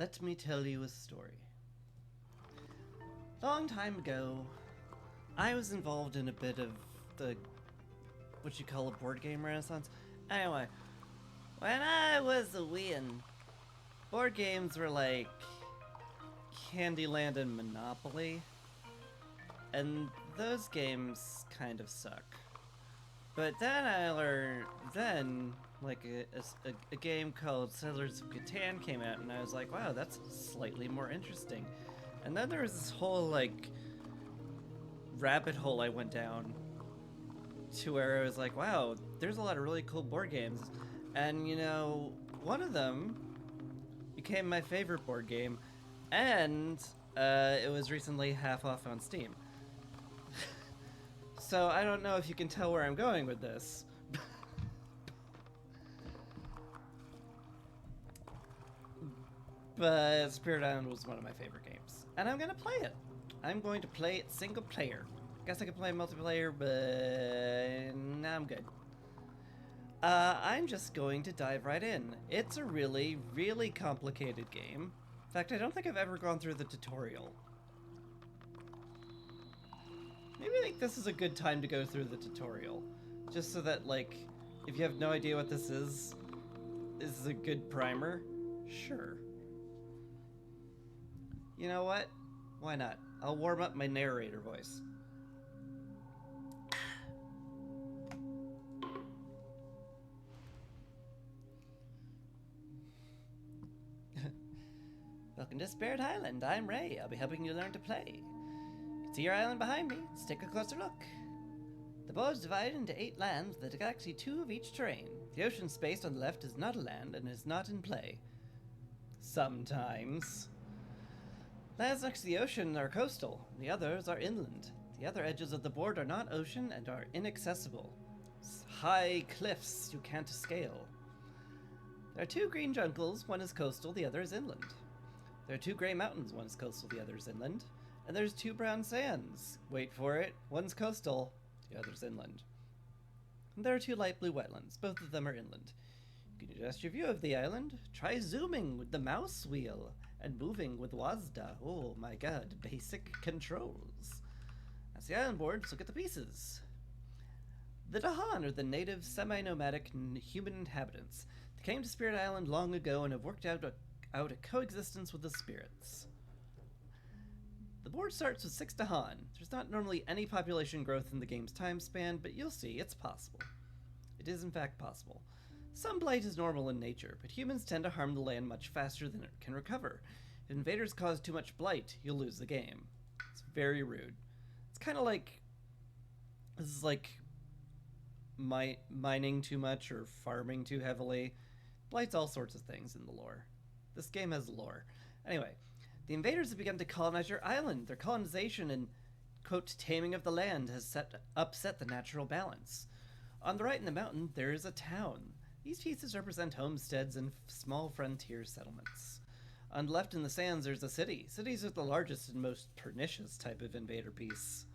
Let me tell you a story. Long time ago, I was involved in a bit of the what you call a board game renaissance. Anyway, when I was a wee-un, board games were like Candyland and Monopoly, and those games kind of suck. But then I learned, like a game called Settlers of Catan came out, and I was like, wow, that's slightly more interesting. And then there was this whole like rabbit hole I went down to where I was like, wow, there's a lot of really cool board games. And you know, one of them became my favorite board game, and it was recently half off on Steam. So I don't know if you can tell where I'm going with this. But Spirit Island was one of my favorite games. And I'm gonna play it. I'm going to play it single player. Guess I could play multiplayer, but nah, I'm good. I'm just going to dive right in. It's a really, really complicated game. In fact, I don't think I've ever gone through the tutorial. Maybe I think this is a good time to go through the tutorial. Just so that, like, if you have no idea what this is a good primer? Sure. You know what? Why not? I'll warm up my narrator voice. Welcome to Spirit Island. I'm Ray. I'll be helping you learn to play. You can see your island behind me. Let's take a closer look. The board is divided into 8 lands that are actually 2 of each terrain. The ocean space on the left is not a land and is not in play. Sometimes. Lands next to the ocean are coastal, the others are inland. The other edges of the board are not ocean and are inaccessible. High cliffs you can't scale. There are 2 green jungles, one is coastal, the other is inland. There are 2 gray mountains, one is coastal, the other is inland. And there's 2 brown sands. Wait for it, one's coastal, the other's inland. And there are 2 light blue wetlands, both of them are inland. You can adjust your view of the island. Try zooming with the mouse wheel and moving with WASD. Oh my god, basic controls. That's the island board, let's look at the pieces. The Dahan are the native semi-nomadic human inhabitants. They came to Spirit Island long ago and have worked out a coexistence with the spirits. The board starts with 6 Dahan. There's not normally any population growth in the game's time span, but you'll see, it's possible. It is in fact possible. Some blight is normal in nature, but humans tend to harm the land much faster than it can recover. If invaders cause too much blight, you'll lose the game. It's very rude. It's kind of like... This is like... mining too much or farming too heavily. Blight's all sorts of things in the lore. This game has lore. Anyway, the invaders have begun to colonize your island. Their colonization and, quote, taming of the land has upset the natural balance. On the right in the mountain, there is a town. These pieces represent homesteads and small frontier settlements. On the left in the sands, there's a city. Cities are the largest and most pernicious type of invader piece.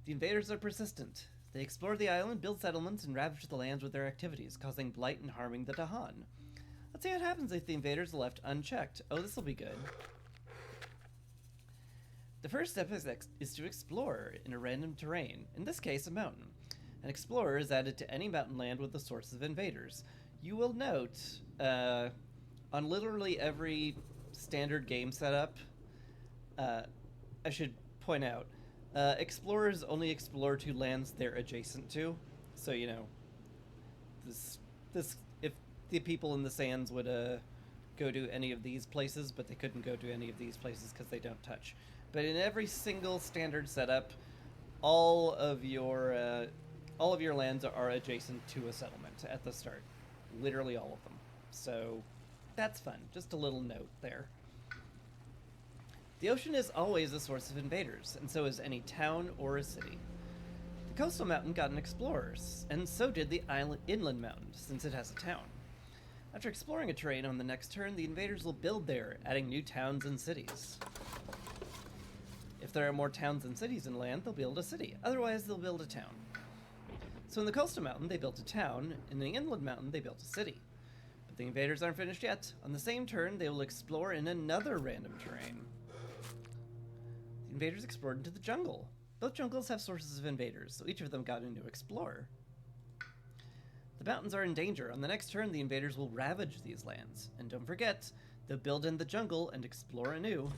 The invaders are persistent. They explore the island, build settlements, and ravage the lands with their activities, causing blight and harming the Dahan. Let's see what happens if the invaders are left unchecked. Oh, this will be good. The first step is to explore in a random terrain, in this case a mountain. An explorer is added to any mountain land with the source of invaders. You will note, on literally every standard game setup, I should point out, explorers only explore to lands they're adjacent to. So, you know, this if the people in the sands would go to any of these places, but they couldn't go to any of these places because they don't touch. But in every single standard setup, all of your lands are adjacent to a settlement at the start. Literally all of them. So that's fun. Just a little note there. The ocean is always a source of invaders, and so is any town or a city. The coastal mountain got an explorer, and so did the inland mountain, since it has a town. After exploring a terrain on the next turn, the invaders will build there, adding new towns and cities. If there are more towns than cities in land, they'll build a city. Otherwise, they'll build a town. So in the coastal mountain, they built a town. In the inland mountain, they built a city. The invaders aren't finished yet. On the same turn, they will explore in another random terrain. The invaders explored into the jungle. Both jungles have sources of invaders, so each of them got a new explorer. The mountains are in danger. On the next turn, the invaders will ravage these lands. And don't forget, they'll build in the jungle and explore anew.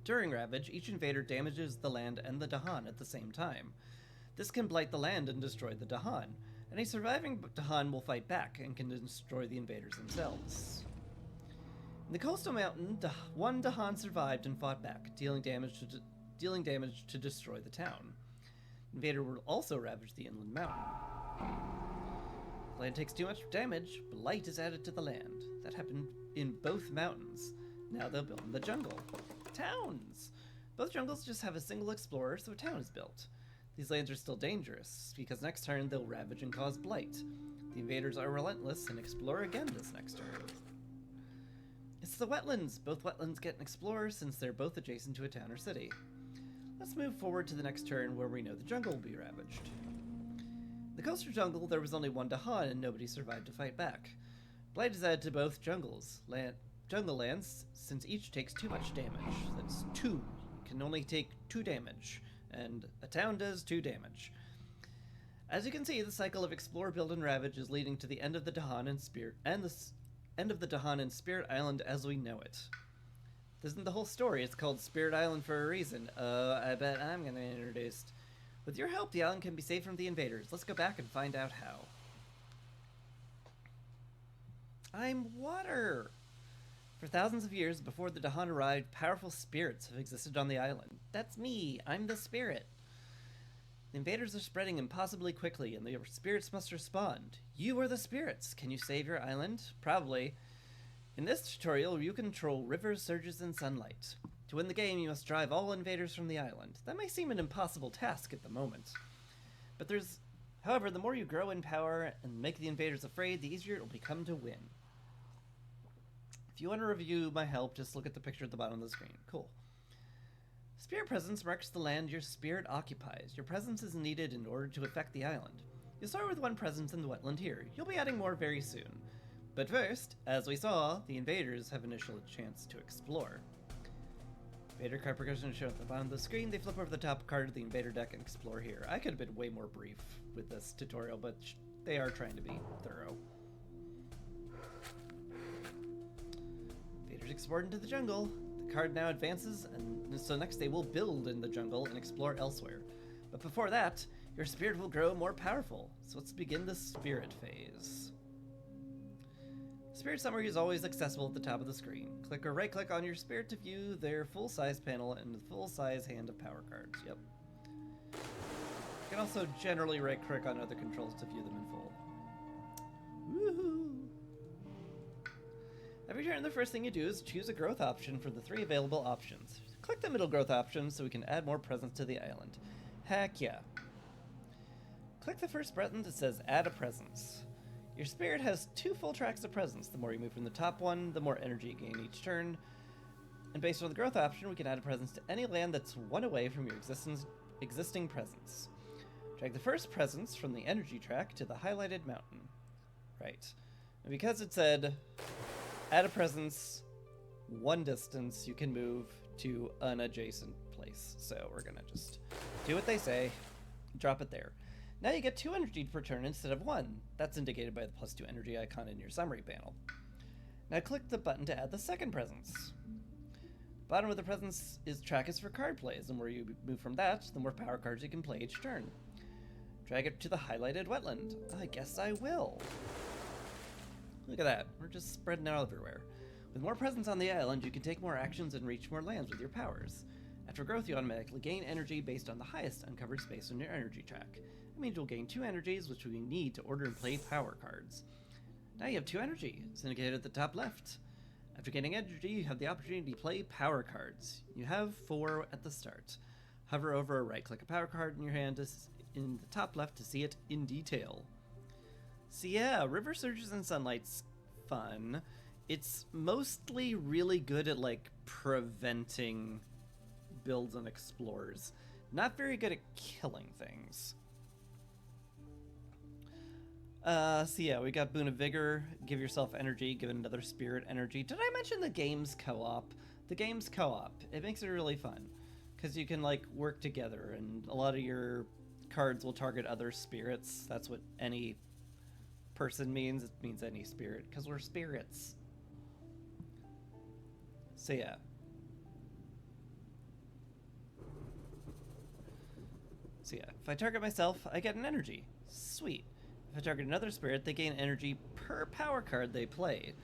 During Ravage, each invader damages the land and the Dahan at the same time. This can blight the land and destroy the Dahan. Any surviving Dahan will fight back and can destroy the invaders themselves. In the coastal mountain, one Dahan survived and fought back, dealing damage to destroy the town. The invader will also ravage the inland mountain. The land takes too much damage, blight is added to the land. That happened in both mountains. Now they'll build in the jungle. Towns! Both jungles just have a single explorer, so a town is built. These lands are still dangerous, because next turn they'll ravage and cause blight. The invaders are relentless and explore again this next turn. It's the wetlands! Both wetlands get an explorer since they're both adjacent to a town or city. Let's move forward to the next turn where we know the jungle will be ravaged. In the coastal jungle, there was only one Dahan and nobody survived to fight back. Blight is added to both jungle lands, since each takes too much damage. That's 2. You can only take 2 damage, and a town does 2 damage. As you can see, the cycle of explore, build, and ravage is leading to the end of the Dahan and Spirit Island as we know it. This isn't the whole story. It's called Spirit Island for a reason. I bet I'm gonna be introduced. With your help, the island can be saved from the invaders. Let's go back and find out how. I'm water! For thousands of years before the Dahan arrived, powerful spirits have existed on the island. That's me. I'm the spirit. The invaders are spreading impossibly quickly, and the spirits must respond. You are the spirits. Can you save your island? Probably. In this tutorial, you control rivers, surges, and sunlight. To win the game, you must drive all invaders from the island. That may seem an impossible task at the moment. But however, the more you grow in power and make the invaders afraid, the easier it will become to win. If you want to review my help, just look at the picture at the bottom of the screen. Cool. Spirit presence marks the land your spirit occupies. Your presence is needed in order to affect the island. You start with 1 presence in the wetland here. You'll be adding more very soon. But first, as we saw, the invaders have initial chance to explore. Invader card progression is shown at the bottom of the screen. They flip over the top card of the invader deck and explore here. I could have been way more brief with this tutorial, but they are trying to be thorough. Invaders explored into the jungle. The card now advances, and so next they will build in the jungle and explore elsewhere. But before that, your spirit will grow more powerful. So let's begin the spirit phase. Spirit summary is always accessible at the top of the screen. Click or right-click on your spirit to view their full-size panel and the full-size hand of power cards. Yep. You can also generally right-click on other controls to view them in full. Woohoo! Every turn, the first thing you do is choose a growth option from the 3 available options. Click the middle growth option so we can add more presence to the island. Heck yeah. Click the first button that says Add a Presence. Your spirit has 2 full tracks of presence. The more you move from the top one, the more energy you gain each turn. And based on the growth option, we can add a presence to any land that's 1 away from your existing presence. Drag the first presence from the energy track to the highlighted mountain. Right. And because it said add a presence 1 distance, you can move to an adjacent place. So we're gonna just do what they say, drop it there. Now you get 2 energy per turn instead of 1. That's indicated by the +2 energy icon in your summary panel. Now click the button to add the second presence. Bottom of the presence track is for card plays. The more you move from that, the more power cards you can play each turn. Drag it to the highlighted wetland. I guess I will. Look at that. We're just spreading out everywhere. With more presence on the island, you can take more actions and reach more lands with your powers. After growth, you automatically gain energy based on the highest uncovered space on your energy track. That means you'll gain 2 energies, which we need to order and play power cards. Now you have 2 energy. It's indicated at the top left. After gaining energy, you have the opportunity to play power cards. You have 4 at the start. Hover over or right-click a power card in your hand in the top left to see it in detail. So yeah, River Surges and Sunlight's fun. It's mostly really good at, like, preventing builds and explores. Not very good at killing things. So yeah, we got Boon of Vigor, give yourself energy, give another spirit energy. Did I mention the game's co-op? The game's co-op. It makes it really fun. Because you can, like, work together, and a lot of your cards will target other spirits. That's what any person means. It means any spirit, because we're spirits. So yeah. So yeah, if I target myself, I get an energy. Sweet. If I target another spirit, they gain energy per power card they play.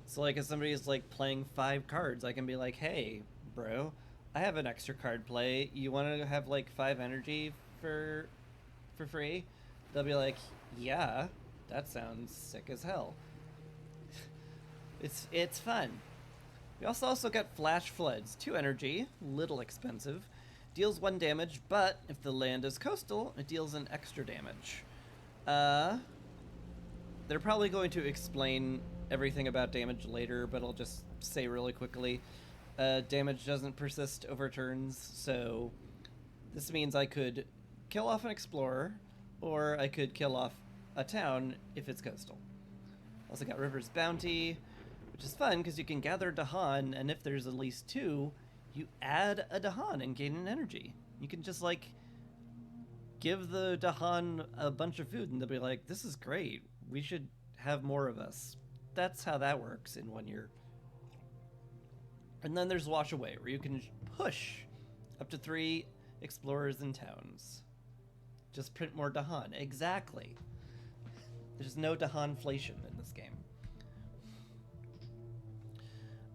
So like if somebody is like playing 5 cards, I can be like, hey, bro, I have an extra card play. You want to have like 5 energy for free? They'll be like, yeah, that sounds sick as hell. It's fun. We also got Flash Floods, 2 energy, little expensive. Deals 1 damage, but if the land is coastal, it deals an extra damage. They're probably going to explain everything about damage later, but I'll just say really quickly. Damage doesn't persist over turns, so this means I could kill off an explorer, or I could kill off a town if it's coastal. Also got River's Bounty, which is fun because you can gather Dahan, and if there's at least 2, you add a Dahan and gain an energy. You can just like give the Dahan a bunch of food and they'll be like, this is great, we should have more of us. That's how that works in 1 year. And then there's Wash Away, where you can push up to 3 explorers and towns. Just print more Dahan. Exactly. There's no Dahanflation in this game.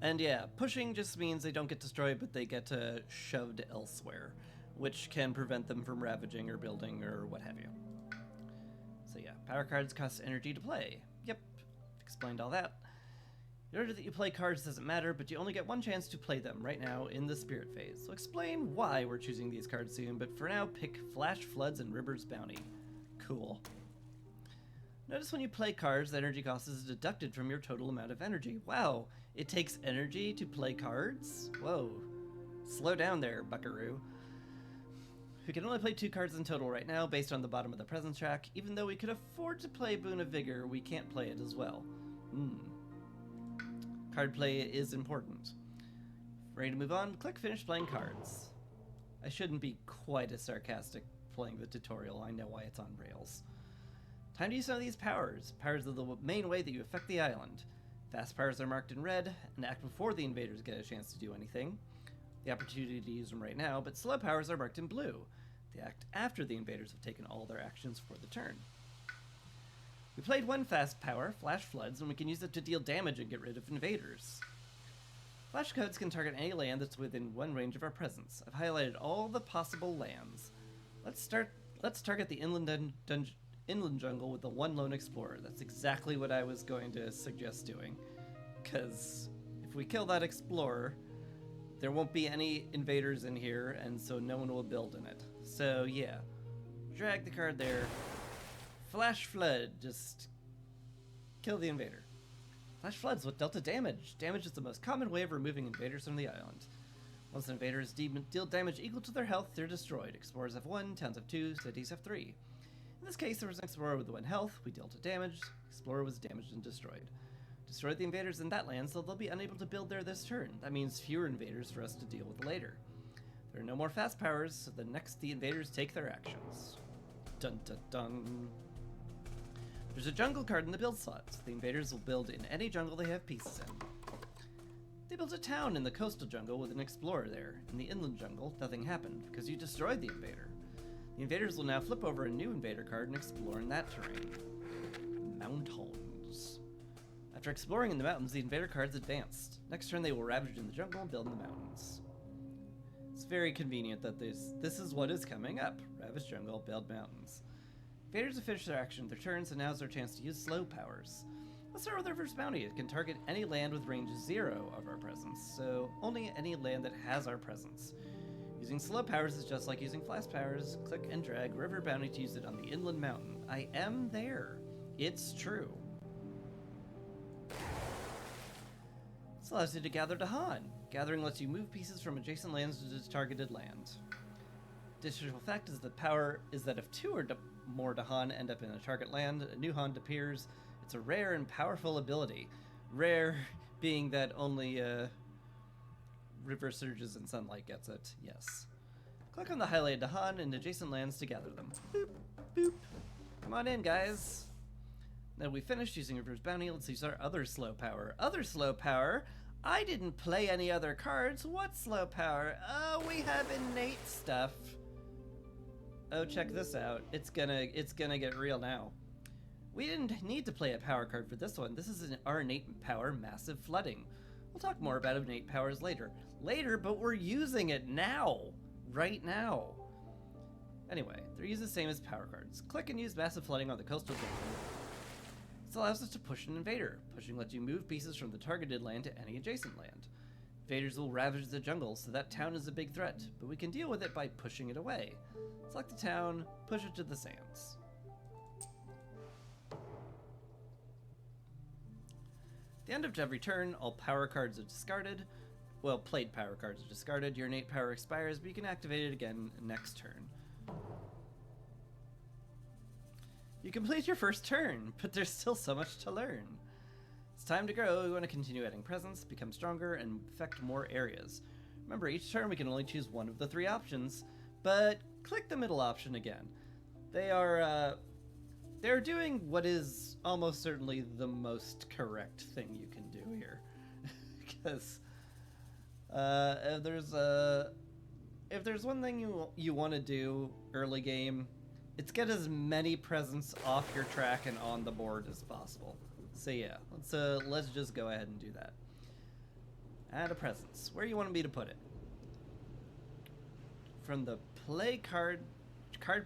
And yeah, pushing just means they don't get destroyed, but they get shoved elsewhere, which can prevent them from ravaging or building or what have you. So yeah, power cards cost energy to play. Yep, explained all that. The order that you play cards doesn't matter, but you only get 1 chance to play them right now in the Spirit phase. So explain why we're choosing these cards soon, but for now, pick Flash Floods and River's Bounty. Cool. Notice when you play cards, the energy cost is deducted from your total amount of energy. Wow, it takes energy to play cards? Whoa. Slow down there, buckaroo. We can only play 2 cards in total right now, based on the bottom of the presence track. Even though we could afford to play Boon of Vigor, we can't play it as well. Card play is important. Ready to move on? Click Finish Playing Cards. I shouldn't be quite as sarcastic playing the tutorial. I know why it's on rails. Time to use some of these powers. Powers are the main way that you affect the island. Fast powers are marked in red and act before the invaders get a chance to do anything. The opportunity to use them right now, but slow powers are marked in blue. They act after the invaders have taken all their actions for the turn. We played 1 fast power, Flash Floods, and we can use it to deal damage and get rid of invaders. Flash codes can target any land that's within 1 range of our presence. I've highlighted all the possible lands. Let's target the inland jungle with the 1 lone explorer. That's exactly what I was going to suggest doing. Because if we kill that explorer, there won't be any invaders in here, and so no one will build in it. So yeah, drag the card there. Flash Flood, just kill the invader. Flash Flood's with Delta damage. Damage is the most common way of removing invaders from the island. Once an invader is deal damage equal to their health, they're destroyed. Explorers have 1, towns have 2, cities have 3. In this case, there was an explorer with 1 health. We dealt a damage. Explorer was damaged and destroyed. Destroyed the invaders in that land, so they'll be unable to build there this turn. That means fewer invaders for us to deal with later. There are no more fast powers, so the invaders take their actions. Dun dun dun. There's a jungle card in the build slot, so the invaders will build in any jungle they have pieces in. They built a town in the coastal jungle with an explorer there. In the inland jungle, nothing happened, because you destroyed the invader. The invaders will now flip over a new invader card and explore in that terrain. Mountains. After exploring in the mountains, the invader cards advanced. Next turn they will ravage in the jungle and build in the mountains. It's very convenient that this is what is coming up. Ravage jungle, build mountains. Invaders have finished their action with their turn, so now's their chance to use slow powers. Let's start with our first bounty. It can target any land with range 0 of our presence, so only any land that has our presence. Using slow powers is just like using flash powers. Click and drag River Bounty to use it on the inland mountain. I am there. It's true. This allows you to gather Dahan. Gathering lets you move pieces from adjacent lands to this targeted land. Additional fact is that power is that if 2 or more Dahan end up in a target land, a new Haunt appears. It's a rare and powerful ability. Rare being that only River Surges and Sunlight gets it, yes. Click on the highlighted Dahan and adjacent lands to gather them. Boop, boop. Come on in, guys. Now we finished using River's Bounty, let's use our other slow power. Other slow power? I didn't play any other cards. What slow power? Oh, we have innate stuff. Oh, check this out. It's gonna get real now. We didn't need to play a power card for this one. This is our innate power, Massive Flooding. We'll talk more about innate powers later. Later, but we're using it now. Right now. Anyway, they're used the same as power cards. Click and use Massive Flooding on the coastal jungle. This allows us to push an invader. Pushing lets you move pieces from the targeted land to any adjacent land. Invaders will ravage the jungle, so that town is a big threat, but we can deal with it by pushing it away. Select the town, push it to the sands. At the end of every turn, all power cards are discarded. Well, played power cards are discarded. Your innate power expires, but you can activate it again next turn. You complete your first turn, but there's still so much to learn. It's time to grow. We want to continue adding presence, become stronger, and affect more areas. Remember, each turn we can only choose one of the 3 options, but click the middle option again. They're doing what is almost certainly the most correct thing you can do here. Because if there's one thing you want to do early game, it's get as many presents off your track and on the board as possible. So yeah, let's just go ahead and do that. Add a presence. Where do you want me to put it? From the card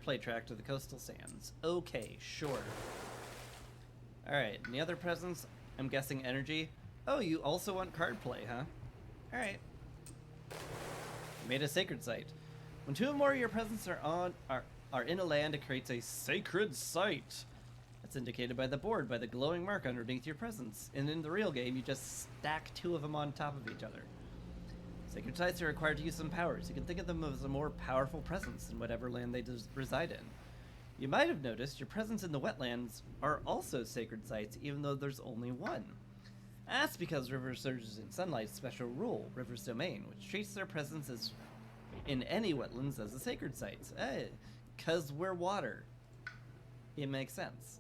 play track to the coastal sands. Okay, sure. Alright, any other presents? I'm guessing energy. Oh, you also want card play, huh? Alright. Made a sacred site. When 2 or more of your presents are in a land, it creates a sacred site. That's indicated by the board, by the glowing mark underneath your presence. And in the real game, you just stack 2 of them on top of each other. Sacred sites are required to use some powers. You can think of them as a more powerful presence in whatever land they reside in. You might have noticed your presence in the wetlands are also sacred sites, even though there's only 1. That's because River Surges and Sunlight's special rule, River's Domain, which treats their presence as in any wetlands as a sacred site. Cause we're water. It makes sense.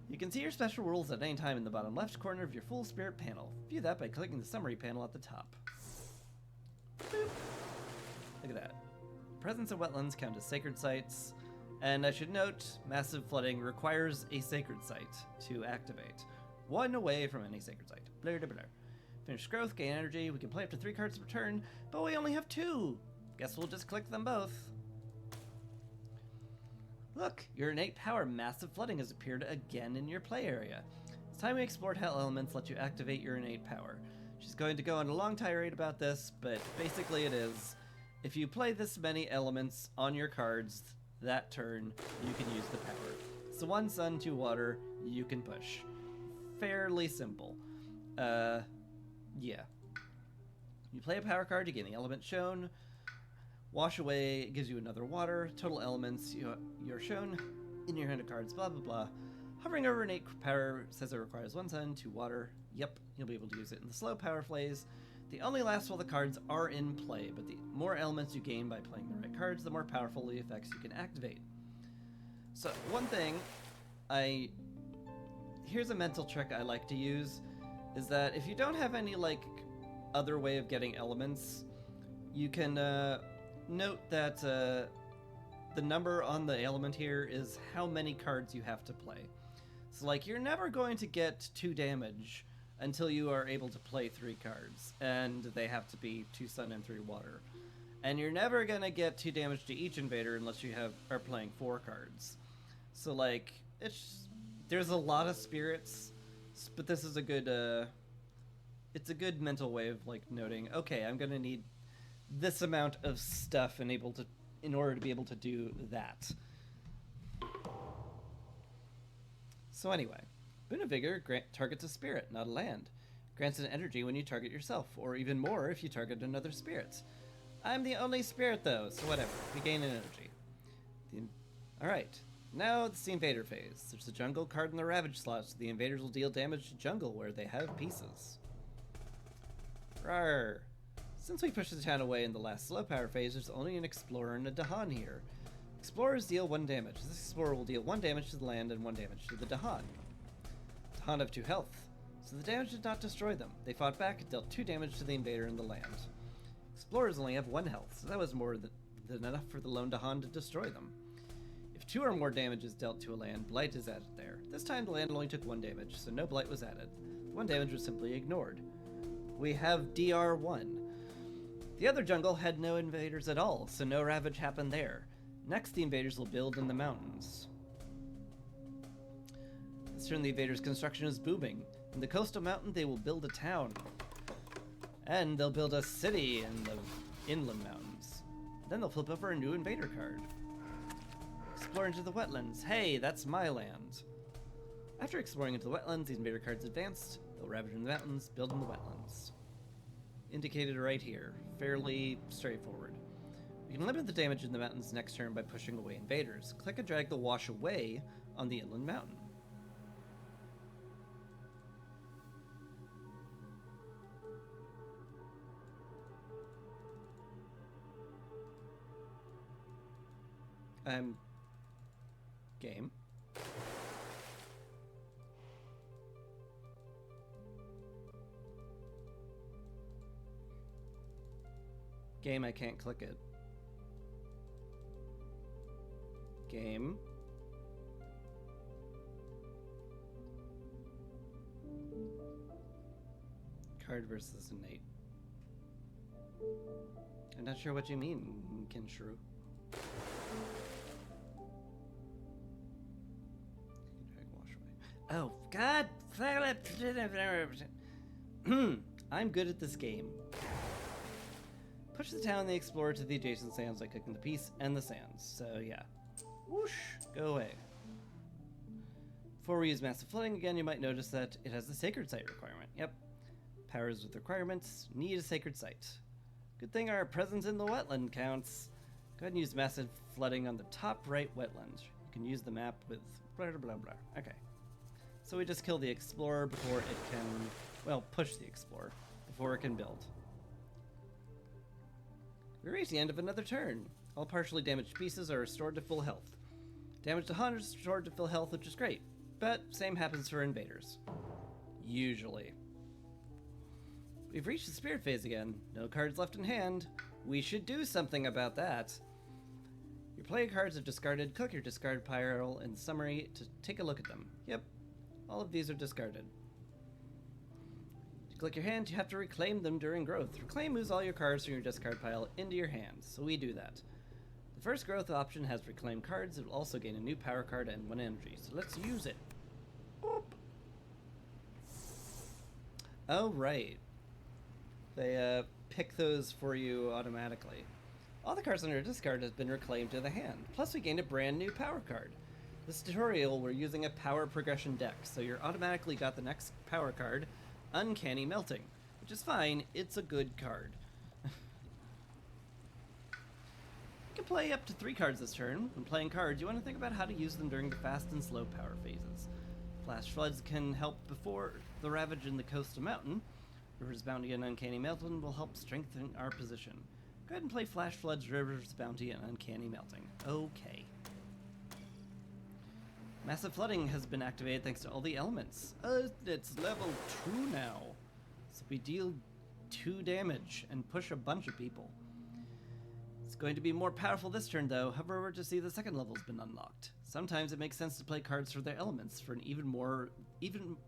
You can see your special rules at any time in the bottom left corner of your full spirit panel. View that by clicking the summary panel at the top. Boop. Look at that. Presence of wetlands count as sacred sites. And I should note, Massive Flooding requires a sacred site to activate. 1 away from any sacred site. Blur to blur. Finish growth, gain energy. We can play up to 3 cards per turn, but we only have 2. Guess we'll just click them both. Look, your innate power, Massive Flooding, has appeared again in your play area. It's time we explored how elements let you activate your innate power. She's going to go on a long tirade about this, but basically it is, if you play this many elements on your cards that turn, you can use the power. So 1 sun, 2 water, you can push. Fairly simple. Yeah. You play a power card, you gain the element shown. Wash away gives you another water. Total elements you're shown in your hand of cards, blah, blah, blah. Hovering over innate power says it requires 1 sun, 2 water. Yep, you'll be able to use it in the slow power phase. They only last while the cards are in play, but the more elements you gain by playing the right cards, the more powerful the effects you can activate. So one thing, here's a mental trick I like to use, is that if you don't have any other way of getting elements, you can note that the number on the element here is how many cards you have to play. So you're never going to get 2 damage until you are able to play 3 cards, and they have to be 2 sun and 3 water. And you're never gonna get 2 damage to each invader unless you are playing 4 cards. So there's a lot of spirits, but this is a good it's a good mental way of noting, okay, I'm gonna need this amount of stuff in order to be able to do that. So anyway, Boon of Vigor targets a spirit, not a land. Grants an energy when you target yourself, or even more if you target another spirit. I'm the only spirit though, so whatever. We gain an energy. Alright. Now it's the invader phase. There's a jungle card in the ravage slot, so the invaders will deal damage to jungle where they have pieces. Rawr. Since we pushed the town away in the last slow power phase, there's only an explorer and a Dahan here. Explorers deal 1 damage. This explorer will deal 1 damage to the land and 1 damage to the Dahan. Dahan have 2 health, so the damage did not destroy them. They fought back and dealt 2 damage to the invader and the land. Explorers only have 1 health, so that was more than enough for the lone Dahan to destroy them. If 2 or more damage is dealt to a land, Blight is added there. This time the land only took 1 damage, so no Blight was added. 1 damage was simply ignored. We have DR1. The other jungle had no invaders at all, so no ravage happened there. Next, the invaders will build in the mountains. This turn, the invaders' construction is booming. In the coastal mountain, they will build a town. And they'll build a city in the inland mountains. Then they'll flip over a new invader card. Explore into the wetlands. Hey, that's my land. After exploring into the wetlands, the invader cards advanced. They'll ravage in the mountains, build in the wetlands. Indicated right here. Fairly straightforward. We can limit the damage in the mountains next turn by pushing away invaders. Click and drag the wash away on the inland mountain. Game. Game, I can't click it. Game. Card versus innate. I'm not sure what you mean, Kinshrew. Oh, God! I'm good at this game. Push the town and the explorer to the adjacent sands by clicking the piece and the sands. So, yeah. Whoosh! Go away. Before we use Massive Flooding again, you might notice that it has a Sacred Site requirement. Yep. Powers with requirements need a Sacred Site. Good thing our presence in the wetland counts. Go ahead and use Massive Flooding on the top right wetland. You can use the map with blah blah blah blah. Okay. So we just kill the explorer before it can, well, push the explorer before it can build. We reach the end of another turn. All partially damaged pieces are restored to full health. Damage to hunters is restored to full health, which is great, but same happens for invaders. Usually. We've reached the spirit phase again. No cards left in hand. We should do something about that. Your playing cards are discarded. Click your discard pile in summary to take a look at them. Yep. All of these are discarded. To click your hand, you have to reclaim them during growth. Reclaim moves all your cards from your discard pile into your hand, so we do that. The first growth option has reclaim cards. It will also gain a new power card and 1 energy, so let's use it. Boop. Oh, right. They pick those for you automatically. All the cards on your discard has been reclaimed to the hand. Plus, we gained a brand new power card. This tutorial, we're using a power progression deck, so you're automatically got the next power card, Uncanny Melting, which is fine, it's a good card. You can play up to 3 cards this turn. When playing cards, you want to think about how to use them during the fast and slow power phases. Flash Floods can help before the Ravage in the Coastal Mountain. River's Bounty and Uncanny Melting will help strengthen our position. Go ahead and play Flash Floods, River's Bounty, and Uncanny Melting. Okay. Massive Flooding has been activated thanks to all the elements. It's level 2 now. So we deal 2 damage and push a bunch of people. It's going to be more powerful this turn though, however to see the second level's been unlocked. Sometimes it makes sense to play cards for their elements for an even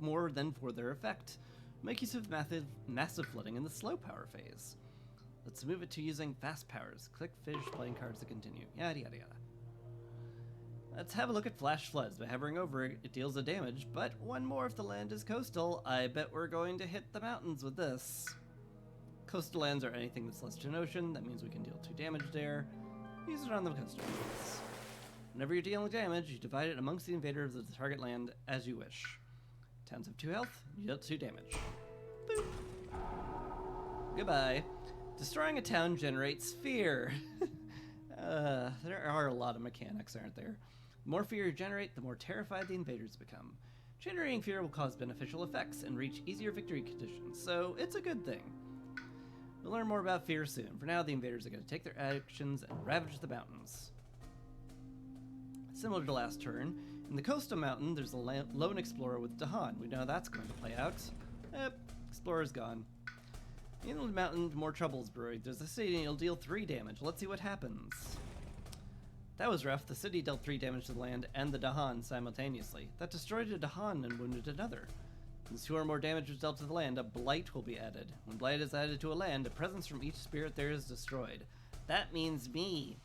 more than for their effect. Make use of Massive Flooding in the slow power phase. Let's move it to using fast powers. Click finish playing cards to continue. Yada yada yada. Let's have a look at Flash Floods. By hovering over it, it deals a damage, but 1 more if the land is coastal. I bet we're going to hit the mountains with this. Coastal lands are anything that's less to an ocean. That means we can deal 2 damage there. Use it on the coastal lands. Whenever you're dealing damage, you divide it amongst the invaders of the target land as you wish. Towns have 2 health, you deal 2 damage. Boop. Goodbye. Destroying a town generates fear. There are a lot of mechanics, aren't there? The more fear you generate, the more terrified the invaders become. Generating fear will cause beneficial effects and reach easier victory conditions, so it's a good thing. We'll learn more about fear soon. For now, the invaders are going to take their actions and ravage the mountains. Similar to last turn, in the coastal mountain, there's a lone explorer with Dahan. We know how that's going to play out. Explorer's gone. The inland mountain, more trouble's brewing. There's a city and it'll deal 3 damage. Let's see what happens. That was rough. The city dealt 3 damage to the land and the Dahan simultaneously. That destroyed a Dahan and wounded another. Since 2 or more damage was dealt to the land, a blight will be added. When blight is added to a land, a presence from each spirit there is destroyed. That means me.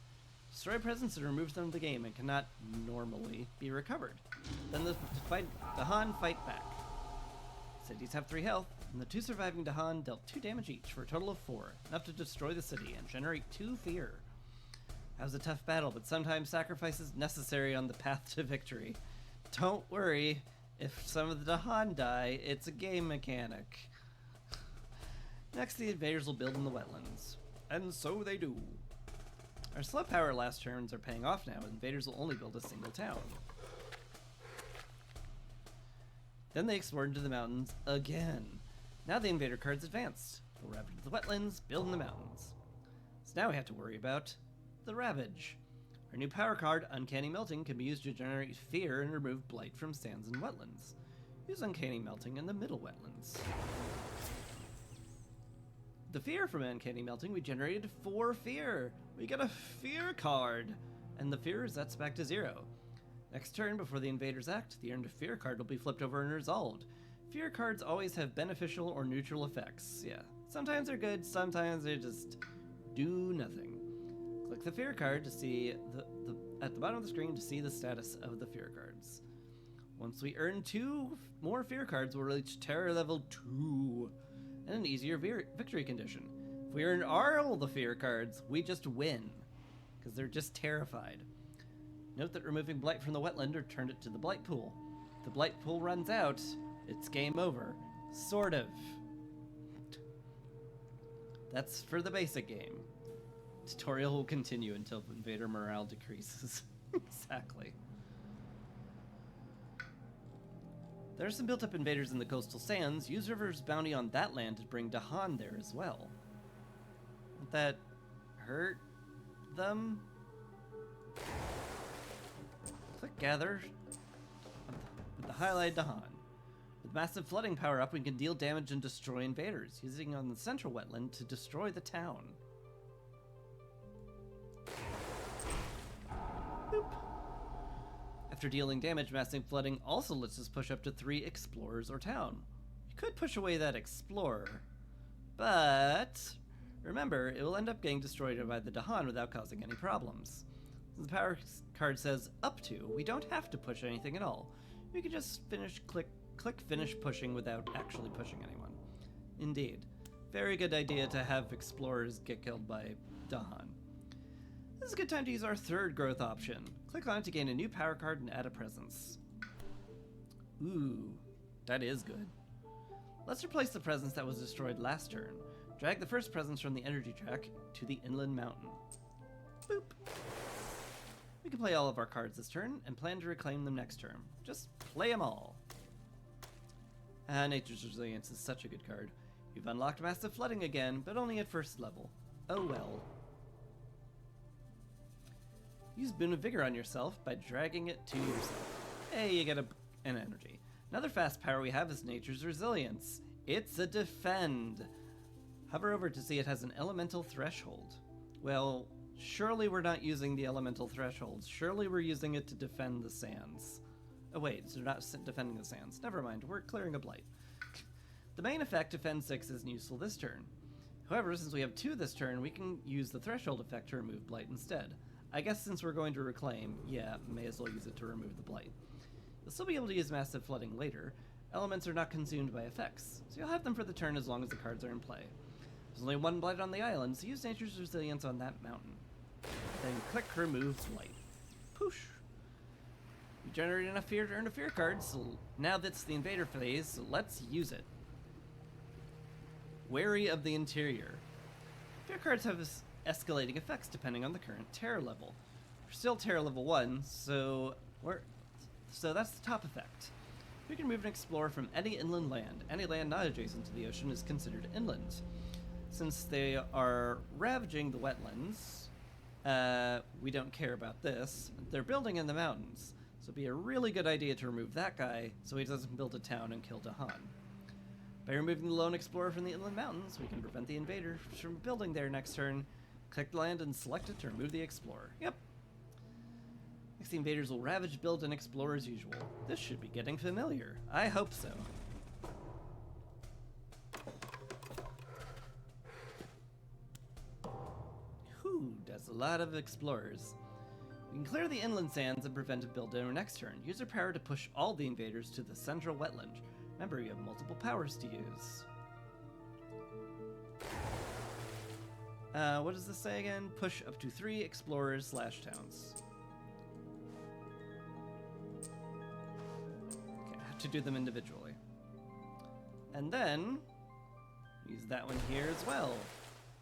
Destroy presence and remove them from the game and cannot normally be recovered. Then the Dahan fight back. Cities have 3 health, and the 2 surviving Dahan dealt 2 damage each for a total of 4, enough to destroy the city and generate 2 fear. That was a tough battle, but sometimes sacrifice is necessary on the path to victory. Don't worry, if some of the Dahan die, it's a game mechanic. Next, the invaders will build in the wetlands. And so they do. Our slow power last turns are paying off now, and invaders will only build a single town. Then they explored into the mountains again. Now the invader cards advanced. We'll ravage the wetlands, build in the mountains. So now we have to worry about the Ravage. Our new power card, Uncanny Melting, can be used to generate fear and remove blight from sands and wetlands. Use Uncanny Melting in the middle wetlands. The fear from Uncanny Melting, we generated 4 fear. We got a fear card, and the fear sets back to 0. Next turn, before the invaders act, the earned fear card will be flipped over and resolved. Fear cards always have beneficial or neutral effects. Yeah, sometimes they're good, sometimes they just do nothing. Click the fear card to see at the bottom of the screen to see the status of the fear cards. Once we earn 2 more fear cards, we'll reach terror level 2 and an easier victory condition. If we earn all the fear cards, we just win, because they're just terrified. Note that removing blight from the wetland returned it to the blight pool. If the blight pool runs out, it's game over. Sort of. That's for the basic game. Tutorial will continue until invader morale decreases. Exactly. There are some built-up invaders in the coastal sands. Use River's bounty on that land to bring Dahan there as well. Won't that hurt them? Click Gather with the highlight Dahan. With massive flooding power up, we can deal damage and destroy invaders, using on the central wetland to destroy the town. Boop. After dealing damage, massive flooding also lets us push up to 3 explorers or town. You could push away that explorer, but remember, it will end up getting destroyed by the Dahan without causing any problems. Since the power card says up to, we don't have to push anything at all. We can just click finish pushing without actually pushing anyone. Indeed. Very good idea to have explorers get killed by Dahan. This is a good time to use our 3rd growth option. Click on it to gain a new power card and add a presence. Ooh, that is good. Let's replace the presence that was destroyed last turn. Drag the first presence from the energy track to the inland mountain. Boop. We can play all of our cards this turn and plan to reclaim them next turn. Just play them all. Nature's Resilience is such a good card. You've unlocked Massive Flooding again, but only at 1st level. Oh well. Use Boon of Vigor on yourself by dragging it to yourself. Hey, you get an energy. Another fast power we have is Nature's Resilience. It's a defend. Hover over to see it has an elemental threshold. Well, surely we're not using the elemental threshold. Surely we're using it to defend the sands. Oh wait, so we're not defending the sands. Never mind, we're clearing a blight. The main effect, Defend 6, isn't useful this turn. However, since we have 2 this turn, we can use the threshold effect to remove blight instead. I guess since we're going to reclaim, yeah, may as well use it to remove the blight. You'll still be able to use Massive Flooding later. Elements are not consumed by effects, so you'll have them for the turn as long as the cards are in play. There's only 1 blight on the island, so use Nature's Resilience on that mountain. Then click Remove Blight. Poosh! We generated enough fear to earn a fear card, so now that's the invader phase, so let's use it. Wary of the Interior. Fear cards have escalating effects depending on the current terror level. We're still terror level 1, so So that's the top effect. We can move and explore from any inland land. Any land not adjacent to the ocean is considered inland. Since they are ravaging the wetlands, we don't care about this. They're building in the mountains, so it'd be a really good idea to remove that guy so he doesn't build a town and kill Dahan. By removing the lone explorer from the inland mountains, we can prevent the invaders from building there next turn. Click the land and select it to remove the explorer. Yep. Next, the invaders will ravage, build, and explore as usual. This should be getting familiar. I hope so. Whew, that's a lot of explorers. We can clear the inland sands and prevent a build in our next turn. Use your power to push all the invaders to the central wetland. Remember, you have multiple powers to use. What does this say again? Push up to 3 explorers / towns. Okay, I have to do them individually. And then, use that one here as well.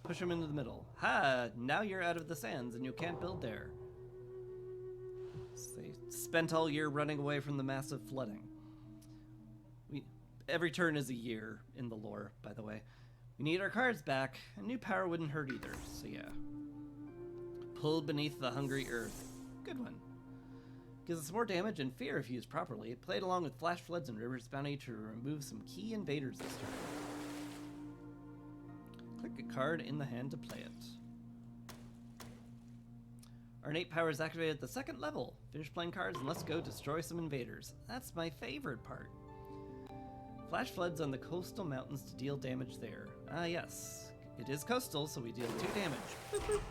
Push them into the middle. Ha! Now you're out of the sands and you can't build there. So they spent all year running away from the massive flooding. Every turn is a year in the lore, by the way. We need our cards back. A new power wouldn't hurt either, so yeah. Pull beneath the hungry earth. Good one. Gives us more damage and fear if used properly. Played along with Flash Floods and River's Bounty to remove some key invaders this turn. Click a card in the hand to play it. Our innate power is activated at the 2nd level. Finish playing cards and let's go destroy some invaders. That's my favorite part. Flash Floods on the coastal mountains to deal damage there. Ah, yes. It is coastal, so we deal 2 damage. Boop, boop.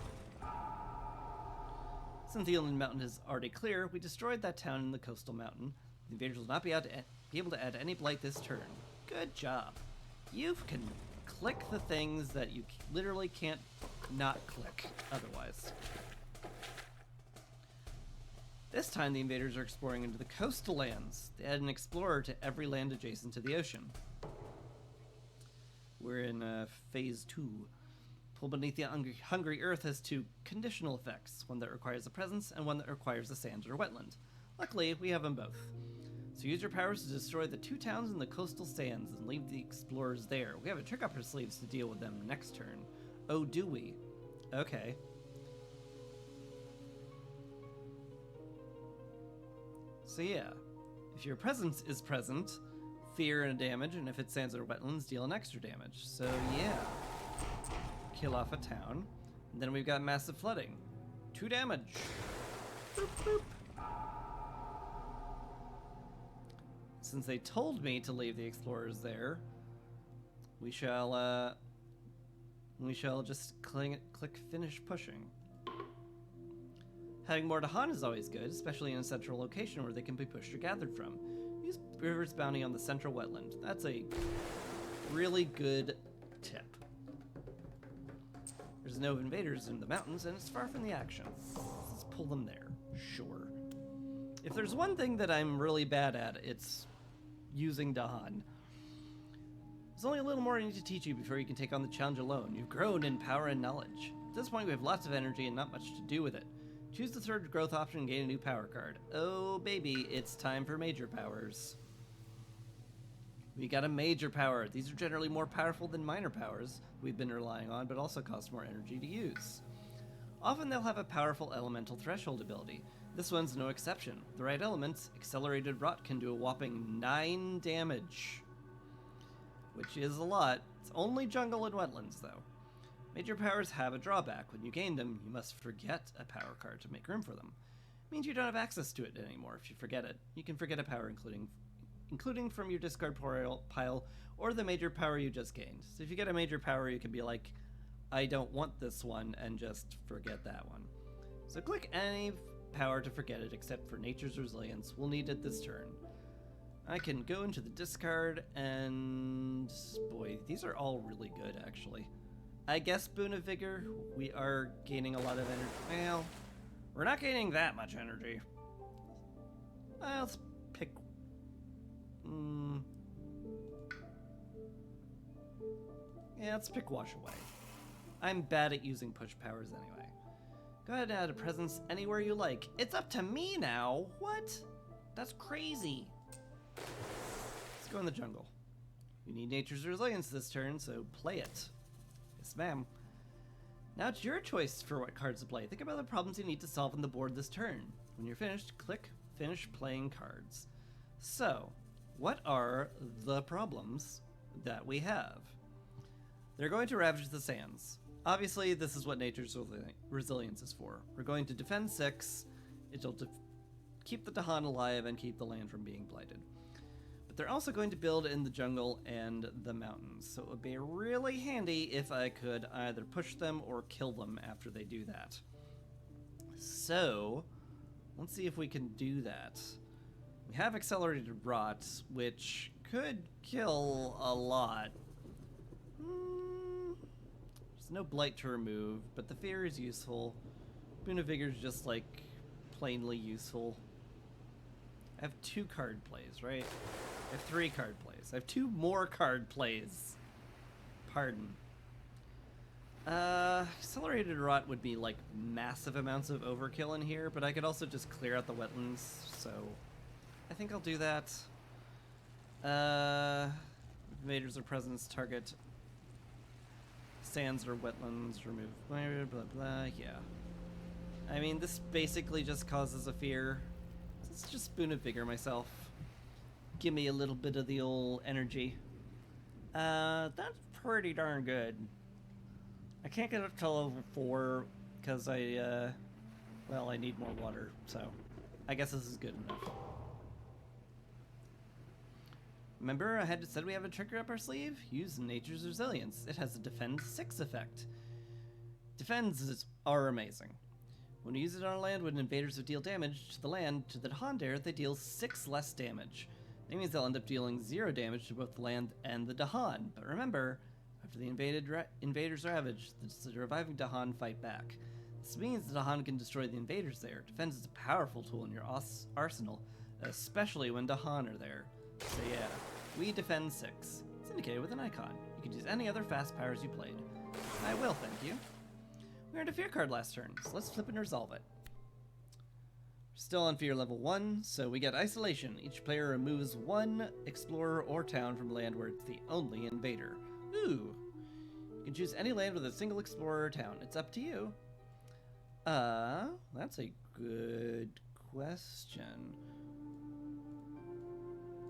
Since the inland mountain is already clear, we destroyed that town in the coastal mountain. The invaders will not be able to add any blight this turn. Good job. You can click the things that you literally can't not click otherwise. This time the invaders are exploring into the coastal lands. They add an explorer to every land adjacent to the ocean. We're in phase 2. Pull beneath the hungry earth has 2 conditional effects, one that requires a presence and one that requires a sand or wetland. Luckily, we have them both. So use your powers to destroy the 2 towns in the coastal sands and leave the explorers there. We have a trick up our sleeves to deal with them next turn. Oh, do we? Okay. So yeah, if your presence is present, fear and damage, and if it's sands or wetlands, deal an extra damage. So yeah, kill off a town, and then we've got massive flooding. 2 damage. Boop, boop. Since they told me to leave the explorers there, we shall just click finish pushing. Having more Dahan is always good, especially in a central location where they can be pushed or gathered from. Use River's Bounty on the central wetland. That's a really good tip. There's no invaders in the mountains, and it's far from the action. Let's pull them there. Sure. If there's one thing that I'm really bad at, it's using Dahan. There's only a little more I need to teach you before you can take on the challenge alone. You've grown in power and knowledge. At this point, we have lots of energy and not much to do with it. Choose the 3rd growth option and gain a new power card. Oh baby, it's time for major powers. We got a major power. These are generally more powerful than minor powers we've been relying on, but also cost more energy to use. Often they'll have a powerful elemental threshold ability. This one's no exception. The right elements, Accelerated Rot can do a whopping 9 damage. Which is a lot. It's only jungle and wetlands though. Major powers have a drawback. When you gain them, you must forget a power card to make room for them. It means you don't have access to it anymore if you forget it. You can forget a power including from your discard pile or the major power you just gained. So if you get a major power, you can be like, I don't want this one, and just forget that one. So click any power to forget it except for Nature's Resilience. We'll need it this turn. I can go into the discard and... boy, these are all really good actually. I guess Boon of Vigor, we are gaining a lot of energy. Well, we're not gaining that much energy. Let's pick... yeah, let's pick Wash Away. I'm bad at using push powers anyway. Go ahead and add a presence anywhere you like. It's up to me now? What? That's crazy. Let's go in the jungle. You need nature's resilience this turn, so play it. Yes, ma'am. Now it's your choice for what cards to play. Think about the problems you need to solve on the board this turn. When you're finished, click Finish Playing Cards. So, what are the problems that we have? They're going to ravage the sands. Obviously, this is what nature's resilience is for. We're going to defend 6. It'll keep the Dahan alive and keep the land from being blighted. But they're also going to build in the jungle and the mountains. So it would be really handy if I could either push them or kill them after they do that. So, let's see if we can do that. We have Accelerated Rot, which could kill a lot. There's no blight to remove, but the fear is useful. Boon of Vigor is just like plainly useful. I have 2 card plays, right? I have 3 card plays. I have 2 more card plays. Pardon. Accelerated Rot would be like massive amounts of overkill in here, but I could also just clear out the wetlands, so I think I'll do that. Invaders or presence target sands or wetlands, remove blah blah blah, yeah. I mean, this basically just causes a fear. Let's just Boon of Vigor myself. Give me a little bit of the old energy. That's pretty darn good. I can't get up to level 4 because I need more water, so I guess this is good enough. Remember, I had said we have a trigger up our sleeve? Use Nature's Resilience. It has a Defend 6 effect. Defends are amazing. When you use it on land, when invaders deal damage to the land, to the Dahan, they deal 6 less damage. That means they'll end up dealing 0 damage to both the land and the Dahan. But remember, after the invaders ravage, the reviving Dahan fight back. This means the Dahan can destroy the invaders there. Defense is a powerful tool in your arsenal, especially when Dahan are there. So yeah, we defend 6. It's indicated with an icon. You can use any other fast powers you played. I will, thank you. We earned a fear card last turn, so let's flip and resolve it. We're still on fear level 1, so we get isolation. Each player removes 1 explorer or town from land where it's the only invader. Ooh. You can choose any land with a single explorer or town. It's up to you. That's a good question.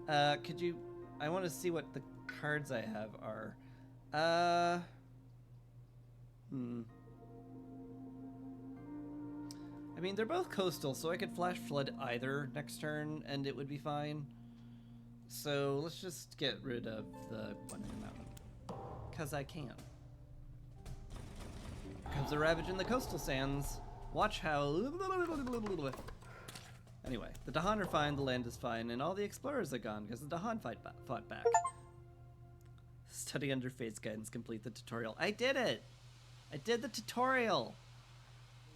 I want to see what the cards I have are. I mean, they're both coastal, so I could Flash Flood either next turn, and it would be fine. So let's just get rid of the one in the mountain. Because I can. Here comes the Ravage in the coastal sands. Watch how... Anyway, the Dahan are fine, the land is fine, and all the explorers are gone because the Dahan fought back. Study under Fate's guidance, complete the tutorial. I did it! I did the tutorial!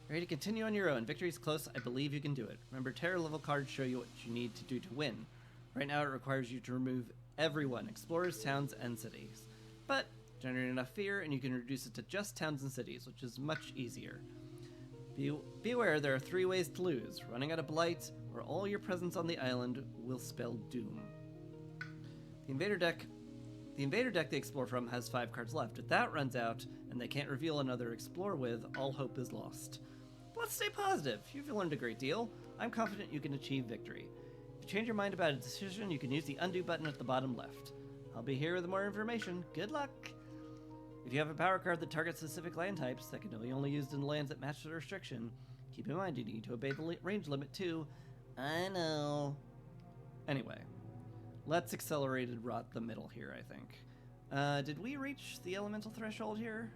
Ready to continue on your own. Victory's close, I believe you can do it. Remember, terror level cards show you what you need to do to win. Right now it requires you to remove everyone, explorers, towns, and cities. But, generate enough fear and you can reduce it to just towns and cities, which is much easier. Be aware there are 3 ways to lose. Running out of Blight, or all your presence on the island will spell doom. The invader deck they explore from has 5 cards left. If that runs out, and they can't reveal another explore with, all hope is lost. But let's stay positive. You've learned a great deal. I'm confident you can achieve victory. If you change your mind about a decision, you can use the undo button at the bottom left. I'll be here with more information. Good luck! If you have a power card that targets specific land types that can be only used in lands that match the restriction, keep in mind you need to obey the range limit too. I know. Anyway, let's Accelerated Rot the middle here, I think. Did we reach the elemental threshold here?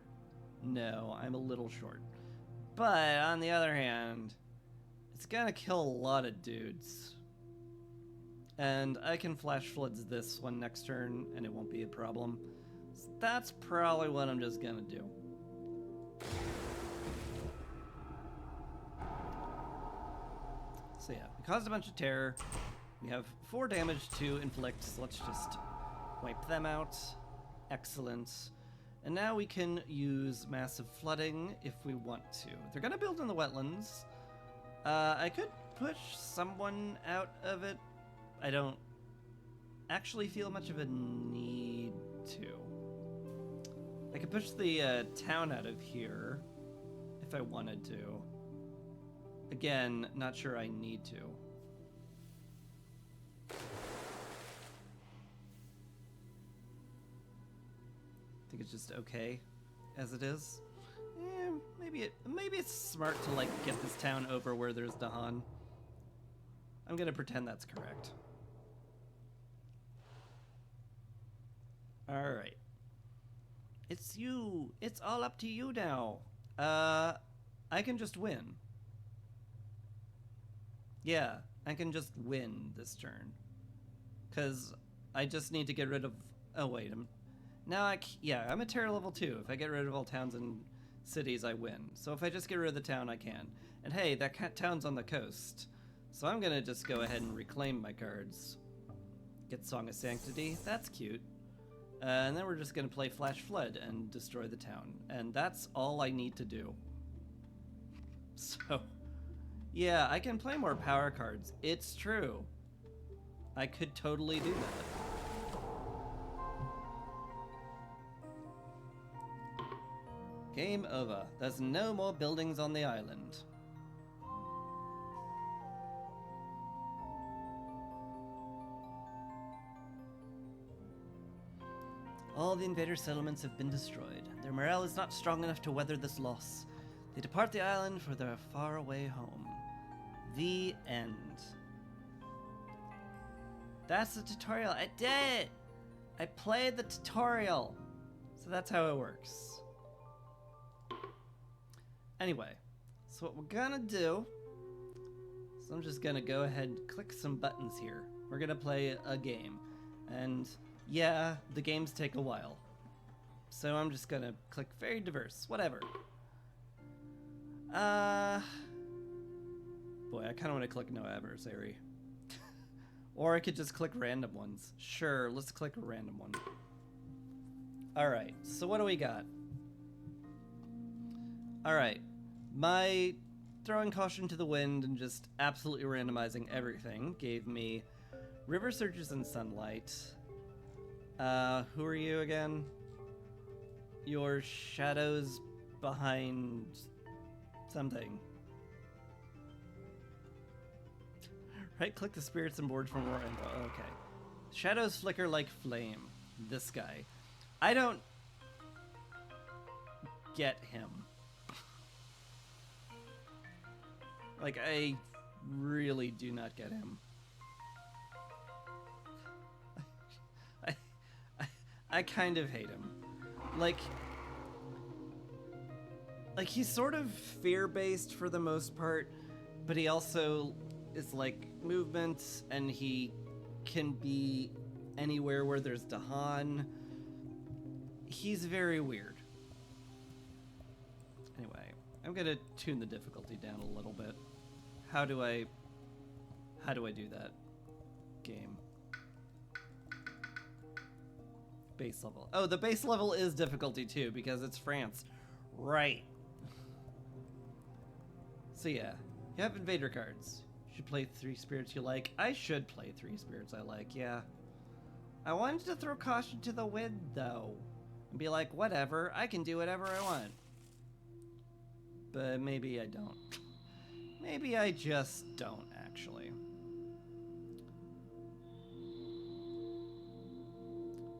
No, I'm a little short. But, on the other hand, it's gonna kill a lot of dudes. And I can Flash Floods this one next turn, and it won't be a problem. So that's probably what I'm just gonna do. So yeah, we caused a bunch of terror. We have 4 damage to inflict, so let's just wipe them out. Excellent. And now we can use massive flooding if we want to. They're gonna build in the wetlands. I could push someone out of it. I don't actually feel much of a need to. I could push the town out of here if I wanted to. Again, not sure I need to. I think it's just okay as it is. Maybe it's smart to like get this town over where there's Dahan. I'm gonna pretend that's correct. Alright. It's you. It's all up to you now. I can just win. Yeah, I can just win this turn. Because I just need to get rid of... Oh, wait. I'm a terror level 2. If I get rid of all towns and cities, I win. So if I just get rid of the town, I can. And hey, that town's on the coast. So I'm going to just go ahead and reclaim my cards. Get Song of Sanctity. That's cute. And then we're just going to play Flash Flood and destroy the town. And that's all I need to do. So... yeah, I can play more power cards. It's true. I could totally do that. Game over. There's no more buildings on the island. All the invader settlements have been destroyed. Their morale is not strong enough to weather this loss. They depart the island for their faraway home. The end. That's the tutorial. I did it! I played the tutorial. So that's how it works. Anyway, so what we're gonna do is I'm just gonna go ahead and click some buttons here. We're gonna play a game. And yeah, the games take a while. So I'm just gonna click very diverse, whatever. Boy, I kind of want to click no adversary. Or I could just click random ones. Sure, let's click a random one. Alright, so what do we got? Alright, my throwing caution to the wind and just absolutely randomizing everything gave me River Surges and Sunlight. Who are you again? Your shadows behind something. Right-click the spirits and boards for more info. Okay. Shadows flicker like flame. This guy. I don't get him. Like, I really do not get him. I kind of hate him. Like he's sort of fear-based for the most part, but he also is like movement, and he can be anywhere where there's Dahan. He's very weird. Anyway, I'm gonna tune the difficulty down a little bit. How do I do that? Game. Base level. Oh, the base level is difficulty 2 because it's France. Right. So yeah, you have invader cards. You should play 3 spirits you like. I should play 3 spirits I like, yeah. I wanted to throw caution to the wind, though. And be like, whatever, I can do whatever I want. But maybe I don't. Maybe I just don't, actually.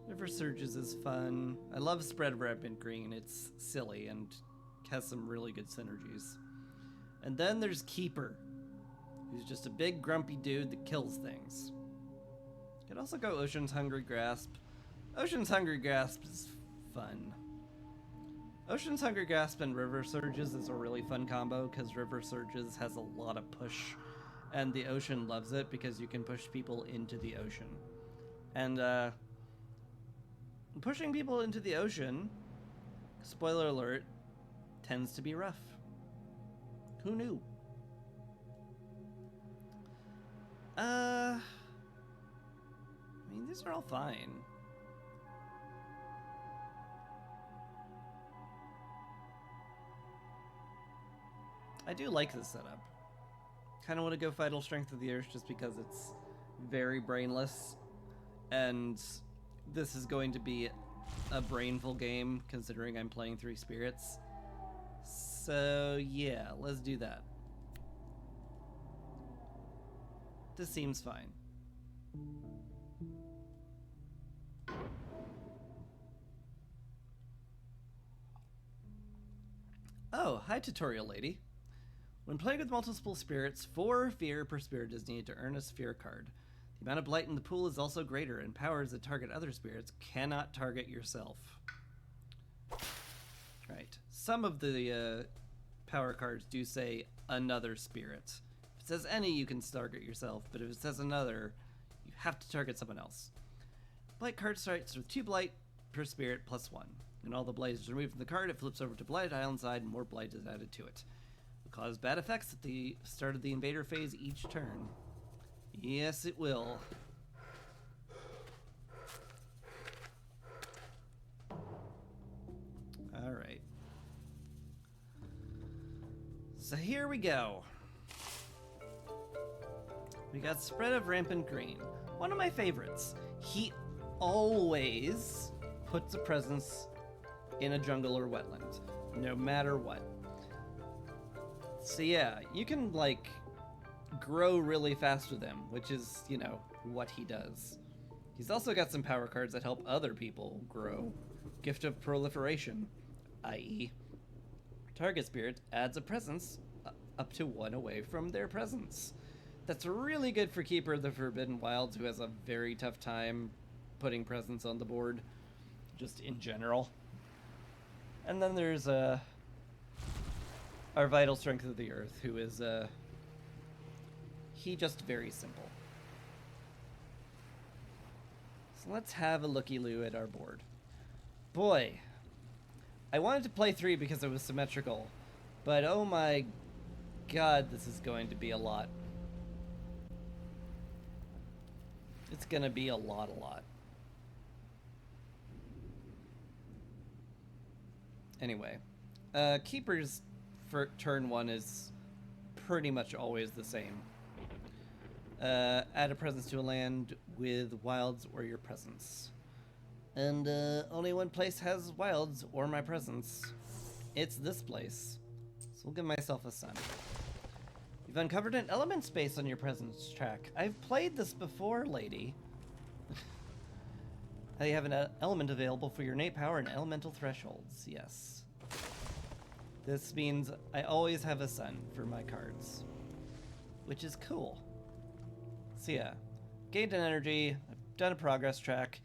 River Surges is fun. I love Spread Rampant Green. It's silly and has some really good synergies. And then there's Keeper, who's just a big grumpy dude that kills things. You could also go Ocean's Hungry Grasp. Ocean's Hungry Grasp is fun. Ocean's Hungry Grasp and River Surges is a really fun combo because River Surges has a lot of push, and the ocean loves it because you can push people into the ocean. And pushing people into the ocean, spoiler alert, tends to be rough. Who knew? I mean, these are all fine. I do like this setup. Kind of want to go Vital Strength of the Earth just because it's very brainless, and this is going to be a brainful game considering I'm playing 3 spirits. So yeah, let's do that. This seems fine. Oh, hi tutorial lady. When playing with multiple spirits, 4 fear per spirit is needed to earn a sphere card. The amount of blight in the pool is also greater, and powers that target other spirits cannot target yourself. Right. Some of the power cards do say another spirit. If it says any, you can target yourself, but if it says another, you have to target someone else. Blight card starts with 2 blight per spirit plus 1. When all the blight is removed from the card, it flips over to Blight Island side and more blight is added to it. It will cause bad effects at the start of the invader phase each turn. Yes, it will. Alright. So here we go. We got Spread of Rampant Green. One of my favorites. He always puts a presence in a jungle or wetland, no matter what. So yeah, you can like grow really fast with him, which is, you know, what he does. He's also got some power cards that help other people grow. Gift of Proliferation, i.e. target spirit adds a presence up to 1 away from their presence. That's really good for Keeper of the Forbidden Wilds, who has a very tough time putting presence on the board, just in general. And then there's our Vital Strength of the Earth, who is he just very simple. So let's have a looky-loo at our board. Boy, I wanted to play 3 because it was symmetrical, but oh my god, this is going to be a lot. It's gonna be a lot. Anyway, Keeper's for turn 1 is pretty much always the same. Add a presence to a land with wilds or your presence. And only one place has wilds or my presence. It's this place. So we'll give myself a sun. You've uncovered an element space on your presence track. I've played this before, lady. You have an element available for your innate power and elemental thresholds. Yes. This means I always have a sun for my cards, which is cool. So yeah, gained an energy. I've done a progress track.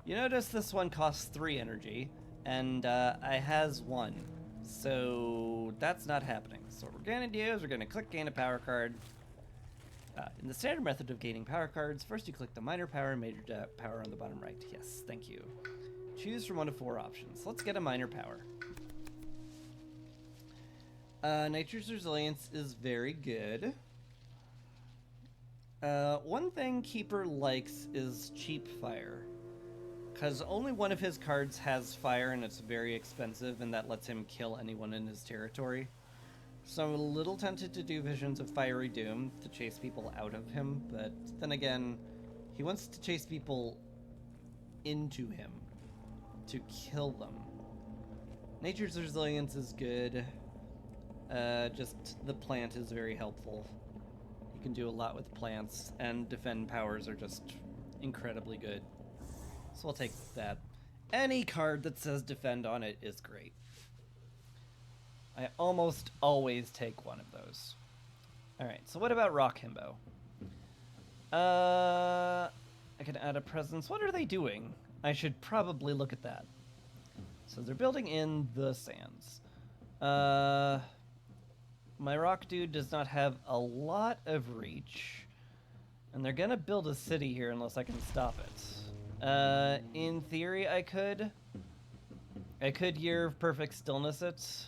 You notice this one costs 3 energy, and I has 1. So that's not happening. So what we're going to do is we're going to click gain a power card. In the standard method of gaining power cards, first you click the minor power and major power on the bottom right. Yes, thank you. Choose from 1 of 4 options. Let's get a minor power. Nature's Resilience is very good. One thing Keeper likes is cheap fire, because only one of his cards has fire and it's very expensive, and that lets him kill anyone in his territory. So I'm a little tempted to do Visions of Fiery Doom to chase people out of him, but then again, he wants to chase people into him to kill them. Nature's Resilience is good. Just the plant is very helpful. You can do a lot with plants, and defend powers are just incredibly good. So I'll take that. Any card that says defend on it is great. I almost always take one of those. Alright, so what about Rock Himbo? I can add a presence. What are they doing? I should probably look at that. So they're building in the sands. My rock dude does not have a lot of reach. And they're gonna build a city here unless I can stop it. In theory, I could Year of Perfect Stillness it,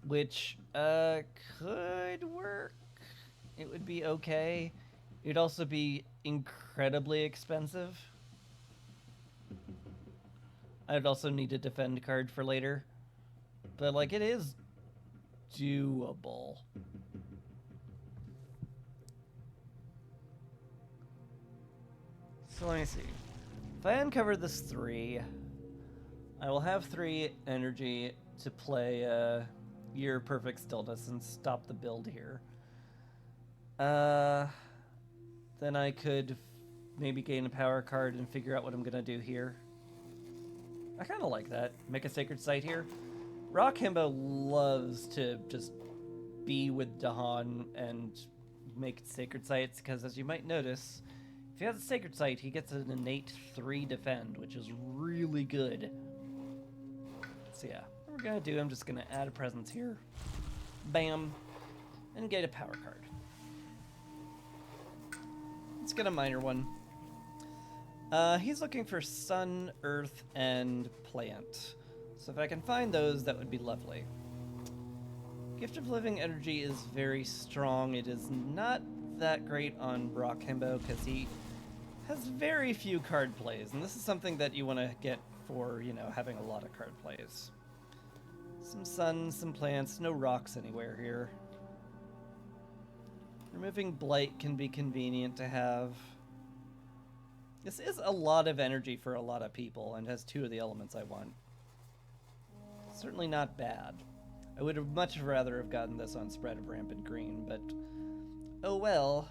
which, could work. It would be okay. It'd also be incredibly expensive. I'd also need a defend card for later. But, like, it is doable. So let me see. If I uncover this 3, I will have 3 energy to play Year of Perfect Stillness and stop the build here. Then I could maybe gain a power card and figure out what I'm gonna do here. I kind of like that. Make a sacred site here. Rock Himbo loves to just be with Dahan and make sacred sites, because as you might notice, if he has a sacred site, he gets an innate 3 defend, which is really good. So yeah, what we're gonna do, I'm just gonna add a presence here. Bam. And get a power card. Let's get a minor one. He's looking for sun, earth, and plant. So if I can find those, that would be lovely. Gift of Living Energy is very strong. It is not that great on Brock Himbo because he has very few card plays, and this is something that you want to get for, you know, having a lot of card plays. Some sun, some plants, no rocks anywhere here. Removing Blight can be convenient to have. This is a lot of energy for a lot of people and has 2 of the elements I want. Certainly not bad. I would have much rather have gotten this on Spread of Rampant Green, but oh well.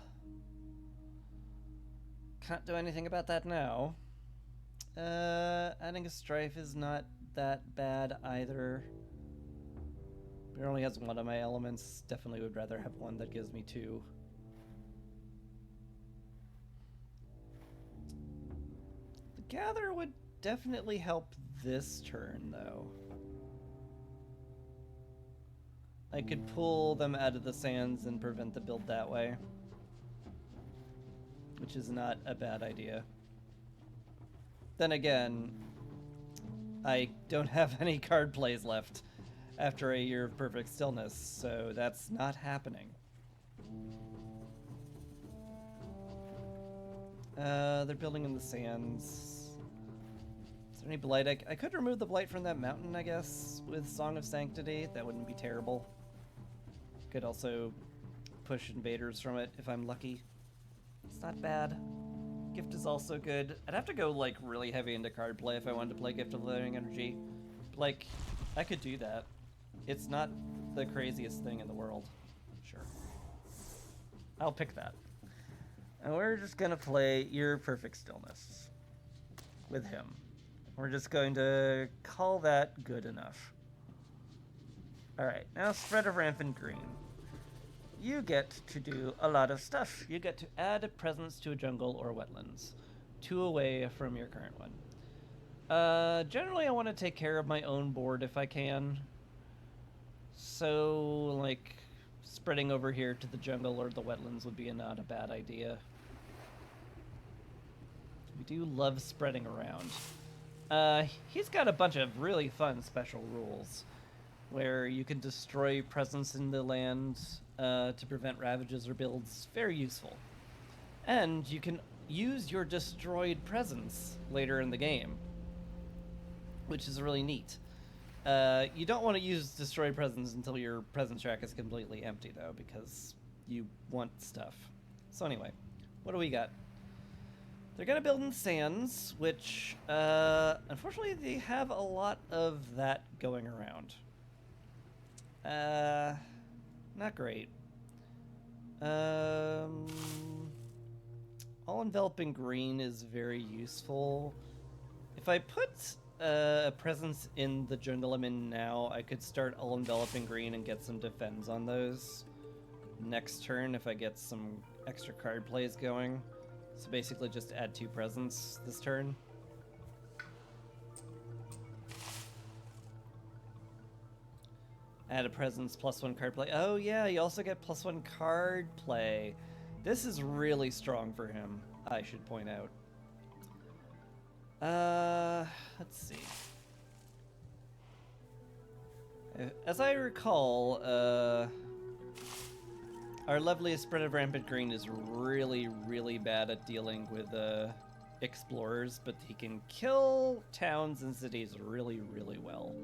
Can't do anything about that now. Adding a Strife is not that bad either. It only has 1 of my elements. Definitely would rather have 1 that gives me 2. The Gather would definitely help this turn, though. I could pull them out of the sands and prevent the build that way, which is not a bad idea. Then again, I don't have any card plays left after a Year of Perfect Stillness, so that's not happening. They're building in the sands. Is there any blight? I could remove the blight from that mountain, I guess, with Song of Sanctity. That wouldn't be terrible. Could also push invaders from it if I'm lucky. It's not bad. Gift is also good. I'd have to go like really heavy into card play if I wanted to play Gift of Living Energy. Like, I could do that. It's not the craziest thing in the world. Sure. I'll pick that. And we're just gonna play Year of Perfect Stillness with him. We're just going to call that good enough. Alright, now Spread of Rampant Green. You get to do a lot of stuff. You get to add a presence to a jungle or wetlands. 2 away from your current one. Generally I want to take care of my own board if I can. So, like, spreading over here to the jungle or the wetlands would be not a bad idea. We do love spreading around. He's got a bunch of really fun special rules, where you can destroy presence in the land to prevent ravages or builds. Very useful. And you can use your destroyed presence later in the game, which is really neat. You don't want to use destroyed presence until your presence track is completely empty, though, because you want stuff. So anyway, what do we got? They're going to build in sands, which, unfortunately, they have a lot of that going around. Not great. All-enveloping green is very useful. If I put a presence in the jungle I'm in now, I could start all-enveloping green and get some defense on those next turn if I get some extra card plays going. So basically just add 2 presence this turn. Add a presence, +1 card play. Oh yeah, you also get +1 card play. This is really strong for him, I should point out. Let's see. As I recall, our loveliest Spread of Rampant Green is really, really bad at dealing with explorers, but he can kill towns and cities really, really well.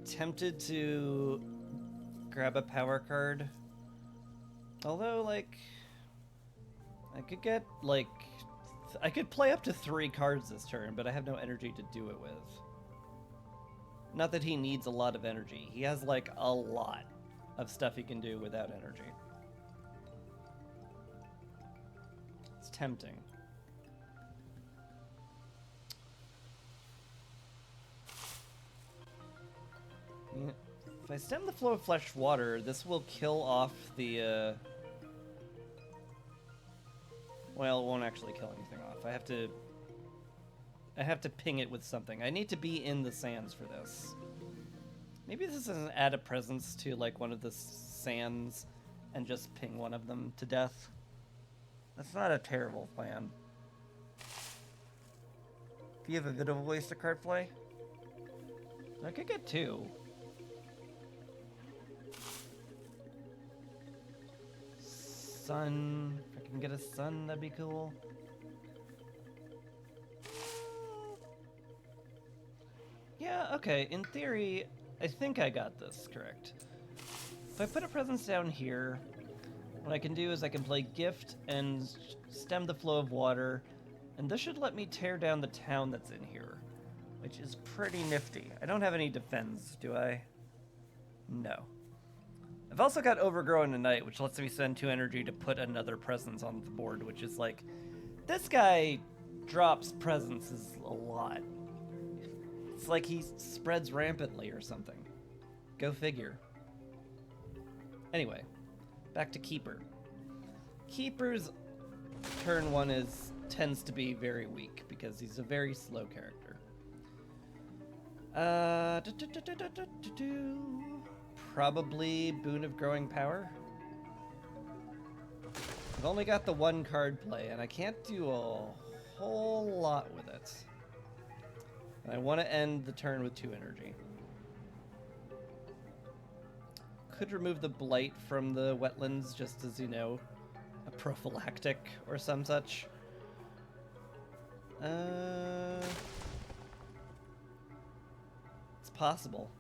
tempted to grab a power card. Although, like, I could get, like, I could play up to 3 cards this turn, but I have no energy to do it with. Not that he needs a lot of energy. He has, like, a lot of stuff he can do without energy. It's tempting. If I stem the flow of flesh water, this will kill off the, well, it won't actually kill anything off. I have to ping it with something. I need to be in the sands for this. Maybe this is an add a presence to, like, one of the sands and just ping one of them to death. That's not a terrible plan. Do you have a bit of a waste of card play? I could get 2. Sun. If I can get a sun, that'd be cool. Yeah, okay. In theory, I think I got this correct. If I put a presence down here, what I can do is I can play Gift and stem the flow of water, and this should let me tear down the town that's in here, which is pretty nifty. I don't have any defense, do I? No. I've also got Overgrowing Tonight, which lets me spend 2 energy to put another presence on the board, which is like, this guy drops presences a lot. It's like he spreads rampantly or something. Go figure. Anyway, back to Keeper. Keeper's turn 1 tends to be very weak because he's a very slow character. Probably Boon of Growing Power. I've only got the 1 card play, and I can't do a whole lot with it. And I want to end the turn with 2 energy. Could remove the Blight from the wetlands just as, you know, a prophylactic or some such. It's possible.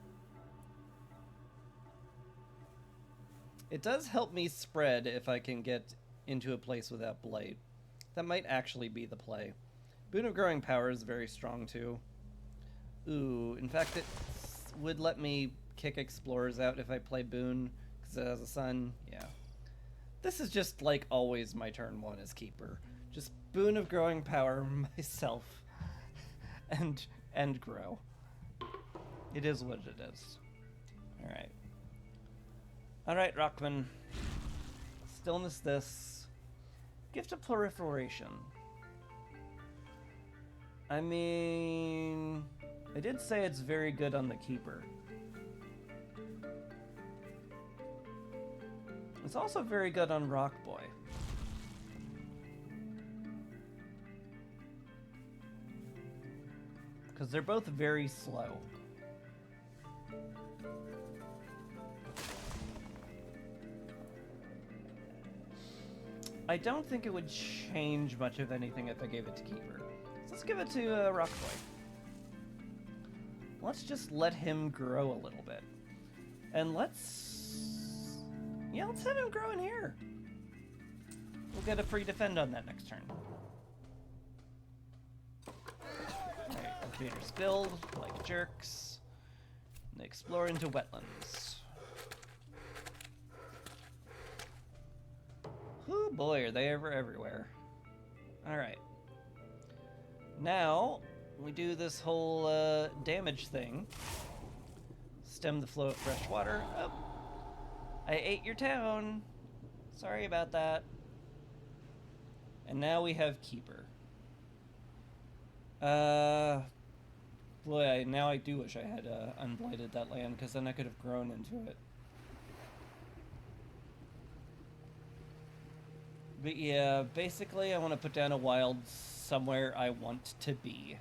It does help me spread if I can get into a place without Blight. That might actually be the play. Boon of Growing Power is very strong too. Ooh, in fact it would let me kick Explorers out if I play Boon, because it has a sun. Yeah. This is just like always my turn 1 as Keeper. Just Boon of Growing Power myself and grow. It is what it is. Alright. Alright, Rockman. Stillness this. Gift of Proliferation. I mean, I did say it's very good on the Keeper. It's also very good on Rock Boy. Because they're both very slow. I don't think it would change much of anything if I gave it to Keeper. So let's give it to Rock Boy. Let's just let him grow a little bit. And let's have him grow in here. We'll get a free defend on that next turn. Alright, Invader spilled, like jerks. And they explore into wetlands. Oh boy, are they ever everywhere. Alright. Now, we do this whole damage thing. Stem the flow of fresh water. Oh, I ate your town. Sorry about that. And now we have Keeper. Boy, now I do wish I had unblighted that land, because then I could have grown into it. But yeah, basically I want to put down a wild somewhere I want to be.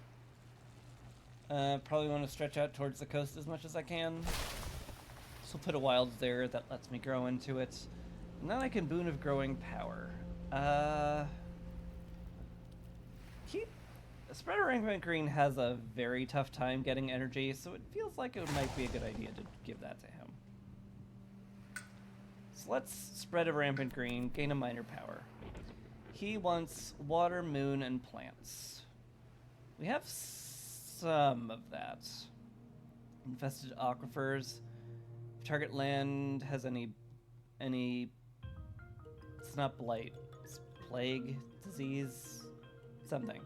Probably want to stretch out towards the coast as much as I can. So put a wild there that lets me grow into it. And then I can Boon of Growing Power. Keep Spread Arrangement Green has a very tough time getting energy, so it feels like it might be a good idea to give that to him. So let's Spread Rampant Green, gain a minor power. He wants water, moon, and plants. We have some of that. Infested aquifers. If target land has any... It's not blight. It's plague, disease, something.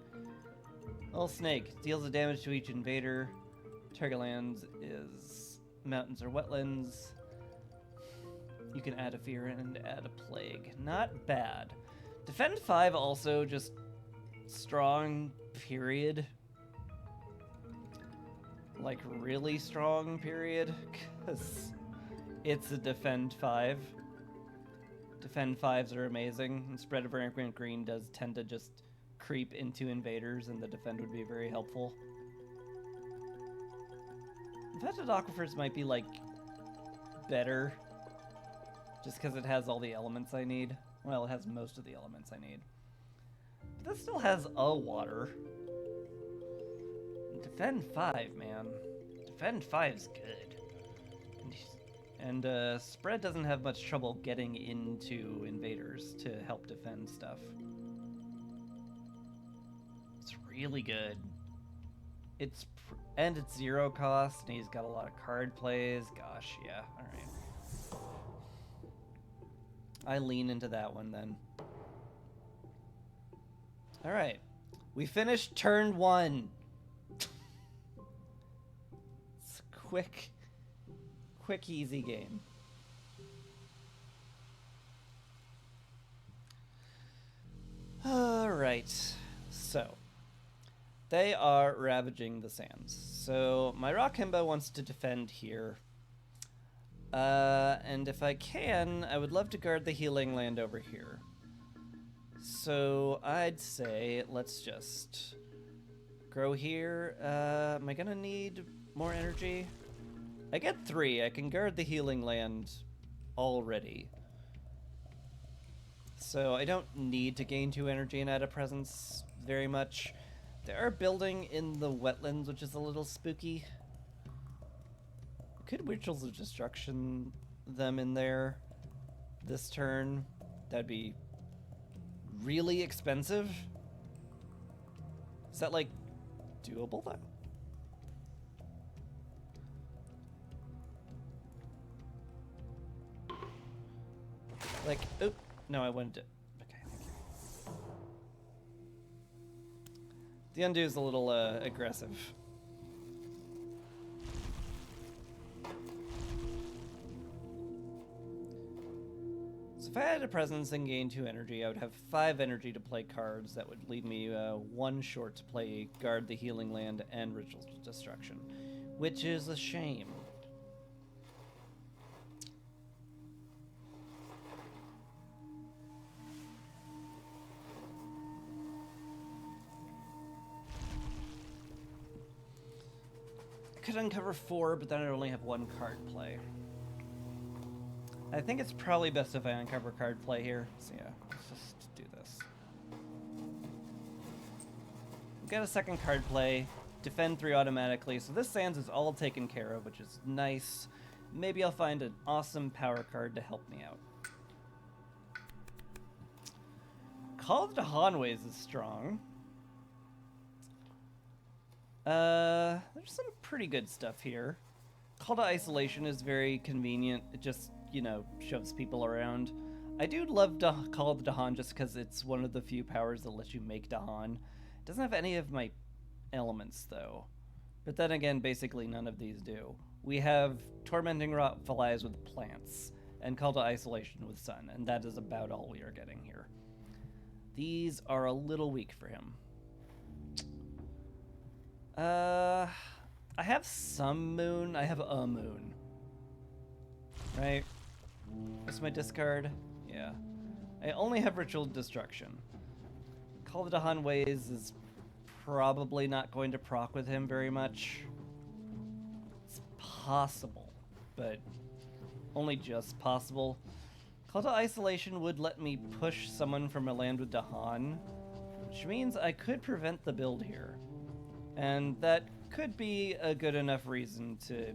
Little snake deals the damage to each invader. Target lands is mountains or wetlands. You can add a fear and add a plague. Not bad. Defend 5 also just strong, period. Like really strong, period. Because it's a Defend 5. Defend 5s are amazing. And Spread of Rampant Green does tend to just creep into invaders, and the defend would be very helpful. Infested Aquifers might be, like, better. Just because it has all the elements I need. Well, it has most of the elements I need. But this still has a water. Defend 5, man. Defend 5's good. And Spread doesn't have much trouble getting into invaders to help defend stuff. It's really good. It's 0 cost, and he's got a lot of card plays. Gosh, yeah, alright. I lean into that one then. Alright. We finished turn 1. It's a quick, easy game. Alright. So, they are ravaging the sands. So, my Rock Himbo wants to defend here. And if I can, I would love to guard the healing land over here. So, I'd say let's just grow here. Am I gonna need more energy? I get 3. I can guard the healing land already. So I don't need to gain 2 energy and add a presence very much. They are building in the wetlands, which is a little spooky. Could Rituals of Destruction them in there this turn? That'd be really expensive. Is that, like, doable, though? Like, oop. No, I wanted to... Okay, thank you. The undo is a little, aggressive. So if I had a presence and gained 2 energy, I would have 5 energy to play cards. That would leave me 1 short to play Guard the Healing Land and Rituals of Destruction, which is a shame. Could uncover 4, but then I'd only have 1 card play. I think it's probably best if I uncover card play here. So yeah, let's just do this. We've got a second card play. Defend 3 automatically, so this Sands is all taken care of, which is nice. Maybe I'll find an awesome power card to help me out. Call of the Dahanways is strong. There's some pretty good stuff here. Call to Isolation is very convenient. It just, you know, shoves people around. I do love Call of the Dahan just because it's one of the few powers that lets you make Dahan. It doesn't have any of my elements, though. But then again, basically none of these do. We have Tormenting Rot Flies with plants, and Call to Isolation with sun, and that is about all we are getting here. These are a little weak for him. I have some moon. I have a moon. Right? What's my discard? Yeah. I only have Ritual Destruction. Call the Dahanways is probably not going to proc with him very much. It's possible, but only just possible. Call to Isolation would let me push someone from a land with Dahan, which means I could prevent the build here. And that could be a good enough reason to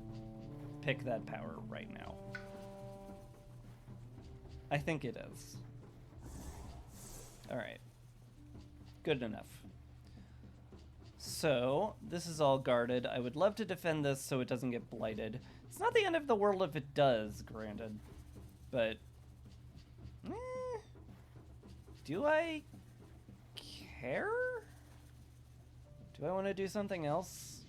pick that power right now. I think it is. Alright. Good enough. So, this is all guarded. I would love to defend this so it doesn't get blighted. It's not the end of the world if it does, granted. But... do I care? Do I want to do something else?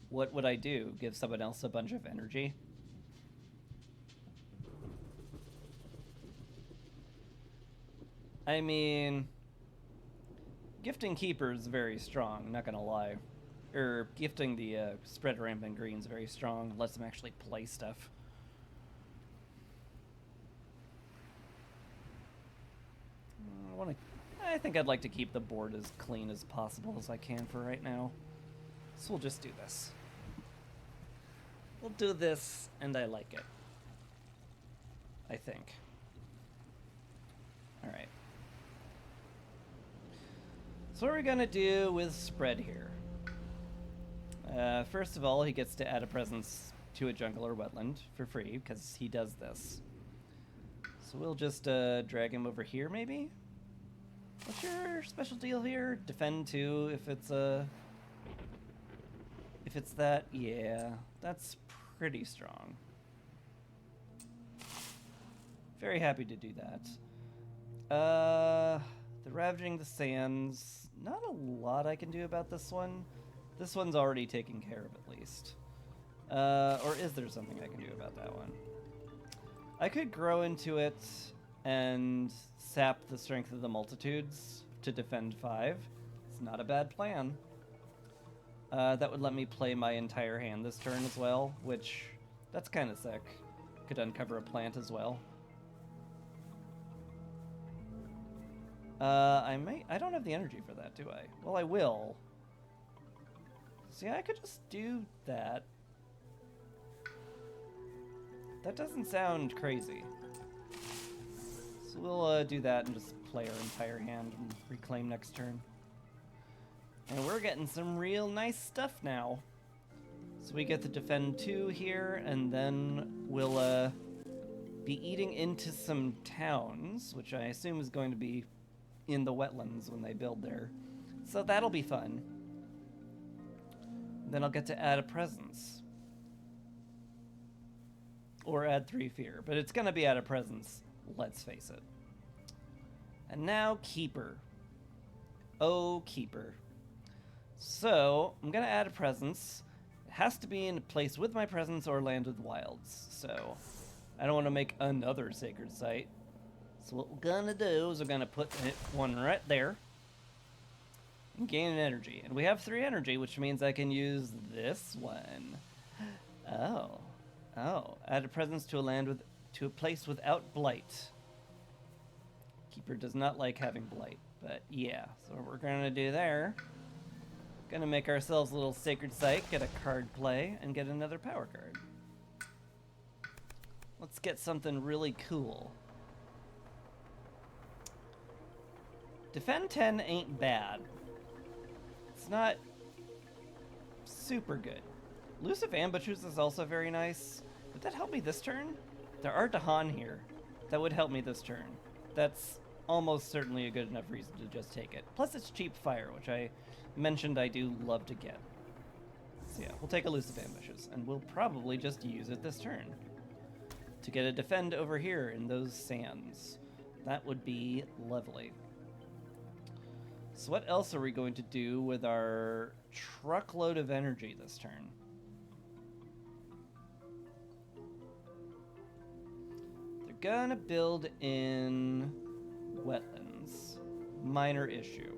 What would I do? Give someone else a bunch of energy? I mean, gifting Keeper is very strong, not gonna lie. Or gifting the Spread Rampant Green is very strong, lets them actually play stuff. I think I'd like to keep the board as clean as possible as I can for right now. So we'll just do this. We'll do this, and I like it. I think. Alright. So what are we gonna do with Spread here? First of all, he gets to add a presence to a jungle or wetland for free, because he does this. So we'll just drag him over here, maybe? What's your special deal here? Defend 2 if it's that. Yeah, that's pretty strong. Very happy to do that. The Ravaging the Sands. Not a lot I can do about this one. This one's already taken care of at least. Or is there something I can do about that one? I could grow into it and sap the Strength of the Multitudes to defend 5. It's not a bad plan. That would let me play my entire hand this turn as well, which, that's kind of sick. Could uncover a plant as well. I don't have the energy for that, do I? Well, I will. See, I could just do that. That doesn't sound crazy. So we'll do that and just play our entire hand and reclaim next turn. And we're getting some real nice stuff now. So we get to defend 2 here, and then we'll be eating into some towns, which I assume is going to be in the wetlands when they build there. So that'll be fun. Then I'll get to add a presence. Or add 3 fear, but it's gonna be add a presence, let's face it. And now Keeper. Oh, Keeper. So, I'm gonna add a presence. It has to be in a place with my presence or land with wilds. So, I don't want to make another sacred site. So what we're gonna do is we're gonna put one right there. And gain an energy. And we have 3 energy, which means I can use this one. Oh. Oh. Add a presence to a land to a place without blight. Keeper does not like having blight, but yeah. So what we're gonna do there, gonna make ourselves a little sacred site, get a card play, and get another power card. Let's get something really cool. Defend 10 ain't bad. It's not super good. Elusive Ambushes is also very nice. Would that help me this turn? There are Dahan here. That would help me this turn. That's almost certainly a good enough reason to just take it. Plus it's cheap fire, which I mentioned I do love to get. So yeah, we'll take Elusive Ambushes, and we'll probably just use it this turn to get a defend over here in those sands. That would be lovely. So what else are we going to do with our truckload of energy this turn? They're gonna build in wetlands. Minor issue.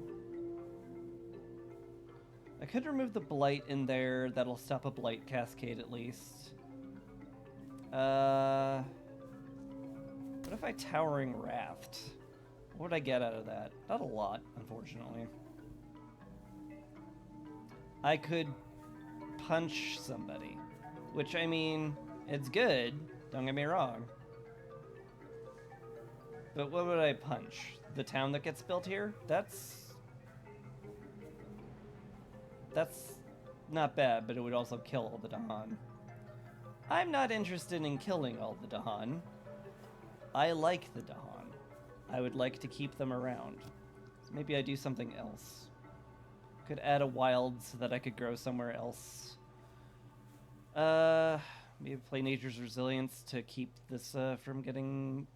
I could remove the blight in there. That'll stop a blight cascade at least. What if I Towering Raft? What would I get out of that? Not a lot, unfortunately. I could punch somebody, which, I mean, it's good, don't get me wrong. But what would I punch? the town that gets built here, that's not bad, but it would also kill all the Dahan. I'm not interested in killing all the Dahan. I like the Dahan. I would like to keep them around. So maybe I do something else. Could add a wild so that I could grow somewhere else. Maybe play Nature's Resilience to keep this from getting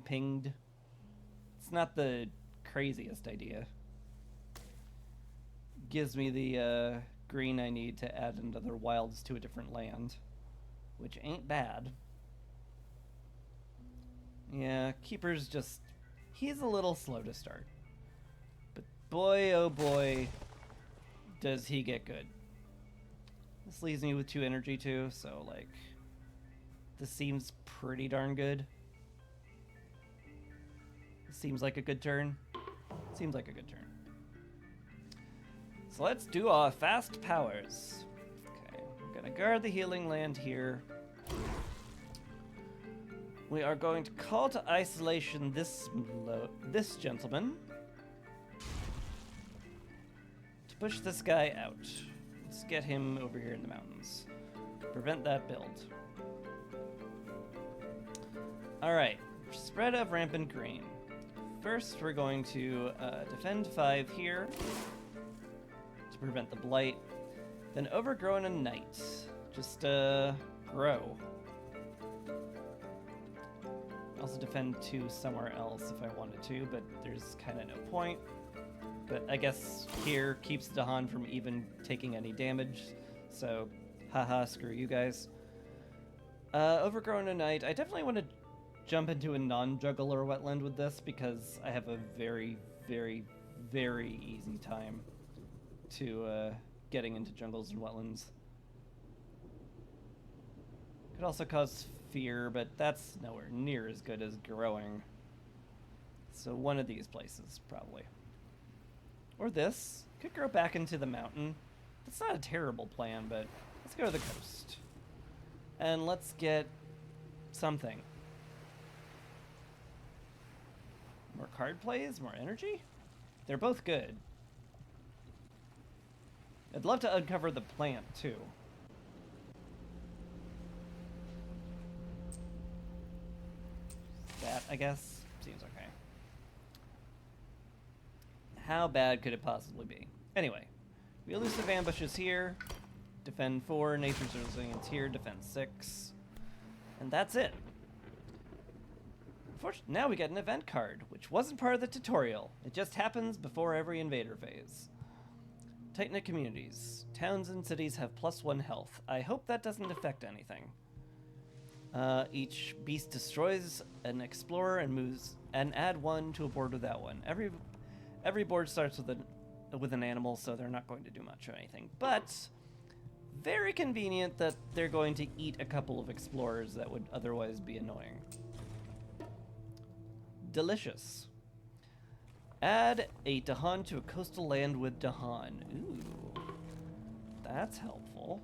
pinged. It's not the craziest idea. Gives me the green I need to add another wilds to a different land, which ain't bad. Yeah, Keeper's just... he's a little slow to start. But boy, oh boy, does he get good. This leaves me with 2 energy too, so like, this seems pretty darn good. Seems like a good turn. Seems like a good turn. So let's do our fast powers. Okay, I'm gonna guard the healing land here. We are going to call to isolation this gentleman to push this guy out. Let's get him over here in the mountains. Prevent that build. Alright, spread of rampant green. First, we're going to defend 5 here to prevent the blight. Then overgrown a night. Just grow. Also defend 2 somewhere else if I wanted to, but there's kind of no point. But I guess here keeps Dahan from even taking any damage, so haha, screw you guys. Overgrown a night. I definitely want to jump into a non-juggler wetland with this because I have a very, very, very easy time to getting into jungles and wetlands. Could also cause fear, but that's nowhere near as good as growing. So one of these places, probably. Or this. Could grow back into the mountain. That's not a terrible plan, but let's go to the coast. And let's get something. More card plays? More energy? They're both good. I'd love to uncover the plant, too. That, I guess, seems okay. How bad could it possibly be? Anyway, we elusive ambushes here. Defend 4, Nature's Resilience here, defend 6. And that's it. Unfortunately, now we get an event card, which wasn't part of the tutorial. It just happens before every invader phase. Tight-knit communities. Towns and cities have +1 health. I hope that doesn't affect anything. Each beast destroys an explorer and moves, and add 1 to a board with that one. Every board starts with an animal, so they're not going to do much of anything. But very convenient that they're going to eat a couple of explorers that would otherwise be annoying. Delicious. Add a Dahan to a coastal land with Dahan. Ooh, that's helpful.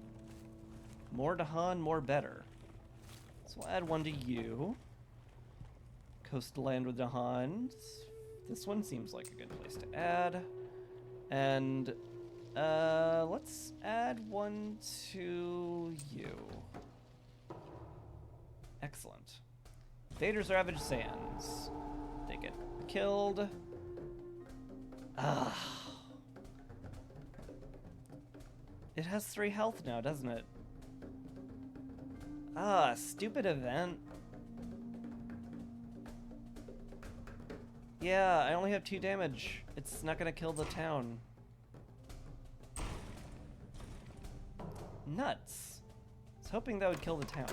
More Dahan, more better. So we'll add 1 to you. Coastal land with Dahan. This one seems like a good place to add. And let's add 1 to you. Excellent. Vader's Ravaged Sands. They get killed. Ah. It has 3 health now, doesn't it? Ah, stupid event. Yeah, I only have 2 damage. It's not gonna kill the town. Nuts. I was hoping that would kill the town.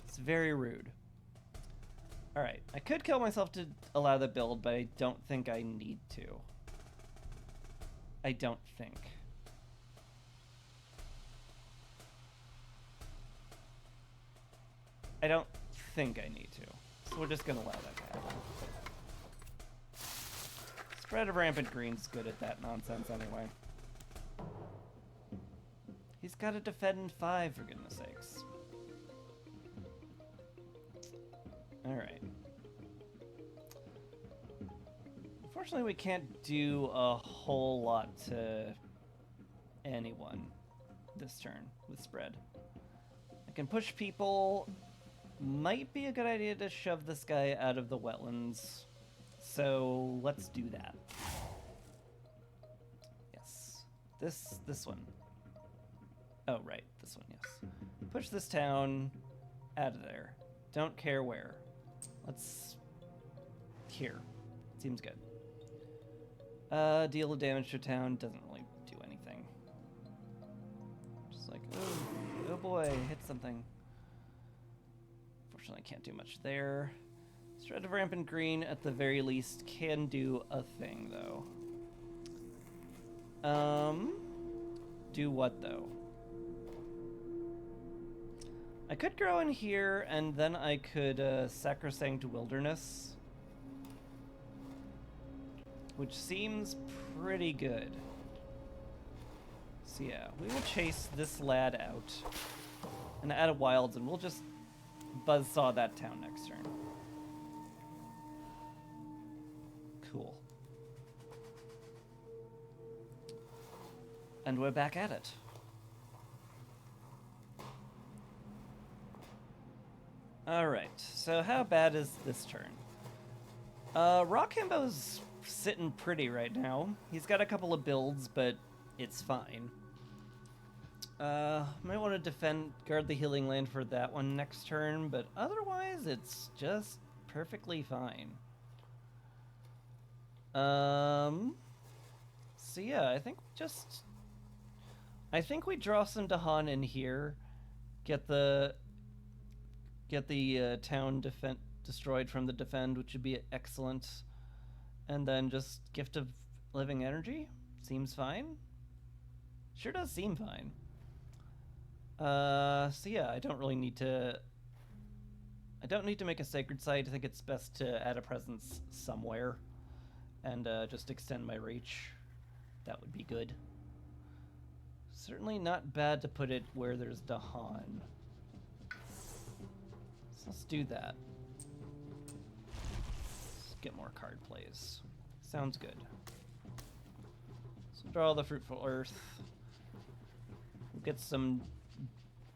It's very rude. Alright, I could kill myself to allow the build, but I don't think I need to. I don't think. I don't think I need to. So we're just gonna allow that to happen. Spread of Rampant Green's good at that nonsense anyway. He's got to defend 5, for goodness sakes. Alright. Unfortunately, we can't do a whole lot to anyone this turn with spread. I can push people. Might be a good idea to shove this guy out of the wetlands. So let's do that. Yes. This one. Oh, right. This one, yes. Push this town out of there. Don't care where. Let's... Here. Seems good. Deal of damage to town doesn't really do anything. Just like, oh boy, hit something. Unfortunately, can't do much there. Shred of Rampant Green, at the very least, can do a thing, though. Do what, though? I could grow in here, and then I could, Sacrosanct Wilderness. Which seems pretty good. So yeah, we will chase this lad out. And out of wilds, and we'll just buzzsaw that town next turn. Cool. And we're back at it. Alright, so how bad is this turn? Rockimbo's sitting pretty right now. He's got a couple of builds, but it's fine. Might want to guard the healing land for that one next turn, but otherwise it's just perfectly fine. So yeah, I think we draw some Dahan in here, get the town destroyed from the defend, which would be excellent. And then just Gift of Living Energy? Seems fine. Sure does seem fine. So yeah, I don't need to make a sacred site. I think it's best to add a presence somewhere. And just extend my reach. That would be good. Certainly not bad to put it where there's Dahan. So let's do that. Get more card plays. Sounds good. So draw the Fruitful Earth.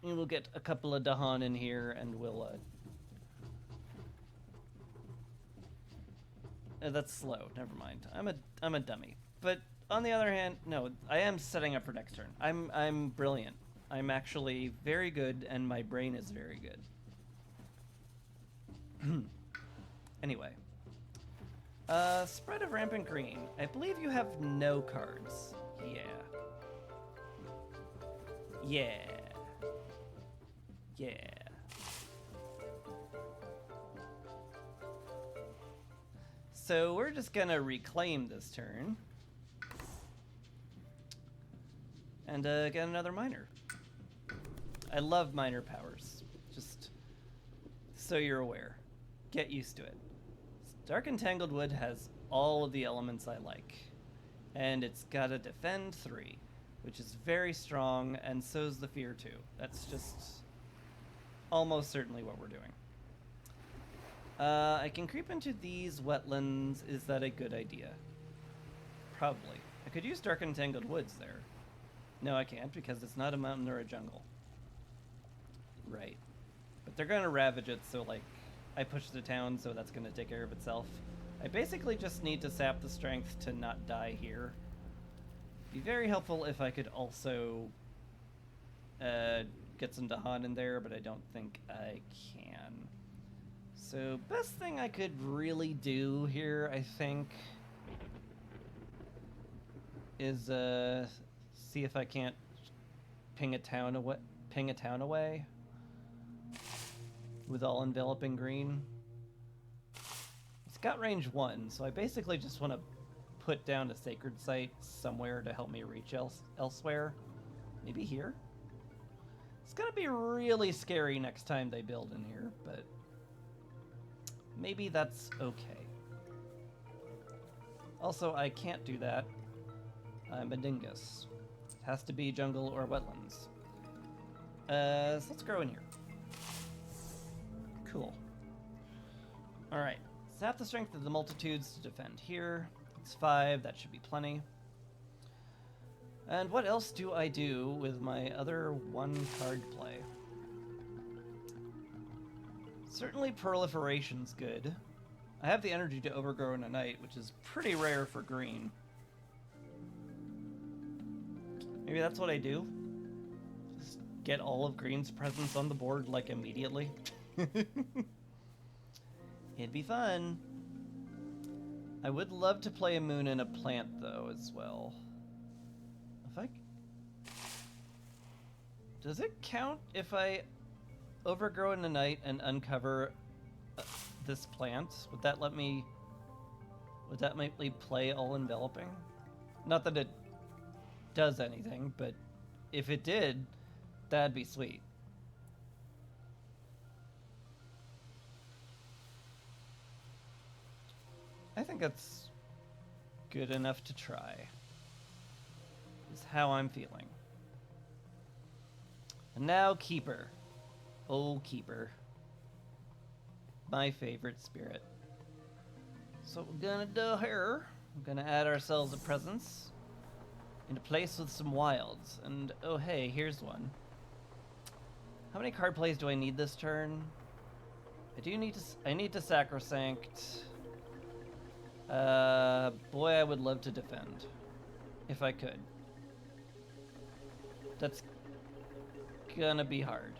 We'll get a couple of Dahan in here, and we'll that's slow. Never mind. I'm a dummy. But on the other hand, no, I am setting up for next turn. I'm brilliant. I'm actually very good, and my brain is very good. Anyway. Spread of Rampant Green. I believe you have no cards. Yeah. Yeah. Yeah. So we're just gonna reclaim this turn. And get another miner. I love miner powers. Just so you're aware. Get used to it. Dark Entangled Wood has all of the elements I like. And it's got a defend 3, which is very strong, and so's the fear 2. That's just almost certainly what we're doing. I can creep into these wetlands. Is that a good idea? Probably. I could use Dark Entangled Woods there. No, I can't, because it's not a mountain or a jungle. Right. But they're gonna ravage it, so like, I push the town, so that's gonna take care of itself. I basically just need to sap the strength to not die here. Be very helpful if I could also get some Dahan in there, but I don't think I can. So best thing I could really do here, I think, is see if I can't ping a town away with all enveloping green. It's got range 1, so I basically just want to put down a sacred site somewhere to help me reach elsewhere. Maybe here? It's gonna be really scary next time they build in here, but maybe that's okay. Also, I can't do that. I'm a dingus. It has to be jungle or wetlands. So let's grow in here. Cool. Alright. Sap the strength of the multitudes to defend here. It's 5, that should be plenty. And what else do I do with my other 1 card play? Certainly proliferation's good. I have the energy to overgrow in a night, which is pretty rare for green. Maybe that's what I do. Just get all of green's presence on the board, like, immediately. It'd be fun. I would love to play a moon and a plant, though, as well. If I... Does it count if I overgrow in the night and uncover this plant? Would that let me... Would that make me play all enveloping? Not that it does anything, but if it did, that'd be sweet. I think that's good enough to try. Is how I'm feeling. And now Keeper. Oh, Keeper. My favorite spirit. So what we're gonna do here, we're gonna add ourselves a presence in a place with some wilds. And oh hey, here's one. How many card plays do I need this turn? I need to Sacrosanct. Boy, I would love to defend. If I could. That's gonna be hard.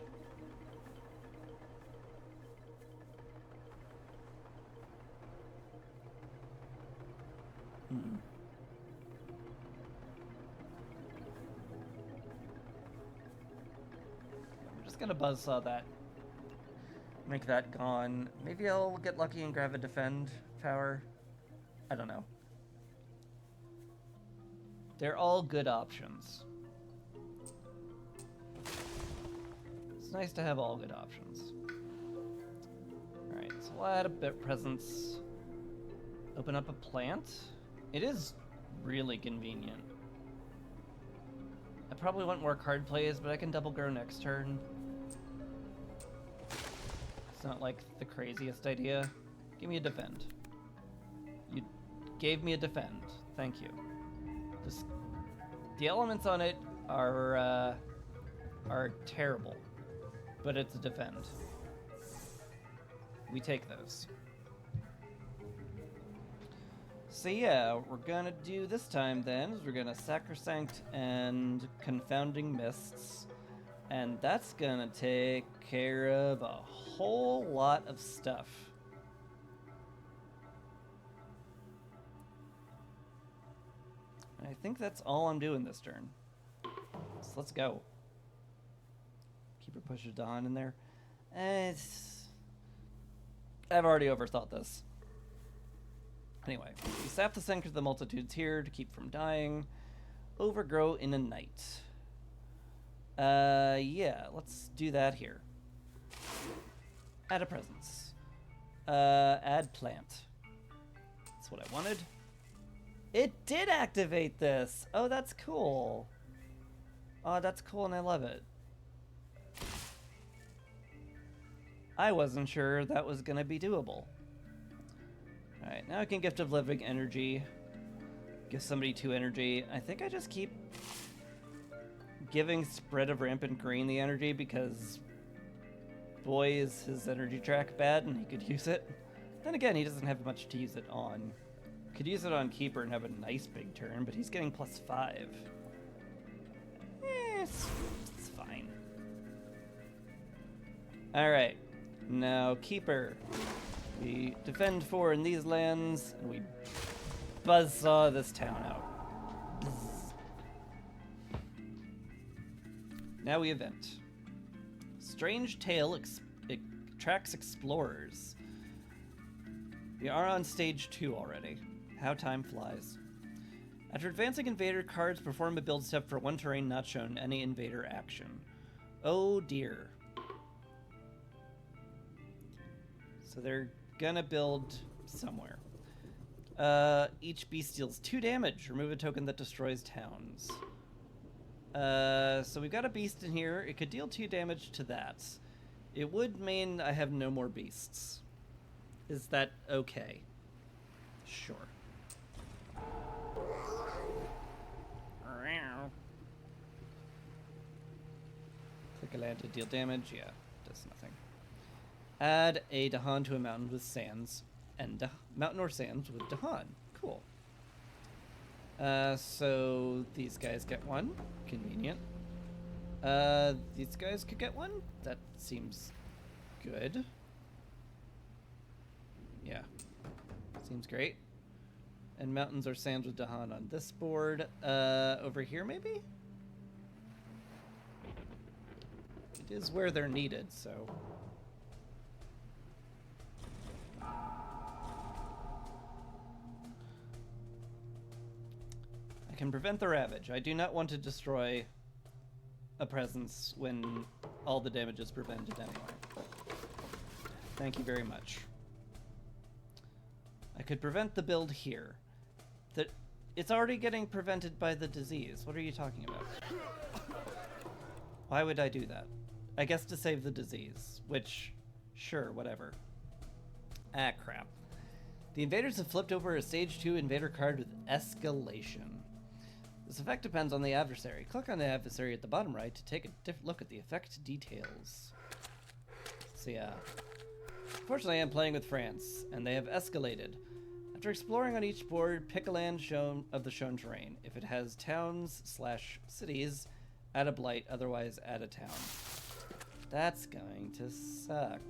I'm just gonna buzzsaw that. Make that gone. Maybe I'll get lucky and grab a defend power. I don't know. They're all good options. It's nice to have all good options. Alright, so we'll add a bit presence. Open up a plant. It is really convenient. I probably want more card plays, but I can double grow next turn. It's not like the craziest idea. Give me a defend. You gave me a defend. Thank you. Just, the elements on it are terrible, but it's a defend. We take those. So yeah, what we're gonna do this time then is we're gonna Sacrosanct and Confounding Mists, and that's gonna take care of a whole lot of stuff. I think that's all I'm doing this turn. So let's go. Keeper pushes Dawn in there. I've already overthought this. Anyway, we sap the center of the multitudes here to keep from dying. Overgrow in a night. Yeah, let's do that here. Add a presence. Add plant. That's what I wanted. It did activate this! Oh, that's cool. Oh, that's cool and I love it. I wasn't sure that was gonna be doable. Alright, now I can Gift of Living energy. Give somebody 2 energy. I think I just keep giving Spread of Rampant Green the energy because boy is his energy track bad and he could use it. Then again, he doesn't have much to use it on. Could use it on Keeper and have a nice big turn, but he's getting +5. It's fine. Alright, now Keeper. We defend 4 in these lands, and we buzzsaw this town out. Bzz. Now we event. Strange Tale attracts explorers. We are on stage 2 already. How time flies. After advancing invader cards, perform a build step for 1 terrain not shown any invader action. Oh dear. So they're gonna build somewhere. Each beast deals 2 damage. Remove a token that destroys towns. So we've got a beast in here. It could deal 2 damage to that. It would mean I have no more beasts. Is that okay? Sure. a land to deal damage. Yeah, does nothing. Add a Dahan to a mountain with sands. And mountain or sands with Dahan. Cool. So these guys get one. Convenient. These guys could get one? That seems good. Yeah. Seems great. And mountains or sands with Dahan on this board. Over here maybe? It is where they're needed, so... I can prevent the Ravage. I do not want to destroy a presence when all the damage is prevented anyway. Thank you very much. I could prevent the build here. It's already getting prevented by the disease. What are you talking about? Why would I do that? I guess to save the disease, which, sure, whatever. Ah, crap. The invaders have flipped over a stage 2 invader card with escalation. This effect depends on the adversary. Click on the adversary at the bottom right to take a look at the effect details. So yeah. Fortunately, I'm playing with France, and they have escalated. After exploring on each board, pick a land of the shown terrain. If it has towns/cities, add a blight, otherwise add a town. That's going to suck.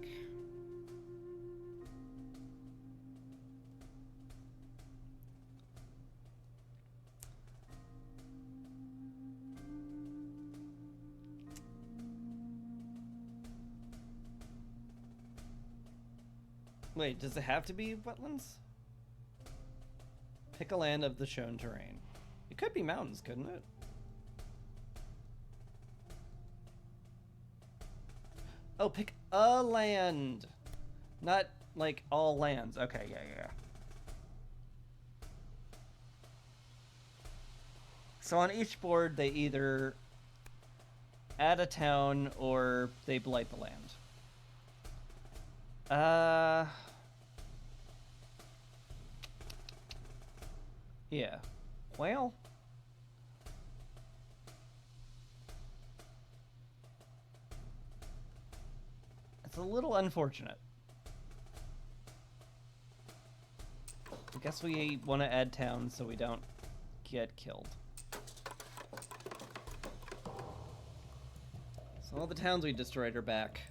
Wait, does it have to be wetlands? Pick a land of the shown terrain. It could be mountains, couldn't it? Oh, pick a land. Not like all lands. Okay, yeah. So on each board, they either add a town or they blight the land. Yeah. Well. It's a little unfortunate. I guess we want to add towns so we don't get killed. So all the towns we destroyed are back.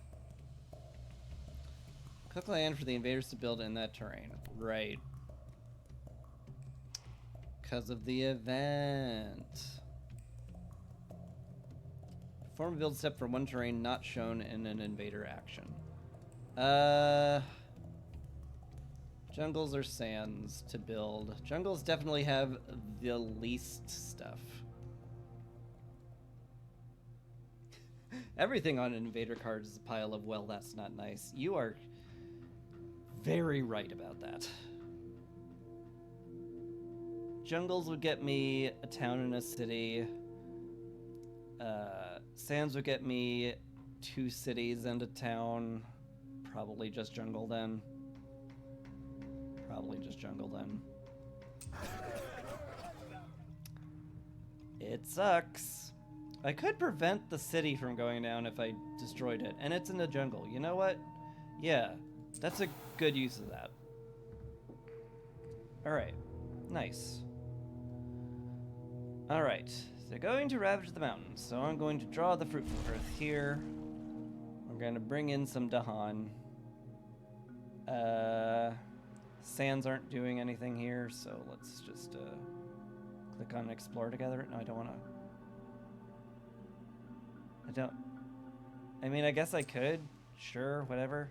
Cook land for the invaders to build in that terrain. Right. Because of the event. Perform a build step for one terrain not shown in an invader action. Jungles or sands to build. Jungles definitely have the least stuff. Everything on an invader card is a pile of, well, that's not nice. You are very right about that. Jungles would get me a town and a city. Sands would get me 2 cities and a town. Probably just jungle then. It sucks. I could prevent the city from going down if I destroyed it, and it's in the jungle. You know what? Yeah, that's a good use of that. Alright, nice. Alright, they're going to ravage the mountains, so I'm going to draw the fruitful earth here. We're going to bring in some Dahan. Sands aren't doing anything here, so let's just click on explore together. No, I don't want to. I mean, I guess I could. Sure, whatever.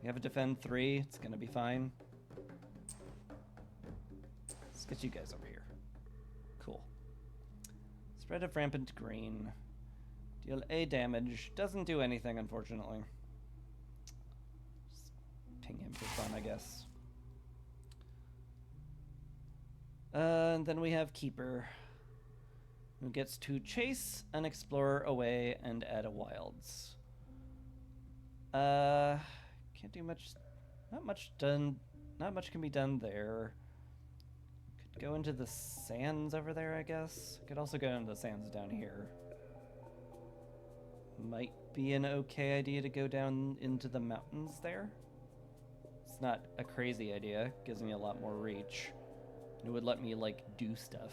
We have a defend 3. It's going to be fine. Let's get you guys over here. Cool. Spread of rampant green. Deal A damage. Doesn't do anything, unfortunately. Just ping him for fun, I guess. And then we have Keeper, who gets to chase an explorer away and add a wilds. Can't do much. Not much can be done there. Could go into the sands over there, I guess. Could also go into the sands down here. Might be an okay idea to go down into the mountains there. It's not a crazy idea. Gives me a lot more reach. It would let me, like, do stuff.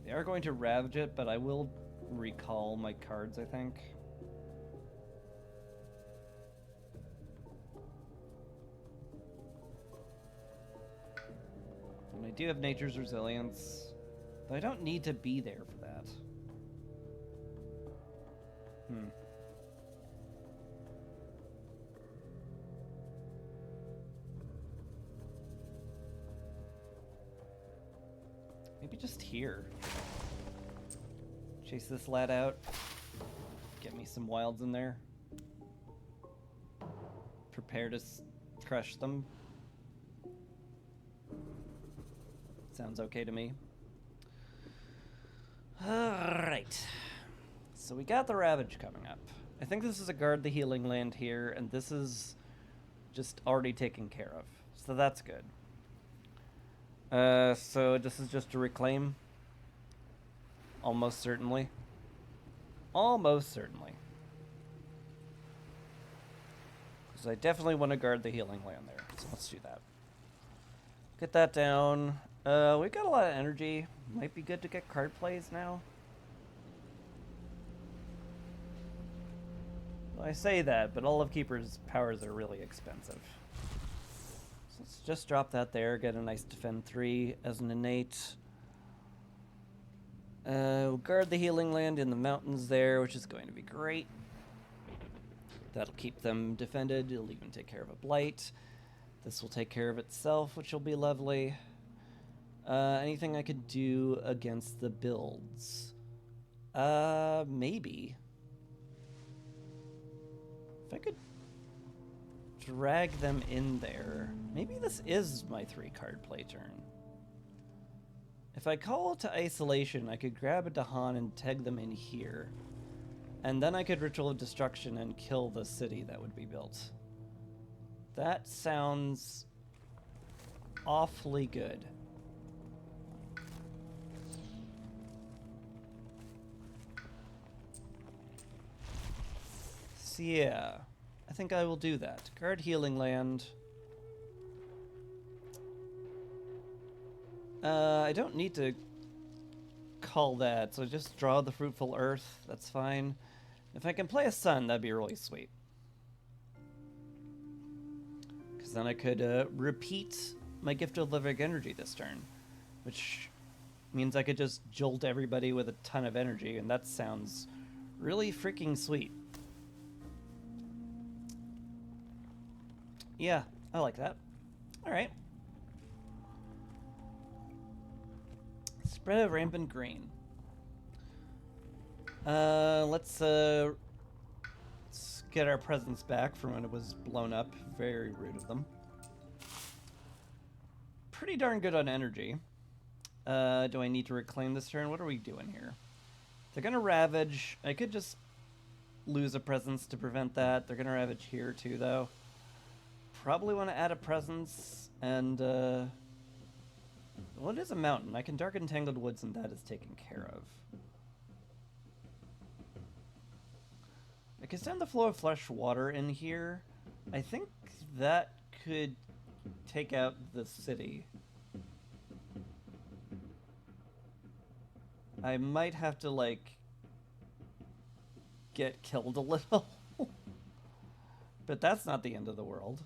They are going to ravage it, but I will recall my cards, I think. And I do have Nature's Resilience, but I don't need to be there for that. Maybe just here. Chase this lad out. Get me some wilds in there. Prepare to crush them. Sounds okay to me. Alright. So we got the Ravage coming up. I think this is a Guard the Healing Land here, and this is just already taken care of. So that's good. So this is just a reclaim? Almost certainly. Almost certainly. Because I definitely want to guard the healing land there. So let's do that. Get that down. We got a lot of energy. Might be good to get card plays now. Well, I say that, but Olive Keeper's powers are really expensive. So let's just drop that there. Get a nice defend 3 as an innate. We'll guard the healing land in the mountains there, which is going to be great. That'll keep them defended. It'll even take care of a blight. This will take care of itself, which will be lovely. Anything I could do against the builds? Maybe. If I could drag them in there. Maybe this is my 3-card play turn. If I call to isolation, I could grab a Dahan and tag them in here. And then I could Ritual of Destruction and kill the city that would be built. That sounds awfully good. So yeah, I think I will do that. Guard Healing Land. I don't need to call that, so just draw the Fruitful Earth. That's fine. If I can play a Sun, that'd be really sweet. Because then I could repeat my Gift of Living Energy this turn, which means I could just jolt everybody with a ton of energy, and that sounds really freaking sweet. Yeah, I like that. All right. Spread of Rampant Green. Let's get our presence back from when it was blown up. Very rude of them. Pretty darn good on energy. Do I need to reclaim this turn? What are we doing here? They're gonna Ravage. I could just lose a presence to prevent that. They're gonna Ravage here too, though. Probably want to add a presence and well, it is a mountain. I can Darken Tangled Woods and that is taken care of. I can send the Flow of Flesh Water in here. I think that could take out the city. I might have to, like, get killed a little. But that's not the end of the world.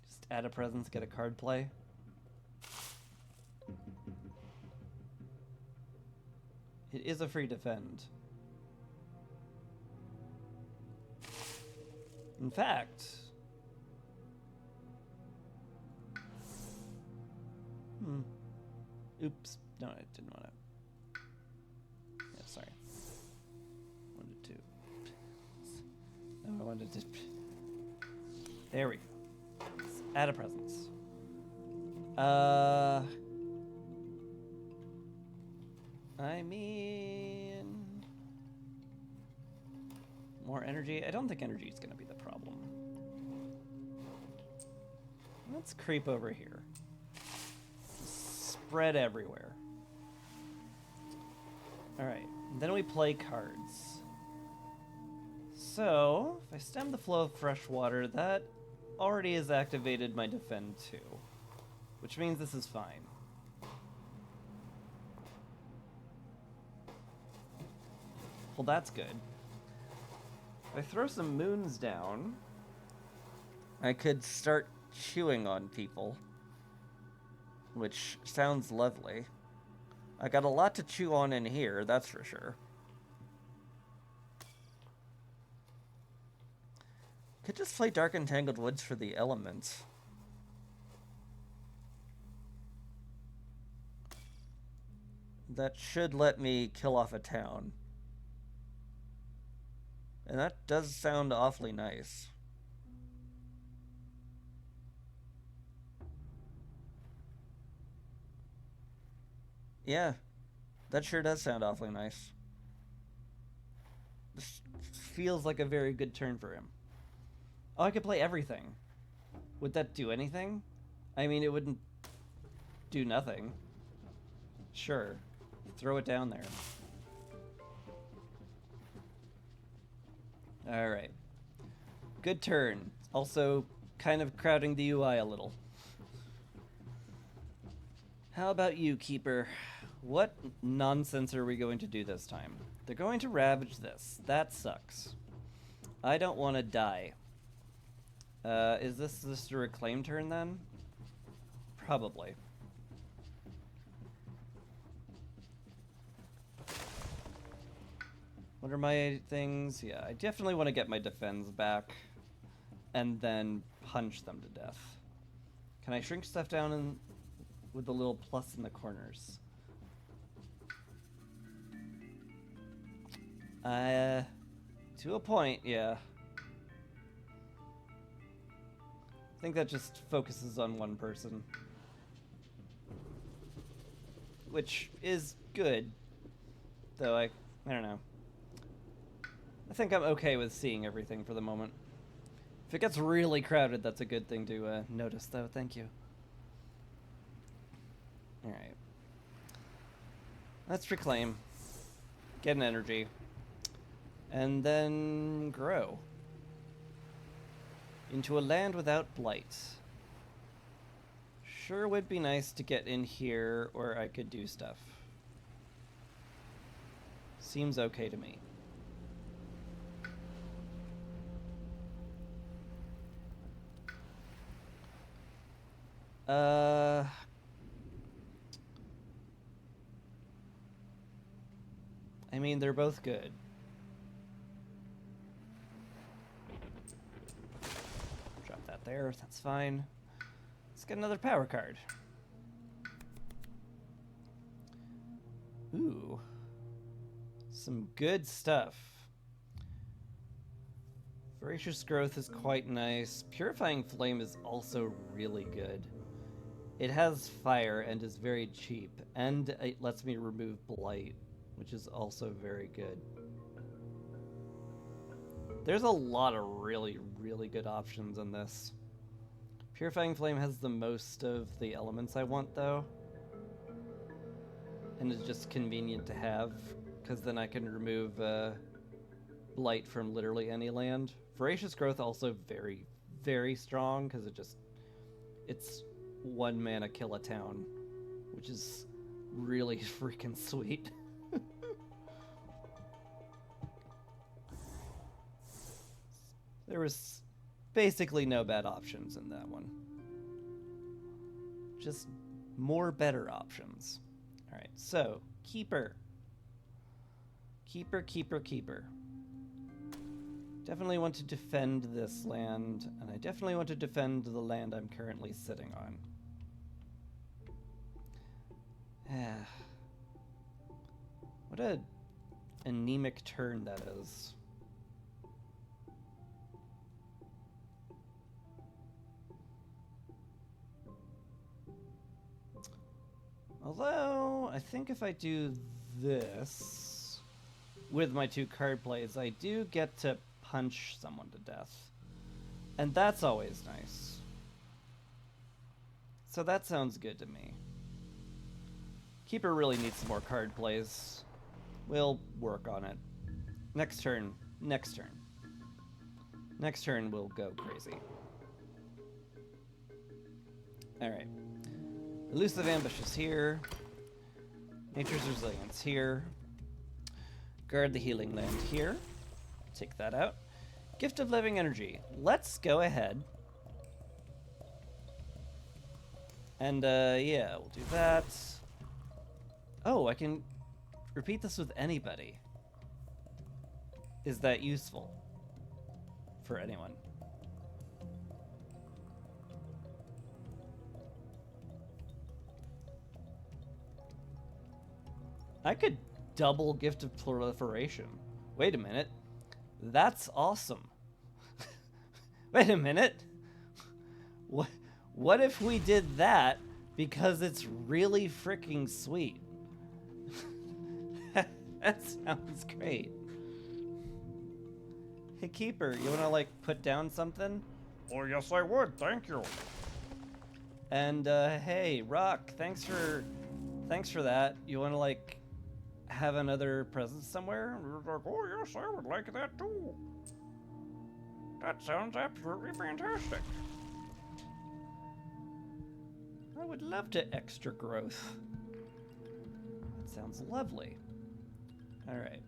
Just add a presence, get a card play. It is a free defend. In fact... Oops. No, I didn't want to. Yeah, sorry. Wanted to. No, I wanted to. There we go. Let's add a presence. I mean... More energy? I don't think energy is going to be the problem. Let's creep over here. spread everywhere. Alright, then we play cards. So, if I stem the flow of fresh water, that already has activated my defend 2. Which means this is fine. Well, that's good. If I throw some moons down, I could start chewing on people. Which sounds lovely. I got a lot to chew on in here, that's for sure. Could just play Dark Entangled Woods for the elements. That should let me kill off a town. And that does sound awfully nice. Yeah, that sure does sound awfully nice. This feels like a very good turn for him. Oh, I could play everything. Would that do anything? I mean, it wouldn't do nothing. Sure. Throw it down there. Alright. Good turn. Also, kind of crowding the UI a little. How about you, Keeper? What nonsense are we going to do this time? They're going to ravage this. That sucks. I don't want to die. Is this just a reclaim turn then? Probably. What are my things? Yeah, I definitely want to get my defense back and then punch them to death. Can I shrink stuff down with the little plus in the corners? To a point, yeah. I think that just focuses on one person. Which is good. Though I don't know. I think I'm okay with seeing everything for the moment. If it gets really crowded, that's a good thing to notice, though. Thank you. Alright. Let's reclaim. Get an energy. And then grow. Into a land without blight. Sure would be nice to get in here, or I could do stuff. Seems okay to me. I mean, they're both good. Drop that there, that's fine. Let's get another power card. Ooh. Some good stuff. Voracious Growth is quite nice. Purifying Flame is also really good. It has fire and is very cheap, and it lets me remove Blight, which is also very good. There's a lot of really, really good options in this. Purifying Flame has the most of the elements I want, though. And it's just convenient to have, because then I can remove Blight from literally any land. Voracious Growth also very, very strong, because it's 1 mana kill a town, which is really freaking sweet. There was basically no bad options in that one. Just more better options. Alright, so, Keeper. Keeper, Keeper, Keeper. Definitely want to defend this land, and I definitely want to defend the land I'm currently sitting on. What a anemic turn that is. Although, I think if I do this with my 2 card plays, I do get to punch someone to death. And that's always nice. So that sounds good to me. Keeper really needs some more card plays. We'll work on it. Next turn. Next turn. Next turn we'll go crazy. Alright. Elusive Ambush is here. Nature's Resilience here. Guard the Healing Land here. Take that out. Gift of Living Energy. Let's go ahead. And, yeah, we'll do that. Oh, I can repeat this with anybody. Is that useful for anyone? I could double Gift of Proliferation. Wait a minute. That's awesome. Wait a minute. What if we did that because it's really freaking sweet? That sounds great. Hey, Keeper, you wanna, like, put down something? Oh, yes, I would. Thank you. And, hey, Rock, thanks for that. You wanna, like, have another presence somewhere? Like, oh, yes, I would like that too. That sounds absolutely fantastic. I would love to extra growth. That sounds lovely. Alright.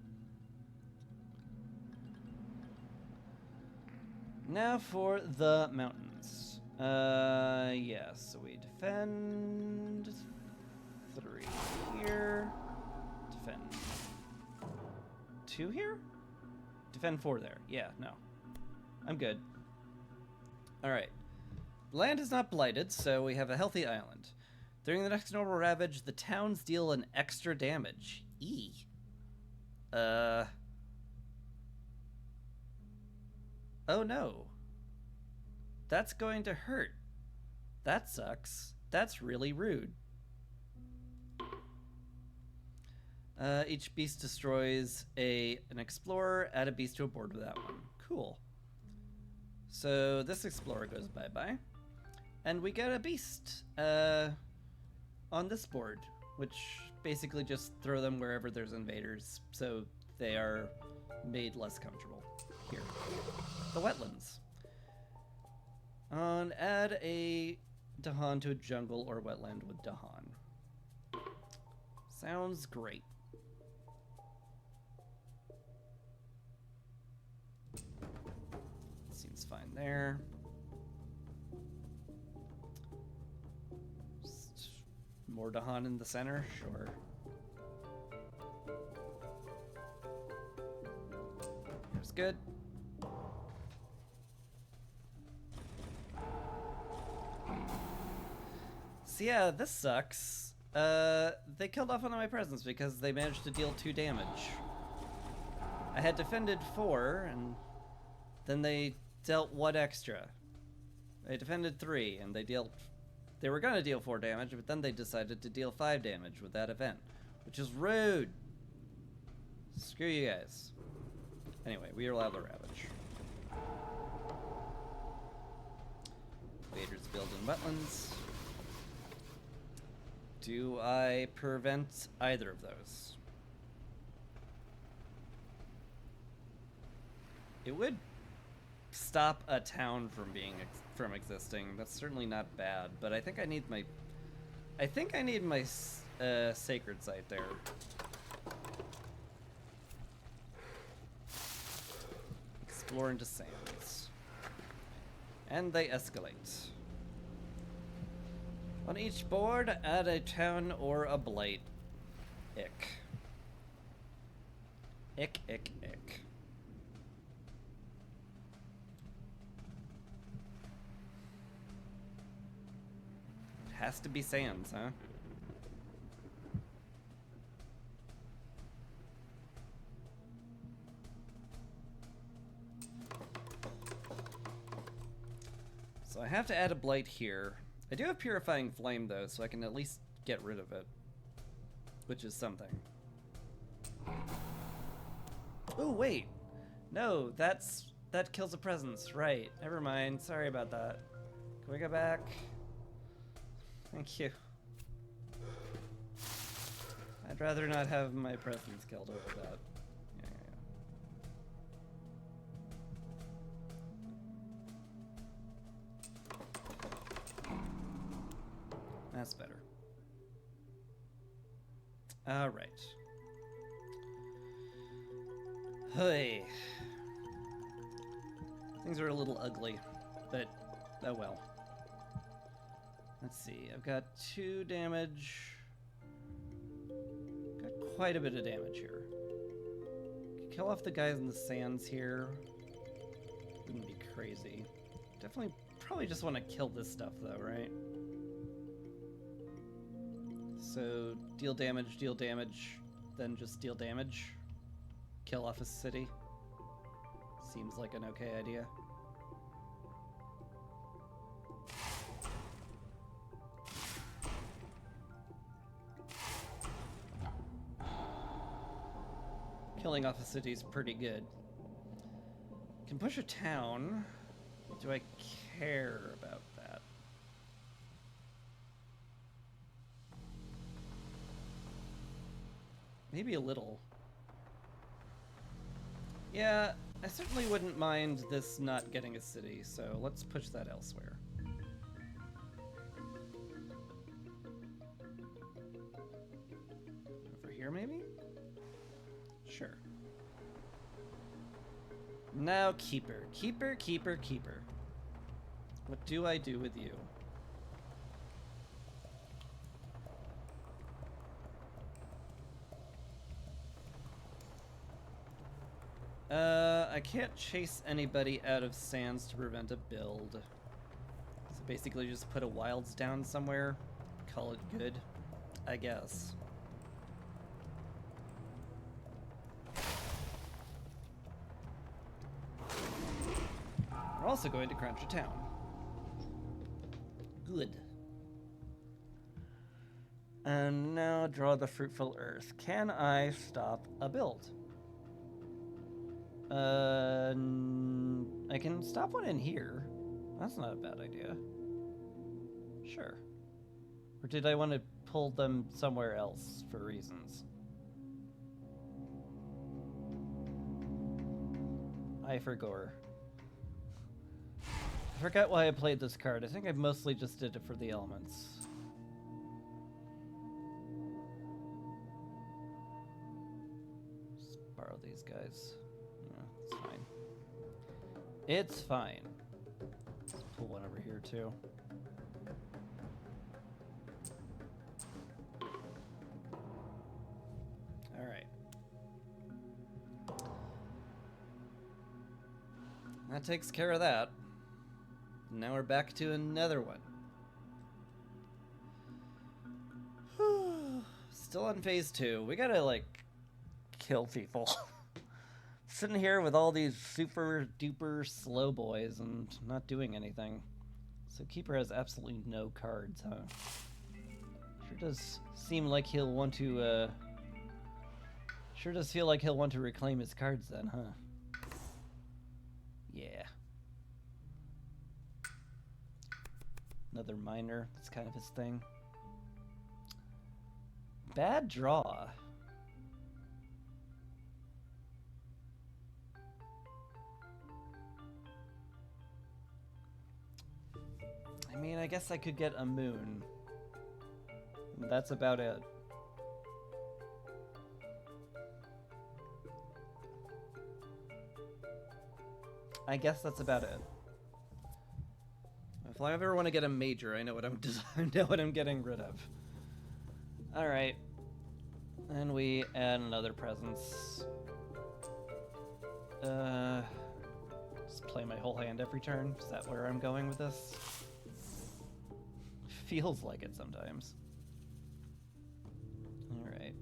Now for the mountains. Yeah, so we defend 3 here. Defend 2 here? Defend 4 there. Yeah, no. I'm good. Alright. Land is not blighted, so we have a healthy island. During the next normal ravage, the towns deal an extra damage. E. Oh no. That's going to hurt. That sucks. That's really rude. Each beast destroys an explorer. Add a beast to a board with that one. Cool. So this explorer goes bye-bye. And we get a beast on this board, which basically just throw them wherever there's invaders, so they are made less comfortable. Here. The wetlands. Add a Dahan to a jungle or wetland with Dahan. Sounds great. Seems fine there. Just more Dahan in the center? Sure. Here's good. So yeah, this sucks. They killed off one of my presents because they managed to deal 2 damage. I had defended 4, and then they dealt 1 extra. I defended 3, and they were gonna deal 4 damage, but then they decided to deal 5 damage with that event, which is rude. Screw you guys. Anyway, we are allowed to ravage. Invaders build in wetlands. Do I prevent either of those? It would stop a town from from existing. That's certainly not bad, but I think I need my sacred site there. Explore into sands. And they escalate. On each board, add a town or a blight. Ick. Ick, ick, ick. It has to be sands, huh? So I have to add a blight here. I do have Purifying Flame, though, so I can at least get rid of it. Which is something. Oh, wait. No, that kills a presence. Right. Never mind. Sorry about that. Can we go back? Thank you. I'd rather not have my presence killed over that. Yeah. That's better. All right. Hey. Things are a little ugly, but oh well. Let's see. I've got 2 damage. Got quite a bit of damage here. Kill off the guys in the sands here. Wouldn't be crazy. Definitely, probably just want to kill this stuff though, right? So, deal damage, then just deal damage. Kill off a city. Seems like an okay idea. Killing off a city is pretty good. Can push a town. Do I care about that? Maybe a little. Yeah, I certainly wouldn't mind this not getting a city, so let's push that elsewhere. Over here, maybe? Sure. Now, Keeper. Keeper. What do I do with you? I can't chase anybody out of sands to prevent a build. So basically just put a wilds down somewhere, call it good, I guess. We're also going to crunch a town. Good. And now draw the fruitful earth. Can I stop a build? I can stop one in here. That's not a bad idea. Sure. Or did I want to pull them somewhere else for reasons? I forgot. I forgot why I played this card. I think I mostly just did it for the elements. Just borrow these guys. It's fine. It's fine. Let's pull one over here too. Alright. That takes care of that. Now we're back to another one. Still on phase 2. We gotta, like, kill people. Sitting here with all these super duper slow boys and not doing anything. So Keeper has absolutely no cards, huh? Sure does seem like he'll want to, sure does feel like he'll want to reclaim his cards then, huh? Yeah. Another miner, that's kind of his thing. Bad draw. I mean, I guess I could get a moon. That's about it. I guess that's about it. If I ever want to get a major, I know what I know what I'm getting rid of. All right, and we add another presence. Just play my whole hand every turn. Is that where I'm going with this? Feels like it sometimes. All right.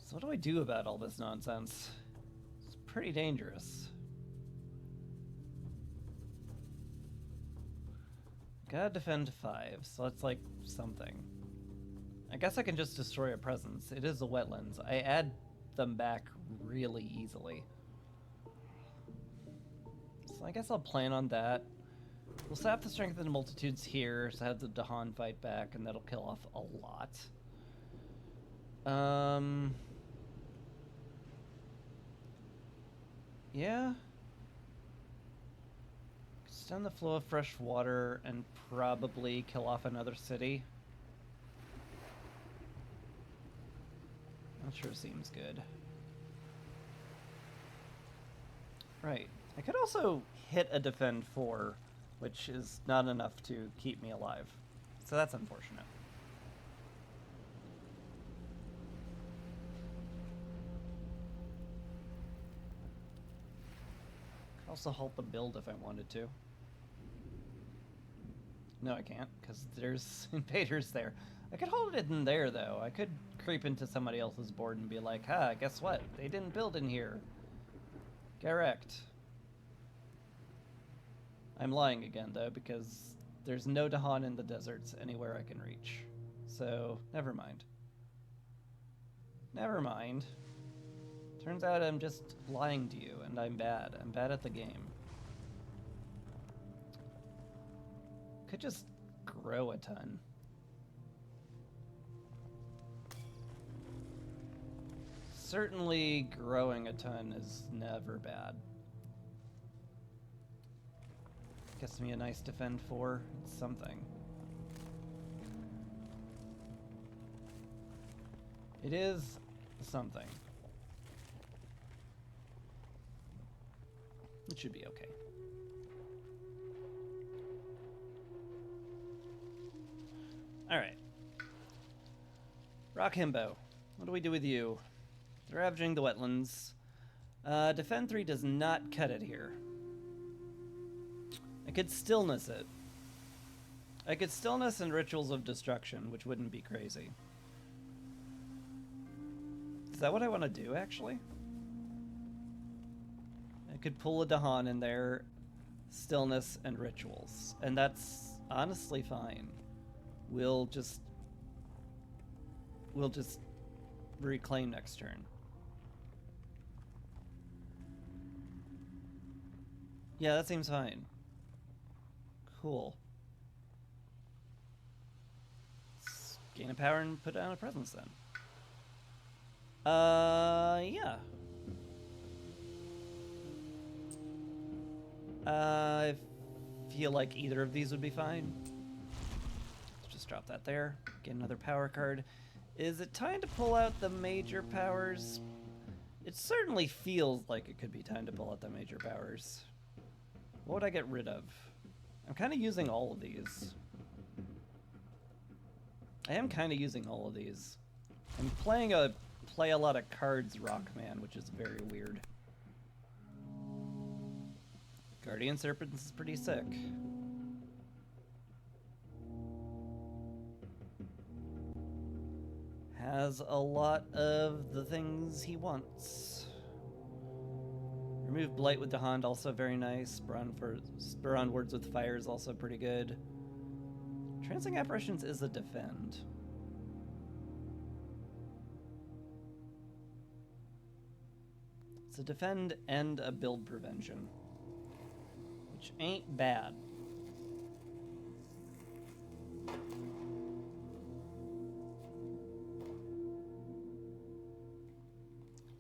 So what do I do about all this nonsense? It's pretty dangerous. Gotta defend 5, so that's like something. I guess I can just destroy a presence. It is a wetlands. I add them back really easily. So I guess I'll plan on that. We'll sap the Strength of the Multitudes here, so have the Dahan fight back, and that'll kill off a lot. Yeah. Extend the flow of fresh water and probably kill off another city. That sure seems good. Right. I could also hit a defend 4, which is not enough to keep me alive. So that's unfortunate. Could also halt the build if I wanted to. No, I can't, because there's invaders there. I could hold it in there, though. I could creep into somebody else's board and be like, ha, guess what? They didn't build in here. Get wrecked. I'm lying again, though, because there's no Dahan in the deserts anywhere I can reach. So, never mind. Never mind. Turns out I'm just lying to you, and I'm bad. I'm bad at the game. Could just grow a ton. Certainly growing a ton is never bad. Gets me a nice defend 4. It's something. It is something. It should be okay. Alright. Rock Himbo. What do we do with you? Ravaging the wetlands. Defend 3 does not cut it here. I could stillness it. I could stillness and Rituals of Destruction, which wouldn't be crazy. Is that what I want to do, actually? I could pull a Dahan in there, stillness and rituals, and that's honestly fine. We'll just reclaim next turn. Yeah, that seems fine. Cool. Let's gain a power and put down a presence then. Yeah. I feel like either of these would be fine. Let's just drop that there. Get another power card. Is it time to pull out the major powers? It certainly feels like it could be time to pull out the major powers. What would I get rid of? I'm kind of using all of these. I am kind of using all of these. I'm playing a play a lot of cards Rockman, which is very weird. Guardian Serpents is pretty sick. Has a lot of the things he wants. Remove Blight with Dahan, also very nice. Spur on Words with Fire is also pretty good. Trancing Apparitions is a defend. It's a defend and a build prevention, which ain't bad.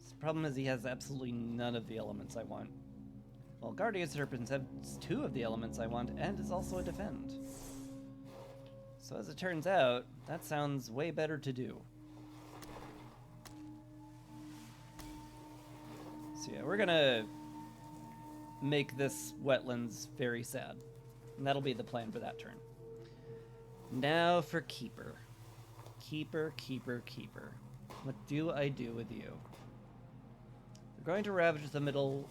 The problem is he has absolutely none of the elements I want. Well, Guardian Serpents has 2 of the elements I want and is also a defend. So as it turns out, that sounds way better to do. So yeah, we're gonna make this wetlands very sad. And that'll be the plan for that turn. Now for Keeper. Keeper, Keeper, Keeper. What do I do with you? We're going to ravage the middle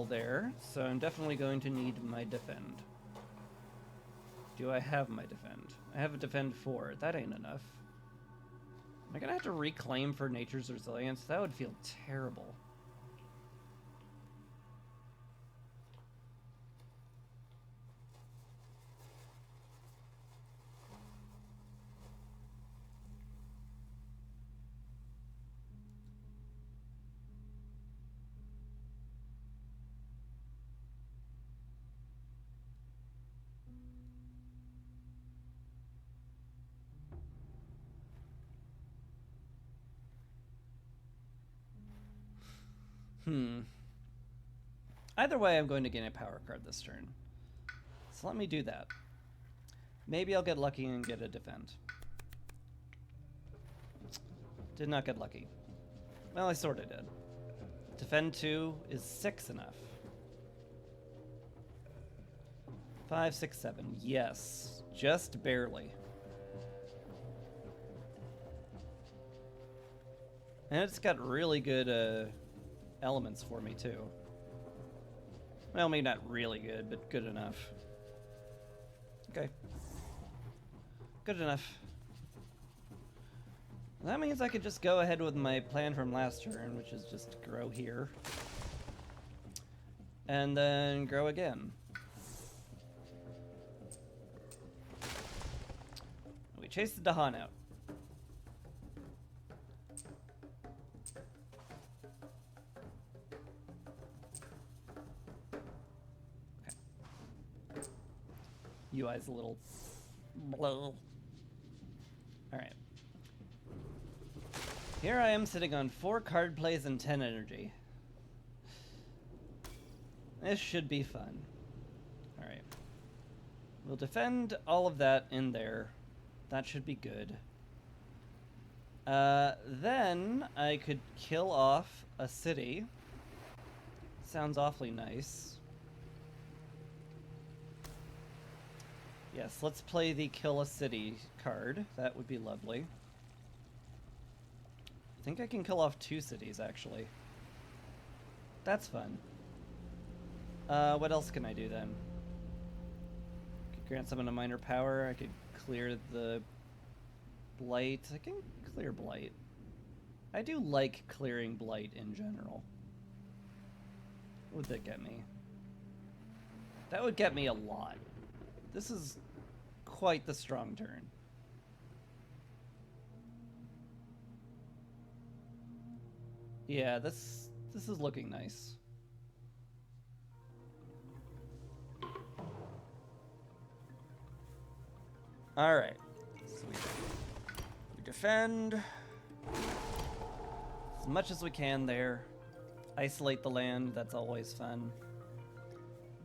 there, so I'm definitely going to need my defend. Do I have my defend? I have a defend 4. That ain't enough. Am I gonna have to reclaim for Nature's Resilience? That would feel terrible. Either way, I'm going to gain a power card this turn. So let me do that. Maybe I'll get lucky and get a defend. Did not get lucky. Well, I sort of did. Defend 2 is 6 enough. 5, 6, 7. Yes. Just barely. And it's got really good elements for me, too. Well, maybe not really good, but good enough. Okay. Good enough. That means I could just go ahead with my plan from last turn, which is just grow here. And then grow again. We chase the Dahan out. Okay. UI's a little blow. Alright. Here I am sitting on 4 card plays and 10 energy. This should be fun. Alright. We'll defend all of that in there. That should be good. Then I could kill off a city. Sounds awfully nice. Yes, let's play the kill a city card. That would be lovely. I think I can kill off 2 cities, actually. That's fun. What else can I do then? Could grant someone a minor power. I could clear the blight. I can clear blight. I do like clearing blight in general. What would that get me? That would get me a lot. This is quite the strong turn. Yeah, this is looking nice. All right, so we defend as much as we can there. Isolate the land. That's always fun.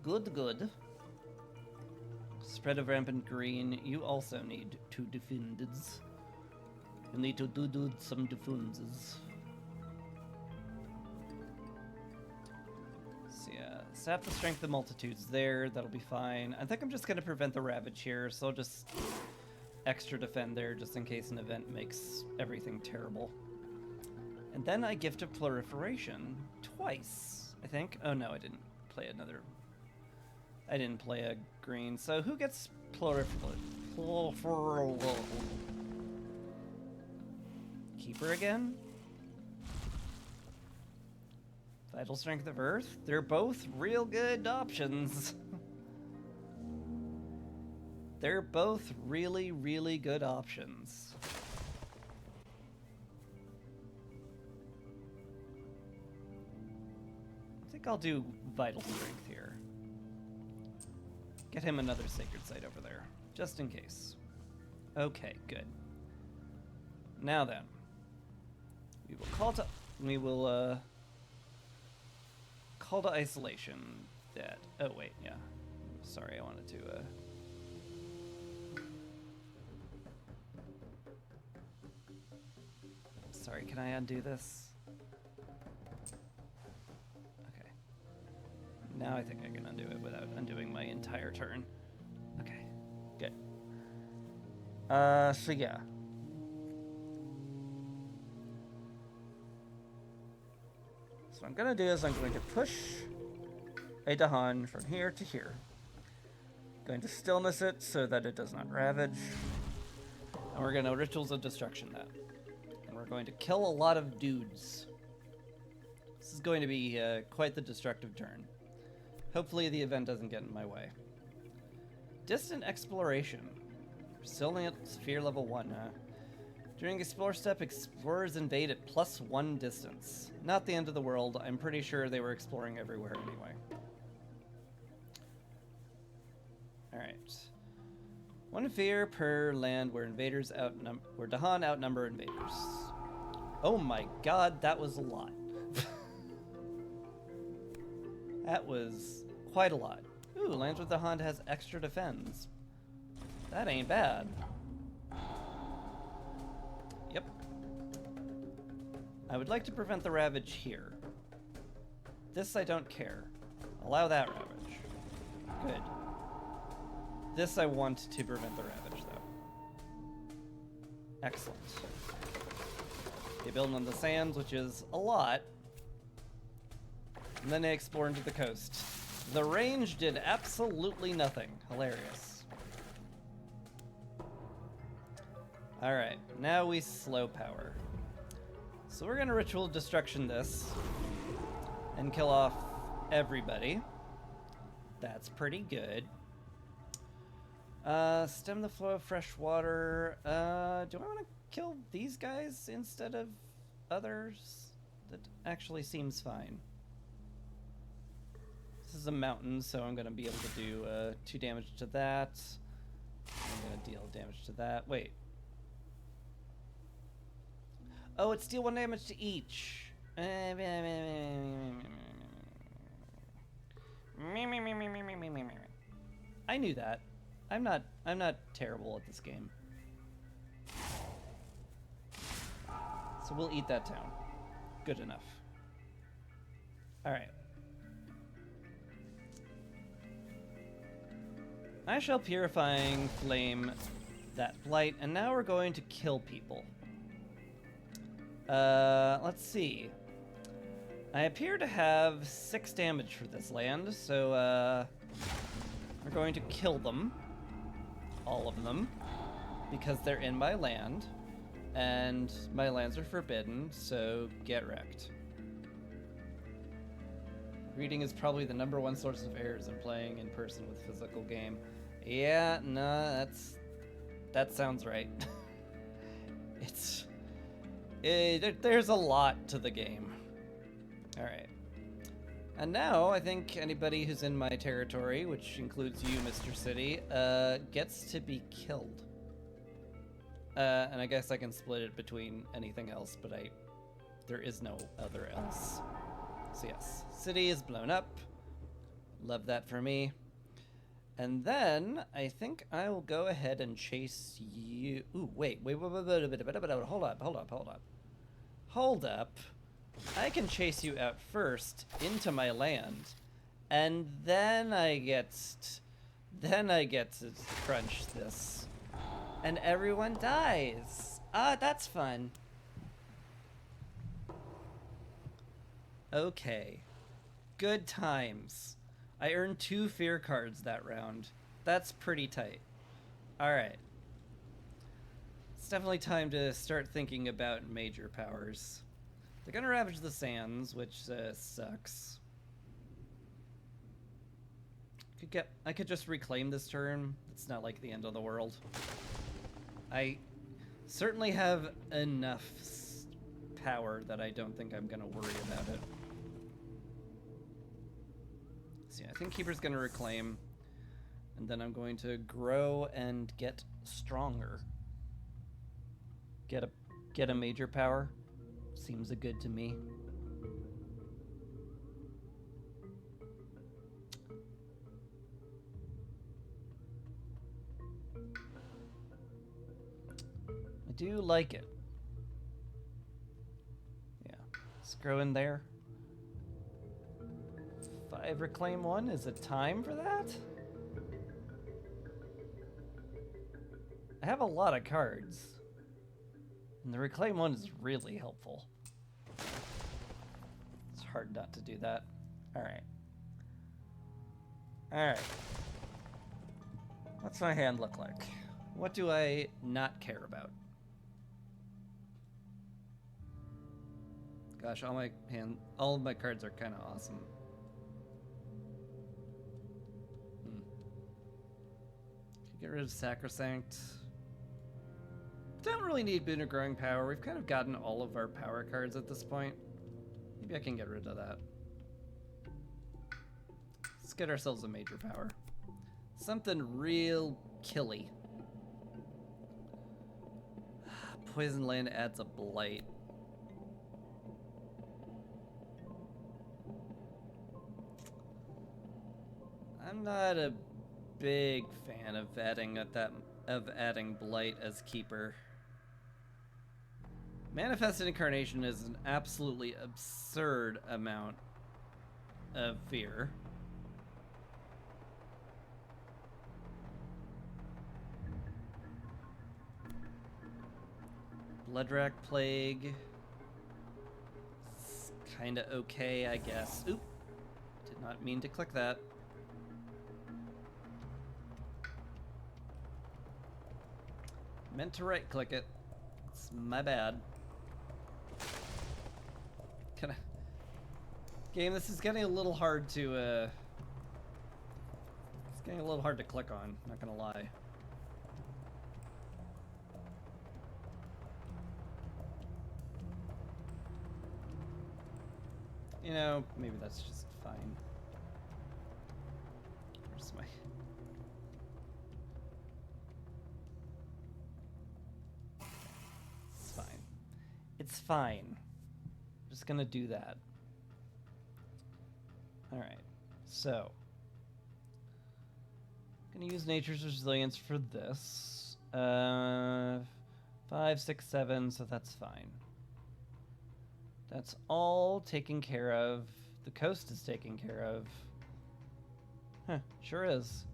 Good, good. Spread of rampant green. You also need to defend. You need to do some defenses. Sap the strength of multitudes there. That'll be fine. I think I'm just going to prevent the ravage here, so I'll just extra defend there just in case an event makes everything terrible. And then I gift a proliferation twice, I think. Oh no, I didn't play another. I didn't play a green. So who gets proliferation? Keeper again? Vital Strength of Earth? They're both real good options. They're both really, really good options. I think I'll do Vital Strength here. Get him another Sacred Site over there, just in case. Okay, good. Now then, we will call to isolation that. Oh wait, yeah. Sorry, I wanted to. Sorry, can I undo this? Okay. Now I think I can undo it without undoing my entire turn. Okay, good. So yeah. So what I'm gonna do is I'm going to push a Dahan from here to here. Going to stillness it so that it does not ravage. And we're gonna Rituals of Destruction that. And we're going to kill a lot of dudes. This is going to be quite the destructive turn. Hopefully the event doesn't get in my way. Distant Exploration. We're still only at Sphere level 1, huh? During Explore Step, explorers invade at +1 distance. Not the end of the world. I'm pretty sure they were exploring everywhere anyway. Alright. 1 fear per land where Dahan outnumber invaders. Oh my god, that was a lot. That was quite a lot. Ooh, lands with the Hunt has extra defense. That ain't bad. Yep. I would like to prevent the Ravage here. This I don't care. Allow that Ravage. Good. This I want to prevent the Ravage, though. Excellent. They build on the sands, which is a lot. And then they explore into the coast. The range did absolutely nothing. Hilarious. Alright, now we slow power. So we're gonna Ritual Destruction this and kill off everybody. That's pretty good. Stem the flow of fresh water. Do I want to kill these guys instead of others? That actually seems fine. This is a mountain, so I'm going to be able to do 2 damage to that. I'm going to deal damage to that. Wait. Oh, it's deal 1 damage to each. I knew that. I'm not terrible at this game. So we'll eat that town. Good enough. Alright. I shall Purifying Flame that blight, and now we're going to kill people. Let's see. I appear to have 6 damage for this land, so we're going to kill them. All of them. Because they're in my land. And my lands are forbidden, so get wrecked. Reading is probably the #1 source of errors in playing in person with physical game. Yeah, no, that sounds right. There's a lot to the game. Alright. And now, I think anybody who's in my territory, which includes you, Mr. City, gets to be killed. And I guess I can split it between anything else, but there is no other else. So yes, city is blown up. Love that for me. And then, I think I will go ahead and chase you. Ooh, wait. Hold up. I can chase you out first into my land, and then I get to crunch this, and everyone dies. Ah, that's fun. Okay, good times. I earned 2 fear cards that round. That's pretty tight. All right. It's definitely time to start thinking about major powers. They're gonna Ravage the Sands, which sucks. I could just reclaim this turn. It's not like the end of the world. I certainly have enough power that I don't think I'm gonna worry about it. So yeah, I think Keeper's gonna reclaim, and then I'm going to grow and get stronger. Get a major power. Seems good to me. I do like it. Yeah, let's grow in there. 5 reclaim 1, is it time for that? I have a lot of cards. And the reclaim 1 is really helpful. It's hard not to do that. Alright. Alright. What's my hand look like? What do I not care about? Gosh, all of my cards are kind of awesome. Get rid of Sacrosanct. Don't really need Boon of Growing Power. We've kind of gotten all of our power cards at this point. Maybe I can get rid of that. Let's get ourselves a major power. Something real killy. Poison Land adds a blight. I'm not a big fan of adding Blight as keeper. Manifested Incarnation is an absolutely absurd amount of fear. Bloodrack Plague. It's kinda okay, I guess. Oop. Did not mean to click that. Meant to right click it. It's my bad. Game, this is getting a little hard to, it's getting a little hard to click on, not gonna lie. You know, maybe that's just fine. Where's my... It's fine. It's fine. I'm just gonna do that. Alright, so. I'm gonna use Nature's Resilience for this. 5, 6, 7, so that's fine. That's all taken care of. The coast is taken care of. Huh, sure is.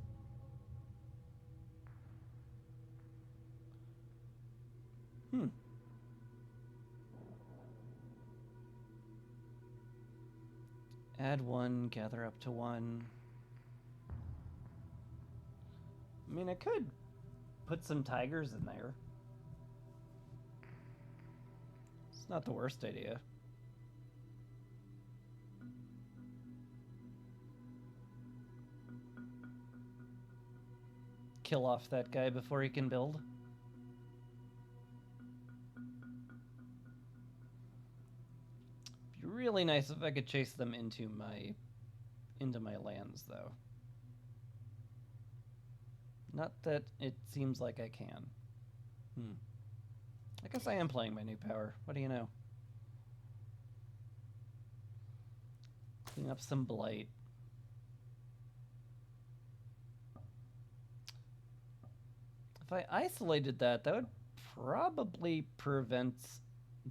Add 1, gather up to 1. I mean, I could put some tigers in there. It's not the worst idea. Kill off that guy before he can build. Be really nice if I could chase them into my lands, though. Not that it seems like I can. I guess I am playing my new power. What do you know? Clean up some blight. If I isolated that, that would probably prevent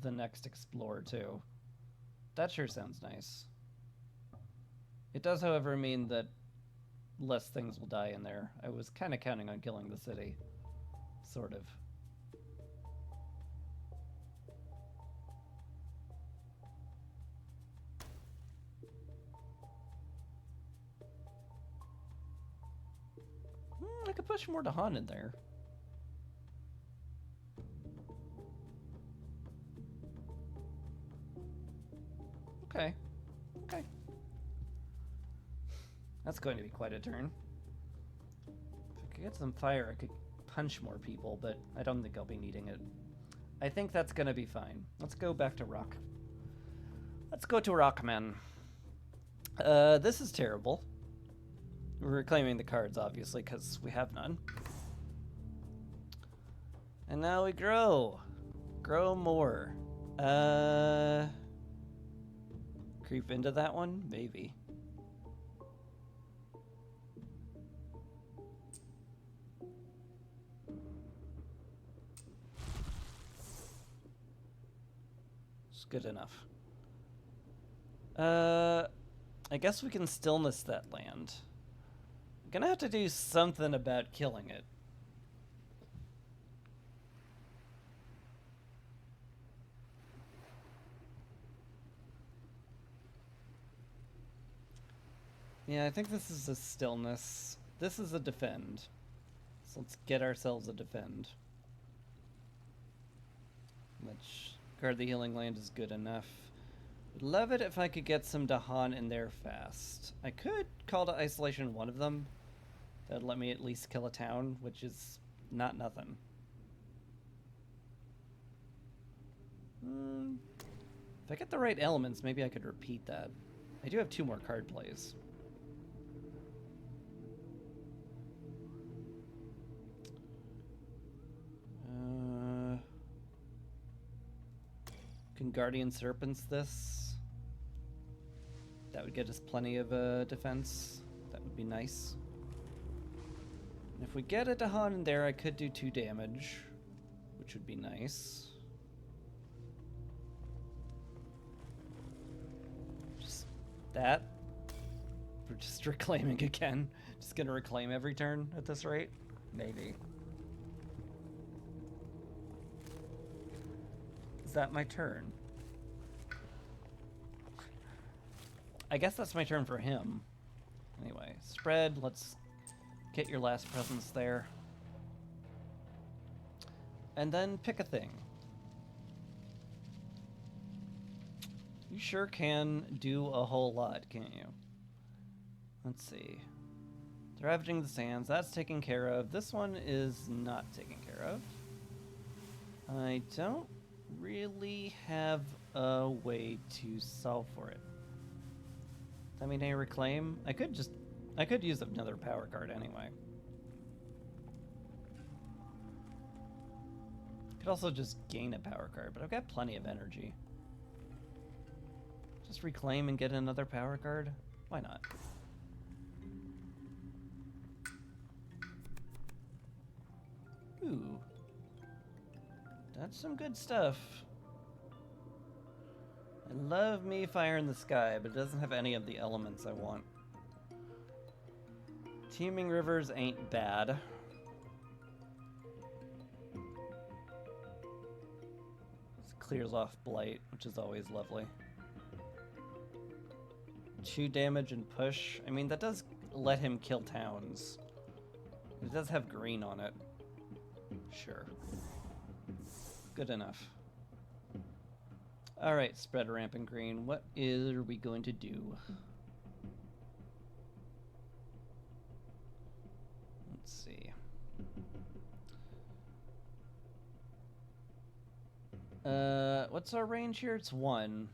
the next Explorer, too. That sure sounds nice. It does, however, mean that less things will die in there. I was kind of counting on killing the city. Sort of. I could push more Dahan in there. Okay. Okay. That's going to be quite a turn. If I could get some fire, I could punch more people, but I don't think I'll be needing it. I think that's going to be fine. Let's go back to Rock. Let's go to Rockman. This is terrible. We're reclaiming the cards, obviously, because we have none. And now we grow. Grow more. Creep into that one? Maybe. It's good enough. I guess we can stillness that land. I'm gonna have to do something about killing it. Yeah, I think this is a stillness. This is a defend. So let's get ourselves a defend. Which, guard the healing land is good enough. Would love it if I could get some Dahan in there fast. I could call to isolation one of them. That'd let me at least kill a town, which is not nothing. If I get the right elements, maybe I could repeat that. I do have 2 more card plays. Can Guardian Serpents this? That would get us plenty of defense. That would would be nice. And if we get a Dahan in there, I could do 2 damage, which would be nice. Just that. We're just reclaiming again. Just gonna reclaim every turn at this rate? Maybe. Is that my turn? I guess that's my turn for him. Anyway, spread, let's get your last presence there. And then pick a thing. You sure can do a whole lot, can't you? Let's see. Ravaging the Sands, that's taken care of. This one is not taken care of. I don't really have a way to solve for it. I mean, a reclaim? I could use another power card anyway. Could also just gain a power card, but I've got plenty of energy. Just reclaim and get another power card? Why not? Ooh. That's some good stuff. I love me Fire in the Sky, but it doesn't have any of the elements I want. Teeming Rivers ain't bad. This clears off Blight, which is always lovely. 2 damage and push. I mean, that does let him kill towns. It does have green on it. Sure. Good enough. Alright, spread rampant green. What are we going to do? Let's see. What's our range here? It's 1.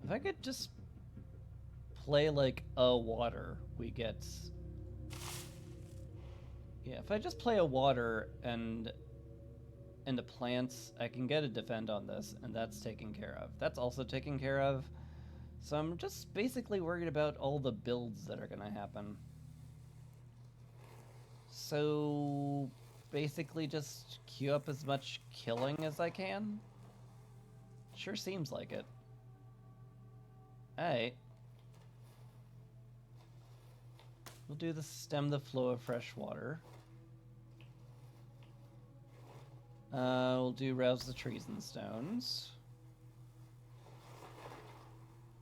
If I could just play like a water, we get... Yeah, if I just play a water and the plants, I can get a defend on this, and that's taken care of. That's also taken care of. So I'm just basically worried about all the builds that are going to happen. So basically just queue up as much killing as I can. Sure seems like it. Alright. We'll do the stem the flow of fresh water. We'll do rouse the trees and stones.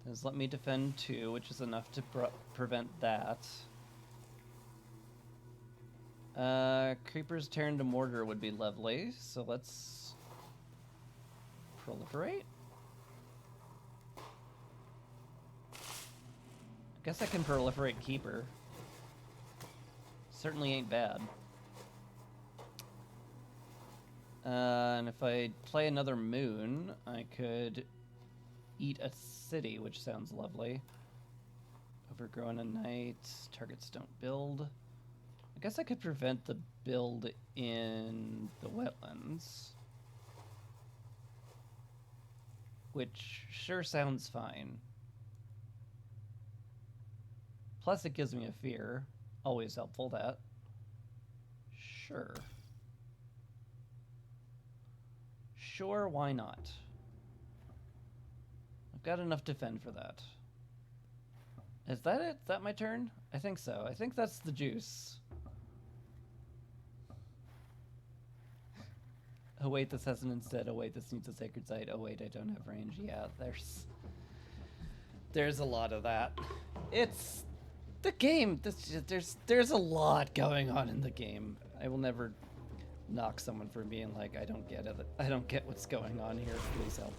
Does let me defend 2, which is enough to prevent that. Creepers turn to mortar would be lovely, so let's proliferate. I guess I can proliferate Keeper. Certainly ain't bad. And if I play another moon, I could eat a city, which sounds lovely. Overgrown a night. Targets don't build. I guess I could prevent the build in the wetlands. Which sure sounds fine. Plus it gives me a fear. Always helpful, that. Sure. Sure, why not? I've got enough defend for that. Is that it? Is that my turn? I think so. I think that's the juice. Oh wait, this has an instead. Oh wait, this needs a sacred site. Oh wait, I don't have range. Yeah, there's a lot of that. It's the game. There's a lot going on in the game. I will never knock someone for being like, I don't get it. I don't get what's going on here. Please help.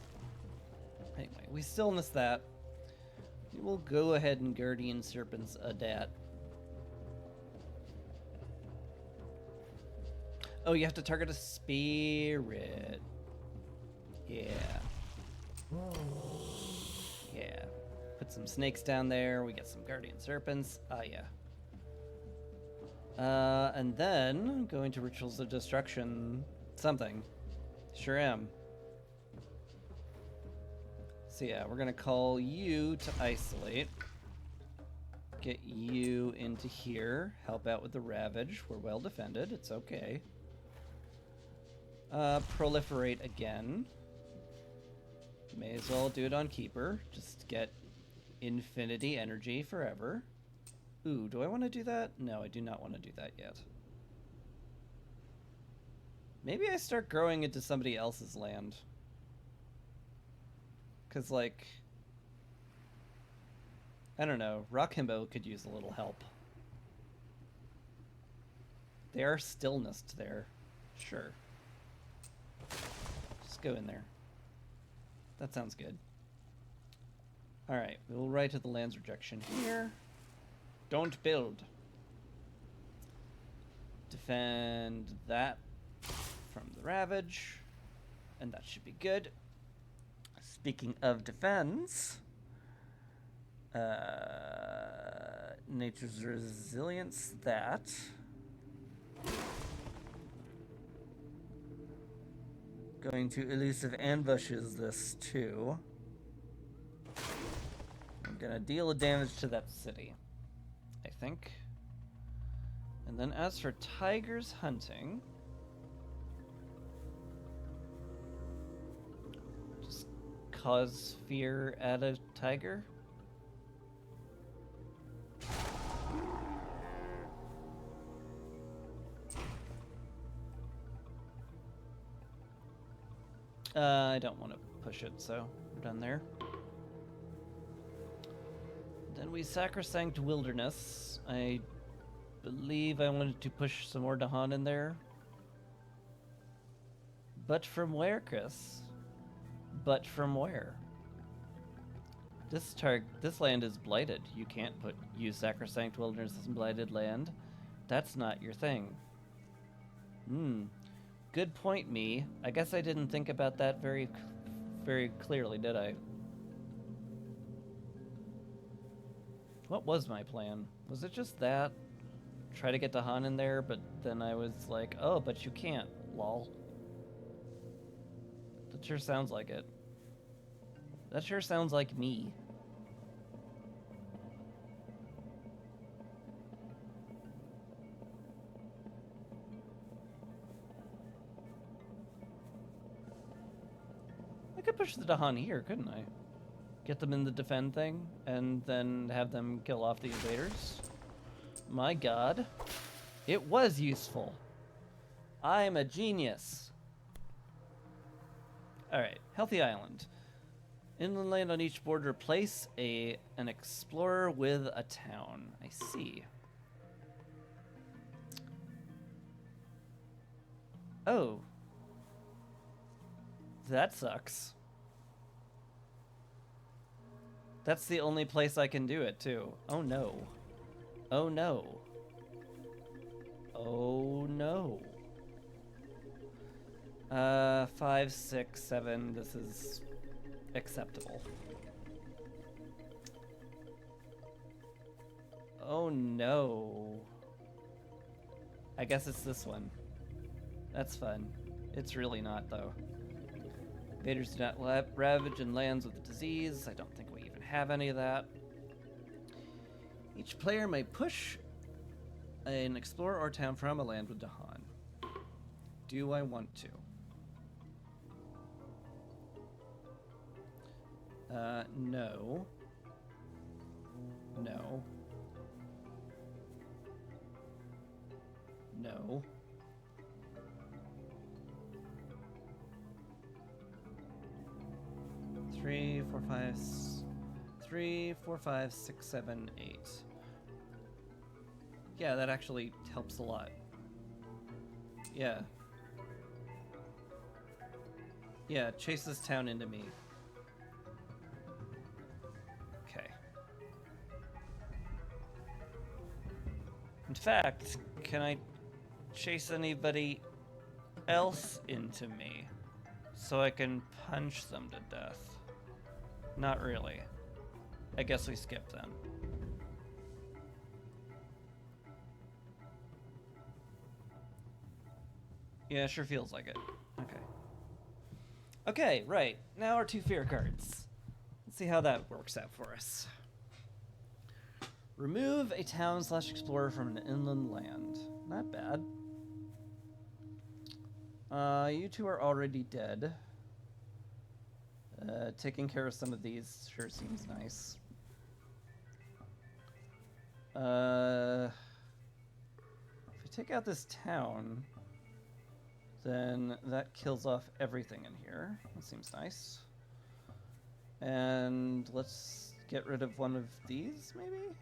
Anyway, we still miss that. We will go ahead and Guardian Serpents a dat. Oh, you have to target a spirit. Yeah. Yeah. Put some snakes down there. We get some Guardian Serpents. Yeah. And then going to Rituals of Destruction something. Sure am. So yeah, we're gonna call you to isolate. Get you into here. Help out with the Ravage. We're well defended. It's okay. Proliferate again. May as well do it on Keeper. Just get infinity energy forever. Ooh, do I want to do that? No, I do not want to do that yet. Maybe I start growing into somebody else's land. Because, like, I don't know, Rockimbo could use a little help. There are stillness there. Sure. Just go in there. That sounds good. Alright, we'll write to the lands rejection here. Don't build. Defend that from the Ravage. And that should be good. Speaking of defense, nature's resilience, that. Going to elusive ambushes this too. I'm gonna deal a damage to that city, I think. And then as for tigers hunting, just cause fear at a tiger. I don't want to push it, so we're done there. Then we Sacrosanct Wilderness. I believe I wanted to push some more Dahan in there. But from where, Chris? But from where? This land is blighted. You can't use Sacrosanct Wilderness as blighted land. That's not your thing. Good point, me. I guess I didn't think about that very clearly, did I? What was my plan? Was it just that? Try to get Dahan in there, but then I was like, oh, but you can't, lol. That sure sounds like it. That sure sounds like me. I could push the Dahan here, couldn't I? Get them in the defend thing, and then have them kill off the invaders. My god. It was useful. I'm a genius. Alright, Healthy Island. Inland land on each border, place an explorer with a town. I see. Oh. That sucks. That's the only place I can do it, too. Oh no. Oh no. Oh no. 5, 6, 7. This is acceptable. Oh no. I guess it's this one. That's fun. It's really not, though. Invaders do not ravage and lands with disease. I don't think we even have any of that. Each player may push an explorer or town from a land with Dahan. Do I want to? No. No. No. Three, 4, 5, 3, 4, 5, 6, 7, 8. Yeah, that actually helps a lot. Yeah. Yeah, chase this town into me. Okay. In fact, can I chase anybody else into me so I can punch them to death? Not really. I guess we skip them. Yeah, sure feels like it. Okay. Okay, right. Now our 2 fear cards. Let's see how that works out for us. Remove a town / explorer from an inland land. Not bad. You two are already dead. Taking care of some of these sure seems nice. If we take out this town, then that kills off everything in here. That seems nice. And let's get rid of one of these, maybe?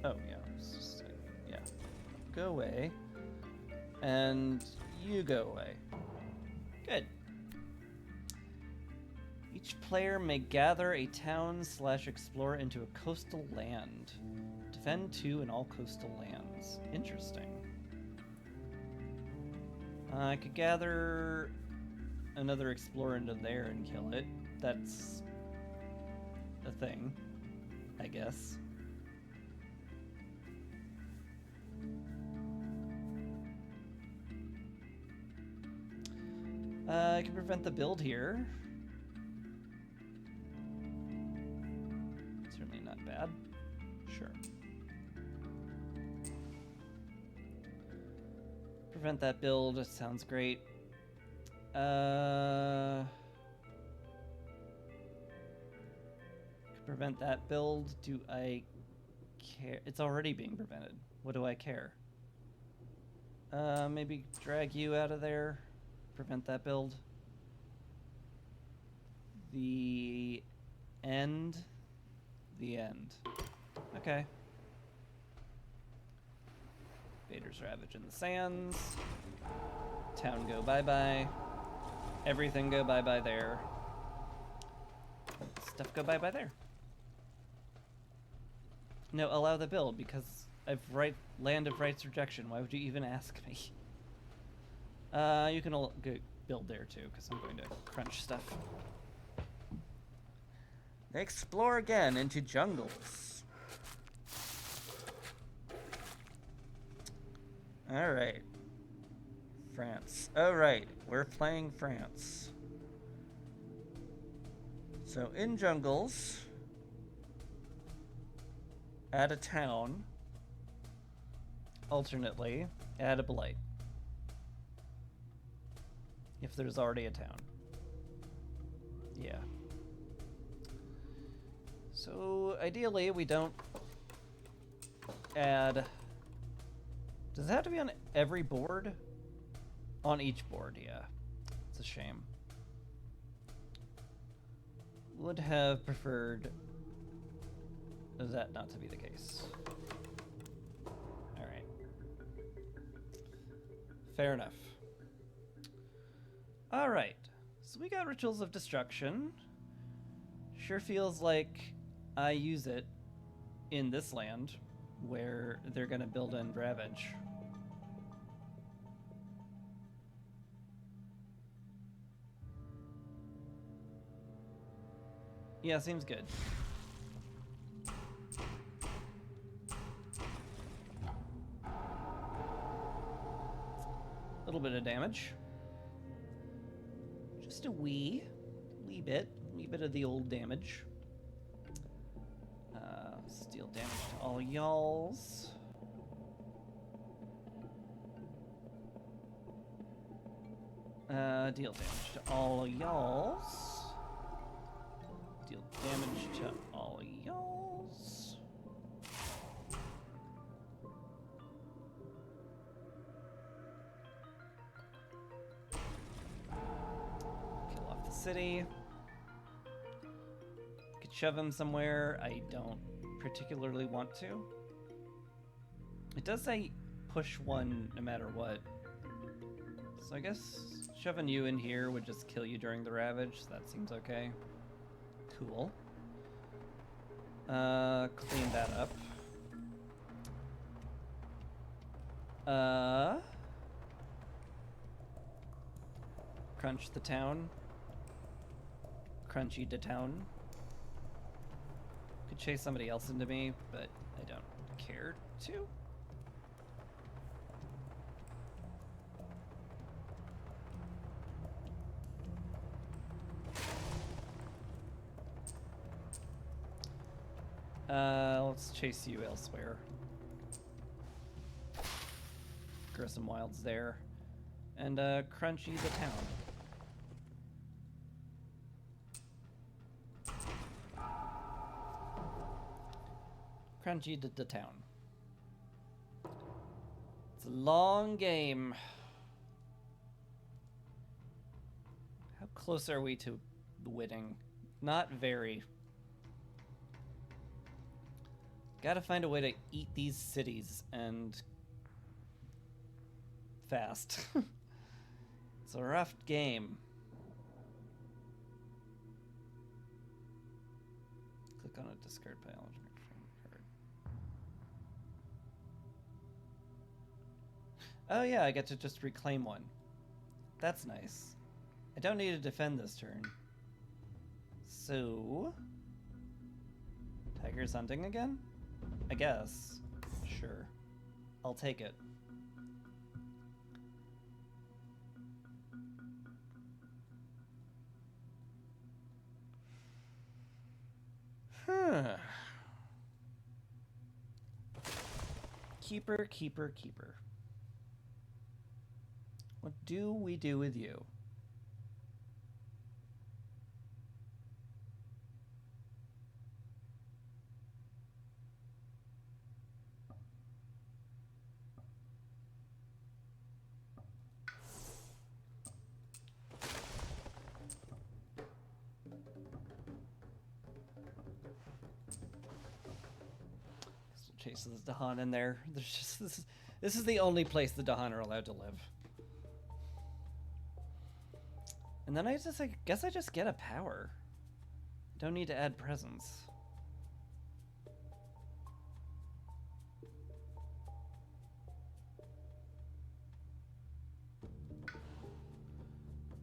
Oh, yeah. Yeah. Go away. And you go away. Good. Each player may gather a town / explore into a coastal land. Defend 2 in all coastal lands. Interesting. I could gather another explorer into there and kill it. That's a thing, I guess. I can prevent the build here. Certainly not bad. Sure. Prevent that build. It sounds great. Prevent that build. Do I care? It's already being prevented. What do I care? Maybe drag you out of there. Prevent that build. The end. The end. Okay. Vader's Ravage in the Sands. Town go bye-bye. Everything go bye-bye there. Stuff go bye-bye there. No, allow the build, because I've land of rights rejection. Why would you even ask me? You can all go build there too, because I'm going to crunch stuff. Explore again into jungles. Alright. France. Oh, right. We're playing France. So, in jungles, add a town. Alternately, add a blight. If there's already a town. Yeah. So, ideally, we don't add... Does it have to be on every board? On each board, yeah. It's a shame. Would have preferred that not to be the case. Alright. Fair enough. Alright. So we got Rituals of Destruction. Sure feels like I use it in this land where they're gonna build in Ravage. Yeah, seems good. A little bit of damage. Just a wee bit of the old damage. Steal damage to all y'alls. Deal damage to all y'alls. Deal damage to all y'alls. Kill off the city. Could shove him somewhere. I don't particularly want to. It does say push one no matter what. So I guess shoving you in here would just kill you during the Ravage. So that seems okay. Cool. Clean that up. Crunch the town. Crunchy to town. Could chase somebody else into me, but I don't care to. Let's chase you elsewhere. Grissom Wild's there. And, Crunchy the town. Crunchy the town. It's a long game. How close are we to winning? Not very. Gotta find a way to eat these cities, and fast. It's a rough game. Click on a discard pile. Card. Oh yeah, I get to just reclaim one. That's nice. I don't need to defend this turn. So... Tiger's hunting again? I guess. Sure. I'll take it. Huh. Keeper, keeper, keeper. What do we do with you? Chases Dahan in there. There's just this is the only place the Dahan are allowed to live. And then I guess I just get a power. Don't need to add presence.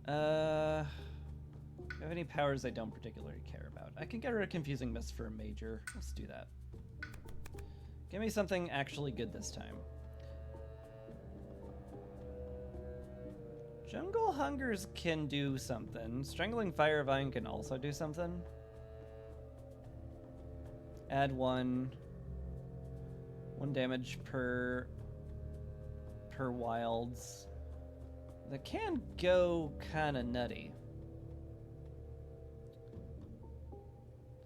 If I have any powers I don't particularly care about. I can get rid of Confusing Mist for a major. Let's do that. Give me something actually good this time. Jungle Hungers can do something. Strangling Firevine can also do something. Add one damage per wilds. That can go kind of nutty.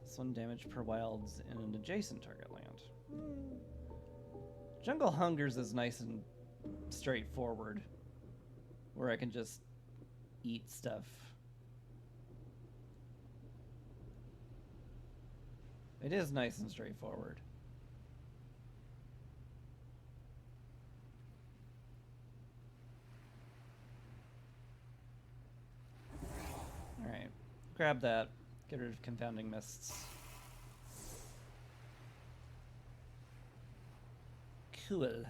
This 1 damage per wilds in an adjacent target land. Jungle Hungers is nice and straightforward, where I can just eat stuff. It is nice and straightforward. Alright, grab that. Get rid of Confounding Mists. Cool.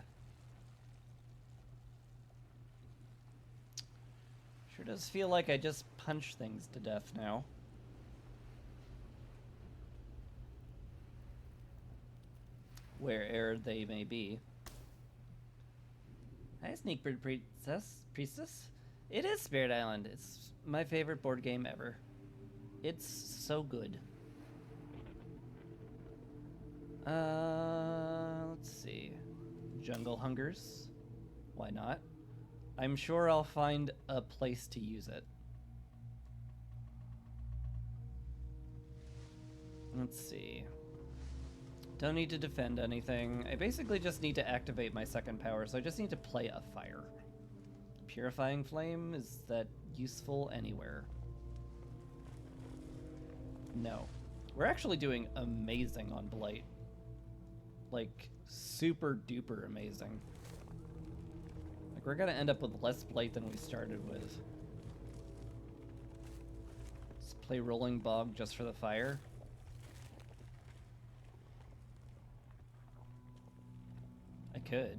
Sure does feel like I just punch things to death now. Where'er they may be. Hi, Sneakbird Priestess. It is Spirit Island. It's my favorite board game ever. It's so good. Let's see. Jungle Hungers. Why not? I'm sure I'll find a place to use it. Let's see. Don't need to defend anything. I basically just need to activate my second power, so I just need to play a fire. Purifying Flame, is that useful anywhere? No. We're actually doing amazing on Blight. Like, super duper amazing. Like, we're gonna end up with less Blight than we started with. Let's play Rolling Bog just for the fire. I could.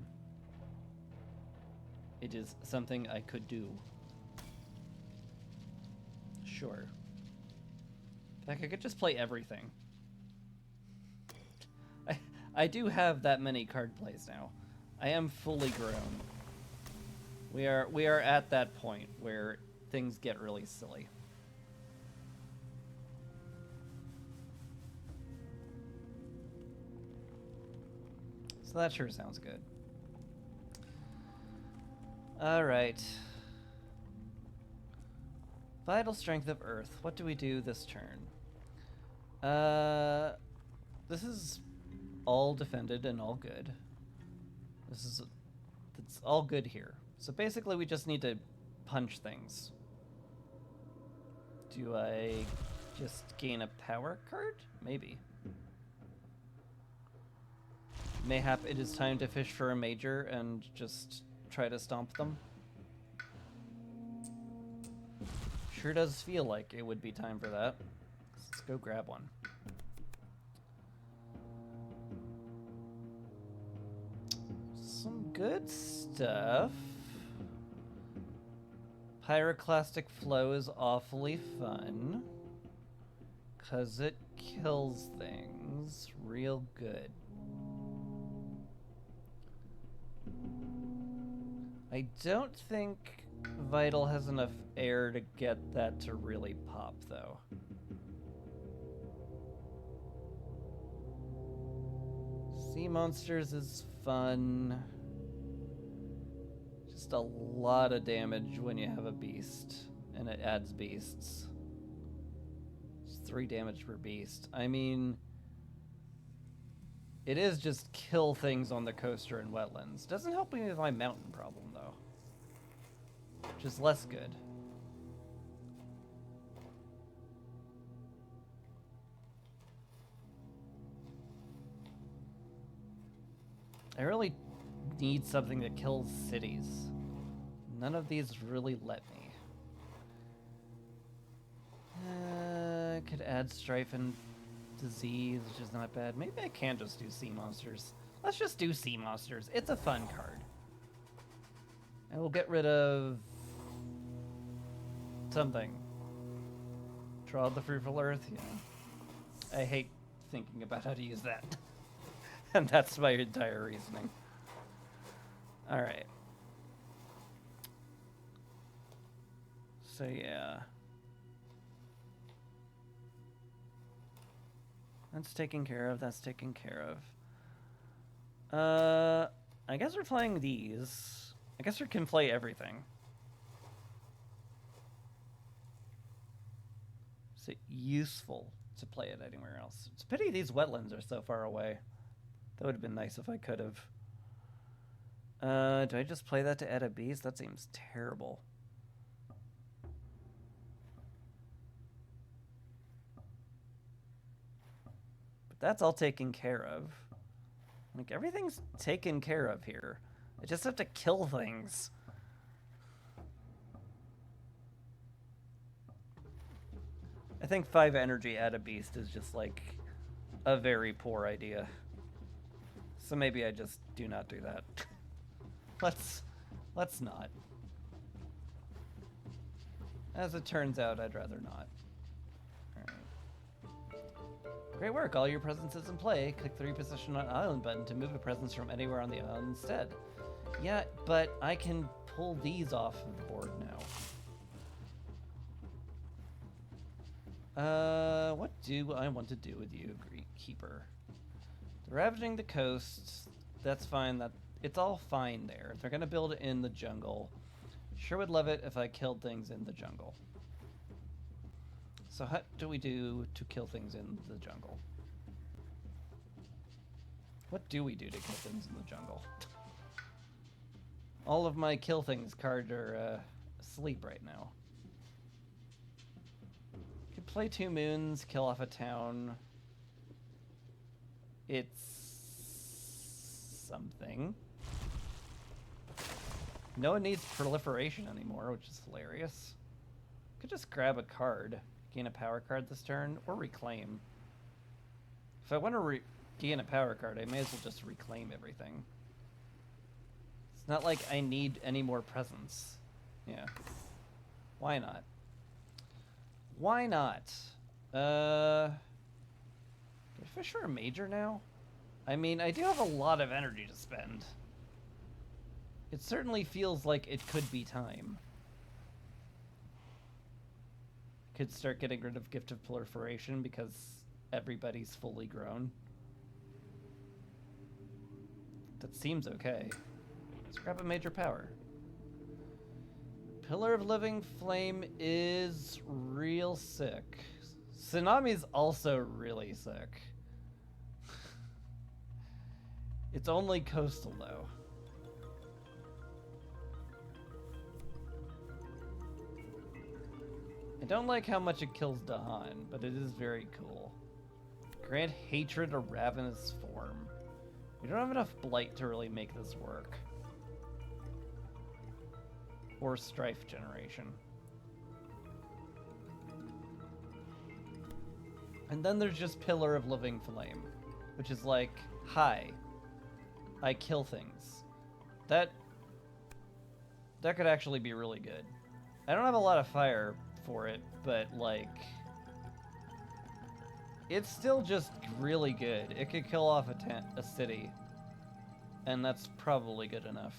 It is something I could do. Sure. In fact, I could just play everything. I do have that many card plays now. I am fully grown. We are at that point where things get really silly. So that sure sounds good. Alright. Vital strength of Earth. What do we do this turn? This is all defended and all good. It's all good here. So basically we just need to punch things. Do I just gain a power card? Maybe. Mayhap it is time to fish for a major and just try to stomp them. Sure does feel like it would be time for that. Let's go grab one. Some good stuff. Pyroclastic Flow is awfully fun. 'Cause it kills things real good. I don't think Vital has enough air to get that to really pop, though. Sea Monsters is fun. Just a lot of damage when you have a beast, and it adds beasts. It's 3 damage per beast. I mean, it is just kill things on the coaster and wetlands. Doesn't help me with my mountain problem, though. Which is less good. I really need something that kills cities. None of these really let me. Could add strife and disease, which is not bad. Maybe I can just do Sea Monsters. Let's just do Sea Monsters. It's a fun card. I will get rid of something. Draw the Fruitful Earth, yeah. I hate thinking about how to use that. And that's my entire reasoning. Alright. So yeah. That's taken care of, that's taken care of. I guess we're playing these. I guess we can play everything. Is it useful to play it anywhere else? It's a pity these wetlands are so far away. That would have been nice if I could have. Do I just play that to add a beast? That seems terrible. But that's all taken care of. Like, everything's taken care of here. I just have to kill things. I think 5 energy add a beast is just, like, a very poor idea. So maybe I just do not do that. Let's not. As it turns out, I'd rather not. Alright. Great work, all your presence is in play. Click the reposition on island button to move a presence from anywhere on the island instead. Yeah, but I can pull these off of the board now. What do I want to do with you, Greek Keeper? Ravaging the coast, that's fine. It's all fine there. If they're gonna build it in the jungle, sure would love it if I killed things in the jungle. So what do we do to kill things in the jungle? What do we do to kill things in the jungle? All of my kill things cards are asleep right now. Could play 2 moons, kill off a town. It's something. No one needs proliferation anymore, which is hilarious. Could just grab a card, gain a power card this turn, or reclaim. If I want to gain a power card, I may as well just reclaim everything. It's not like I need any more presence. Yeah. Why not? Why not? Can I fish for a major now? I mean, I do have a lot of energy to spend. It certainly feels like it could be time. Could start getting rid of Gift of Proliferation because everybody's fully grown. That seems okay. Scrap a major power. Pillar of Living Flame is real sick. Tsunami's also really sick. It's only coastal though. I don't like how much it kills Dahan, but it is very cool. Grant hatred a ravenous form. We don't have enough blight to really make this work. Or strife generation. And then there's just Pillar of Living Flame, which is like, hi, I kill things. That could actually be really good. I don't have a lot of fire for it, but like, it's still just really good. It could kill off a city, and that's probably good enough.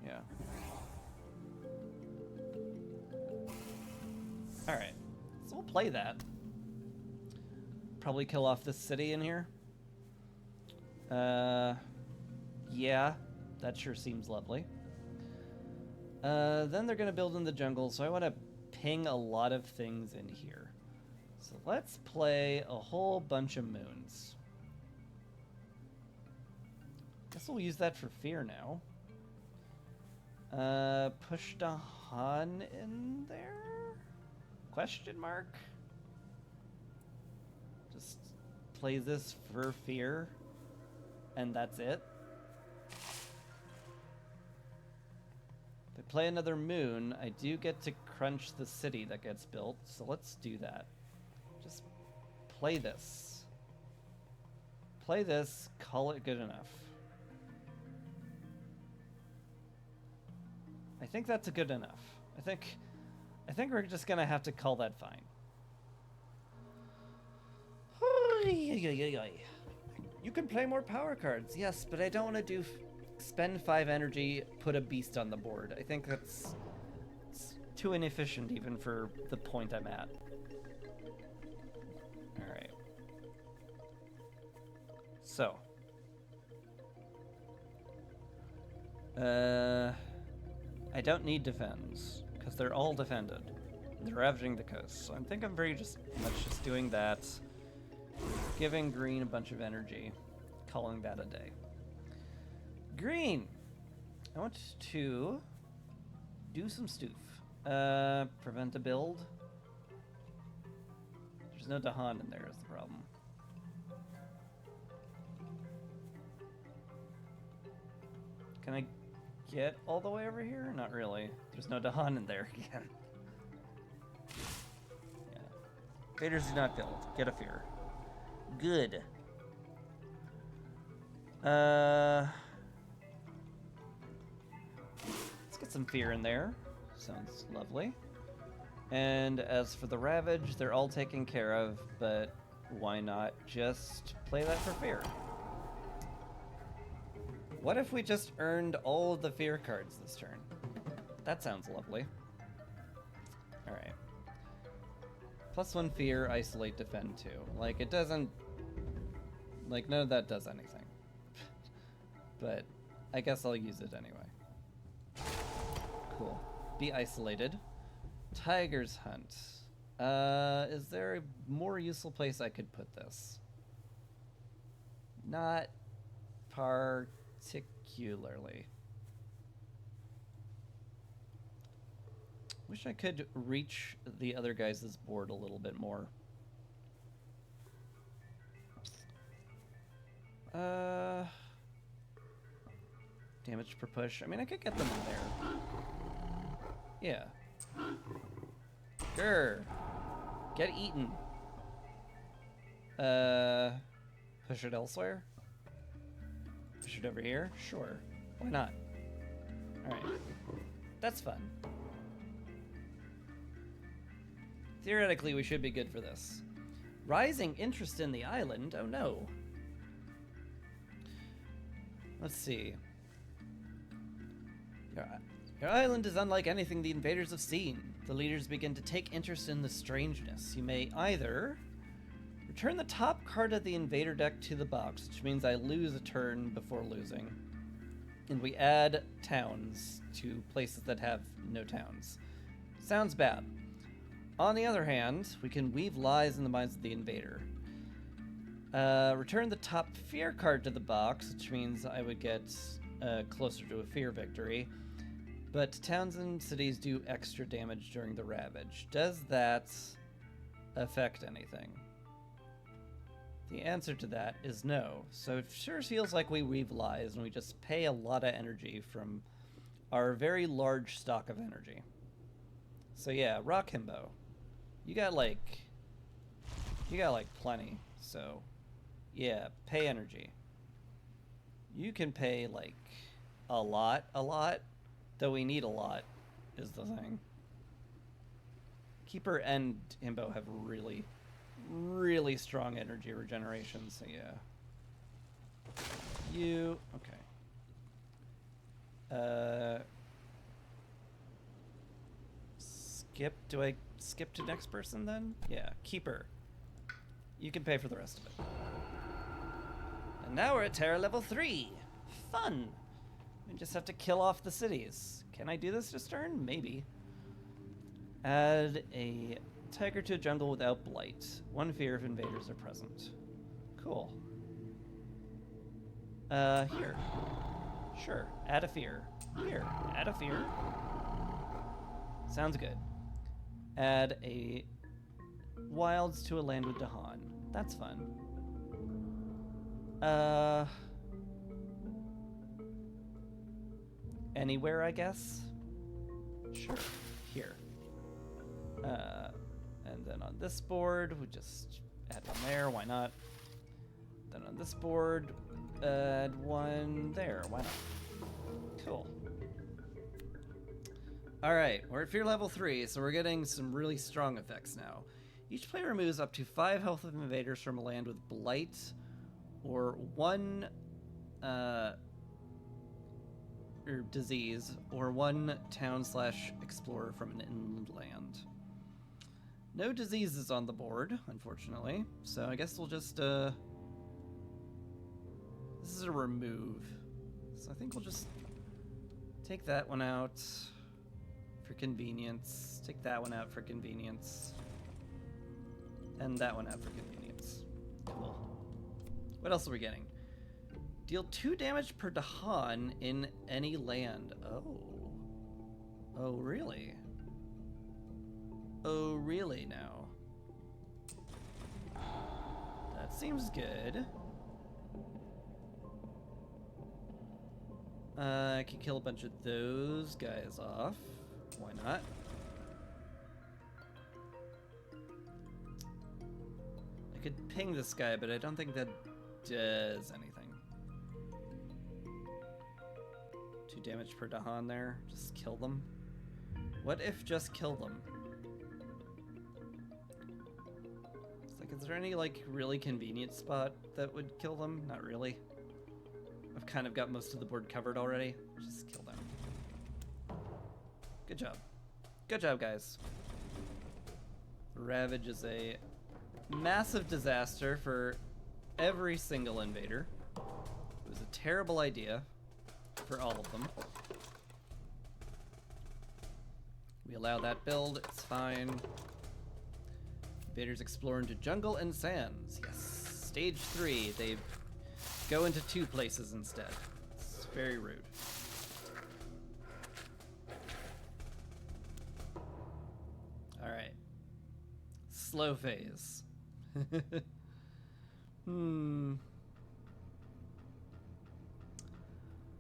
Yeah. Alright, so we'll play that. Probably kill off this city in here. Yeah, that sure seems lovely. Then they're gonna build in the jungle, so I want to ping a lot of things in here. So let's play a whole bunch of moons. Guess we'll use that for fear now. Push Dahan in there? Question mark? Just play this for fear, and that's it. If I play another moon, I do get to crunch the city that gets built, so let's do that. Just play this. Play this, call it good enough. I think that's good enough. I think we're just gonna have to call that fine. You can play more power cards, yes, but I don't want to spend 5 energy, put a beast on the board. I think it's too inefficient even for the point I'm at. Alright. So. I don't need defends, because they're all defended. They're ravaging the coast, so I think I'm very just doing that. Giving green a bunch of energy, calling that a day. Green! I want to do some stoof. Prevent a build. There's no Dahan in there is the problem. Can I get all the way over here? Not really. There's no Dahan in there again. Yeah. Invaders do not build. Get a fear. Good. Let's get some fear in there. Sounds lovely. And as for the Ravage, they're all taken care of, but why not just play that for fear? What if we just earned all of the fear cards this turn? That sounds lovely. Alright. +1 fear, isolate, defend 2. Like, it doesn't... Like, none of that does anything. But I guess I'll use it anyway. Cool. Be isolated. Tiger's Hunt. Is there a more useful place I could put this? Not particularly. Wish I could reach the other guys' board a little bit more. Damage per push. I mean, I could get them in there. Yeah. Sure. Get eaten. Push it elsewhere? Push it over here? Sure. Why not? Alright. That's fun. Theoretically, we should be good for this. Rising interest in the island? Oh no. Let's see. Your island is unlike anything the invaders have seen. The leaders begin to take interest in the strangeness. You may either return the top card of the invader deck to the box, which means I lose a turn before losing, And we add towns to places that have no towns. Sounds bad. On the other hand, we can weave lies in the minds of the invader. Return the top fear card to the box, which means I would get closer to a fear victory. But towns and cities do extra damage during the ravage. Does that affect anything? The answer to that is no. So it sure feels like we weave lies and we just pay a lot of energy from our very large stock of energy. So yeah, Rock Himbo. You got like plenty. So yeah, pay energy. You can pay like a lot, though we need a lot is the thing. Keeper and Himbo have really strong energy regeneration, so yeah. You, okay. Skip, do I skip to next person then? Yeah, Keeper. You can pay for the rest of it. And now we're at Terra level 3. Fun! We just have to kill off the cities. Can I do this this turn? Maybe. Add a tiger to a jungle without blight. 1 fear if invaders are present. Cool. Here. Sure. Add a fear. Here. Add a fear. Sounds good. Add a wilds to a land with Dahan. That's fun. Anywhere, I guess? Sure. Here. And then on this board, we just add one there, why not? Then on this board, add one there, why not? Cool. Alright, we're at fear level 3, so we're getting some really strong effects now. Each player removes up to 5 health of invaders from a land with blight, or 1 or disease, or 1 town/explorer from an inland land. No diseases on the board, unfortunately, so I guess we'll just, this is a remove. So I think we'll just take that one out for convenience, take that one out for convenience, and that one out for convenience. Cool. What else are we getting? Deal 2 damage per Dahan in any land. Oh. Oh, really? Oh, really now? That seems good. I can kill a bunch of those guys off. Why not? I could ping this guy, but I don't think that does anything. 2 damage per Dahan there. Just kill them. What if just kill them? It's like, is there any like really convenient spot that would kill them? Not really. I've kind of got most of the board covered already. Just kill them. Good job. Good job, guys. Ravage is a massive disaster for every single invader. It was a terrible idea for all of them. We allow that build, it's fine. Invaders explore into jungle and sands. Yes. Stage 3, they go into 2 places instead. It's very rude. Alright. Slow phase.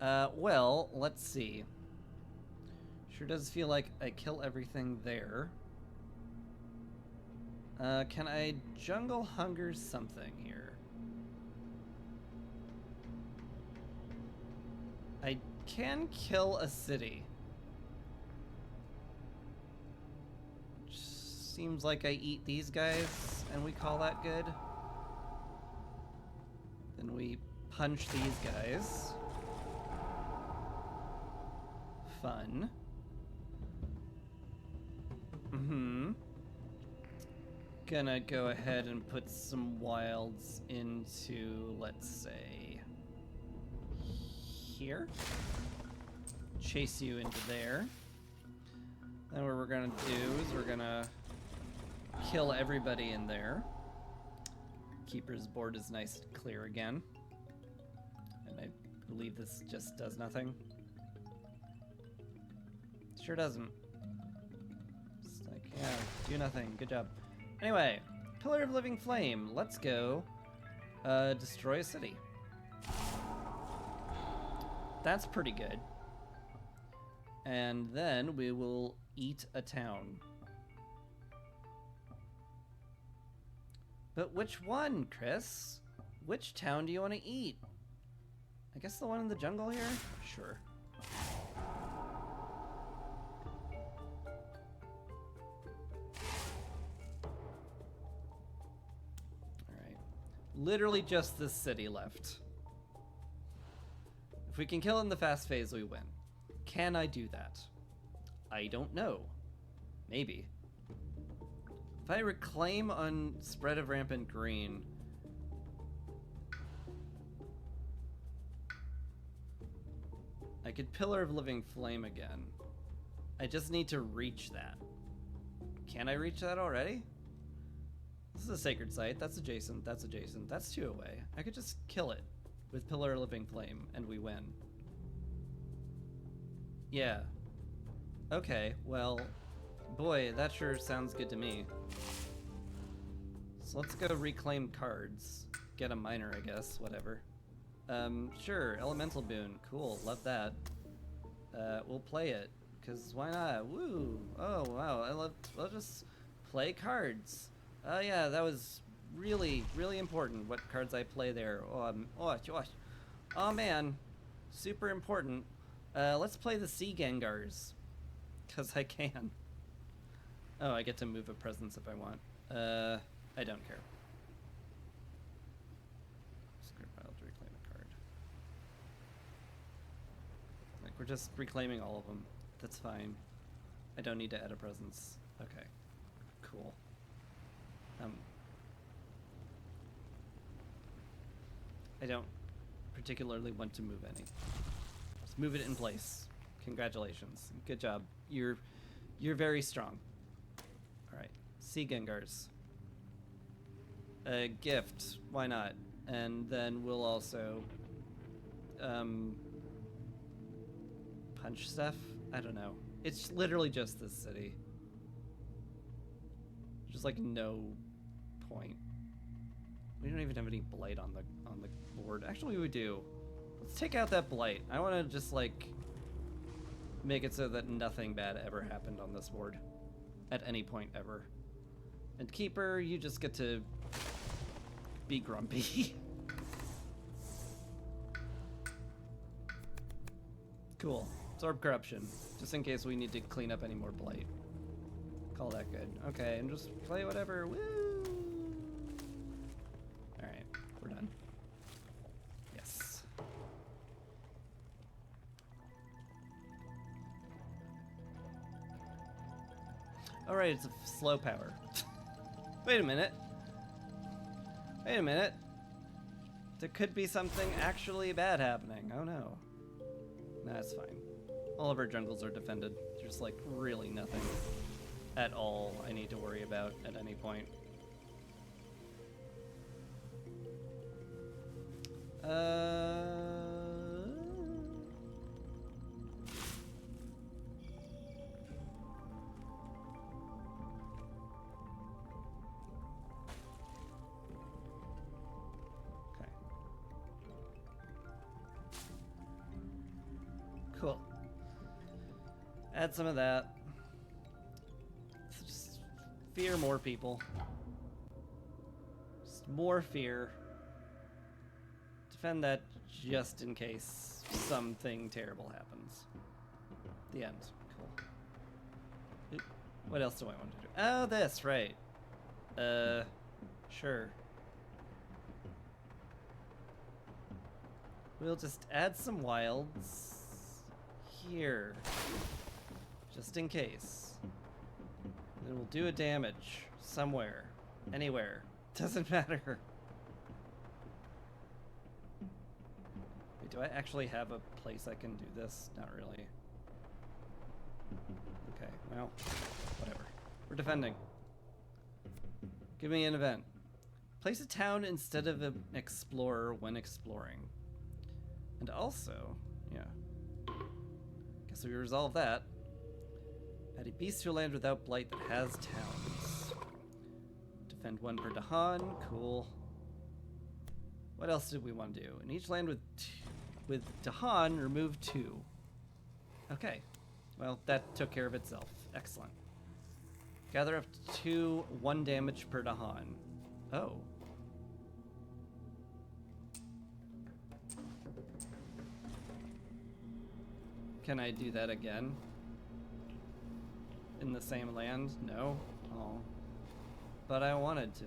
Well, let's see. Sure does feel like I kill everything there. Can I jungle hunger something here? I can kill a city. Seems like I eat these guys and we call that good. Then we punch these guys. Fun. Gonna go ahead and put some wilds into, let's say, here. chase you into there. Then what we're gonna do is we're gonna kill everybody in there. Keeper's board is nice and clear again. And I believe this just does nothing. Sure doesn't. It's like, yeah, do nothing. Good job. Anyway, Pillar of Living Flame. Let's go destroy a city. That's pretty good. And then we will eat a town. But which one, Chris? Which town do you want to eat? I guess the one in the jungle here? Sure. Alright. Literally just this city left. If we can kill in the fast phase, we win. Can I do that? I don't know. Maybe. If I reclaim on Spread of Rampant Green, I could Pillar of Living Flame again. I just need to reach that. Can I reach that already? This is a sacred site. That's adjacent. That's adjacent. That's 2 away. I could just kill it with Pillar of Living Flame and we win. Yeah. Okay, well, boy, that sure sounds good to me. So let's go reclaim cards. Get a miner, I guess, whatever. Sure, Elemental Boon, cool, love that. We'll play it, because why not? Woo! Oh, wow, I'll just play cards. Oh yeah, that was really, really important, what cards I play there. Oh gosh. Oh man, super important. Let's play the Sea Gengars, because I can. Oh, I get to move a presence if I want. I don't care. Script file to reclaim a card. Like, we're just reclaiming all of them. That's fine. I don't need to add a presence. Okay. Cool. I don't particularly want to move any. Just move it in place. Congratulations. Good job. You're very strong. Alright. Sea Gengars. A gift. Why not? And then we'll also punch stuff? I don't know. It's literally just this city. Just like no point. We don't even have any blight on the board. Actually, we do. Let's take out that blight. I want to just like make it so that nothing bad ever happened on this board at any point ever. And Keeper, you just get to be grumpy. Cool. Absorb corruption, just in case we need to clean up any more blight. Call that good. Okay, and just play whatever. Woo! Alright, we're done. Yes. Alright, it's a slow power. Wait a minute. Wait a minute. There could be something actually bad happening. Oh no. That's fine. All of our jungles are defended. There's like really nothing at all I need to worry about at any point. Okay. Cool. Add some of that. Just fear more people. Just more fear. Defend that just in case something terrible happens. The end. Cool. Oop. What else do I want to do? Oh, this, right. Sure. We'll just add some wilds here. Just in case. Then we'll do a damage somewhere. Anywhere. Doesn't matter. Wait, do I actually have a place I can do this? Not really. Okay, well, whatever. We're defending. Give me an event. Place a town instead of an explorer when exploring. And also, yeah. Guess we resolve that. Add a bestial land without blight that has towns. Defend one per Dahan. Cool. What else did we want to do? In each land with Dahan, remove 2. Okay. Well, that took care of itself. Excellent. Gather up to 2, 1 damage per Dahan. Oh. Can I do that again? In the same land? No? Oh. But I wanted to.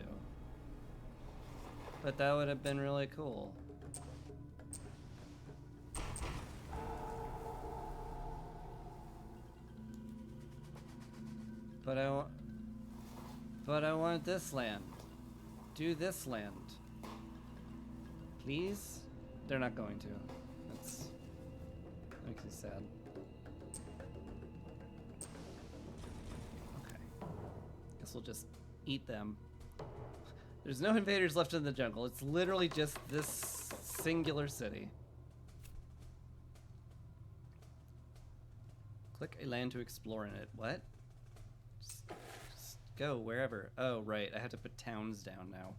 But that would have been really cool. But I want this land. Do this land. Please? They're not going to. That makes me sad. Okay. Guess we'll just eat them. There's no invaders left in the jungle. It's literally just this singular city. Click a land to explore in it. What? Just go wherever. Oh, right. I have to put towns down now.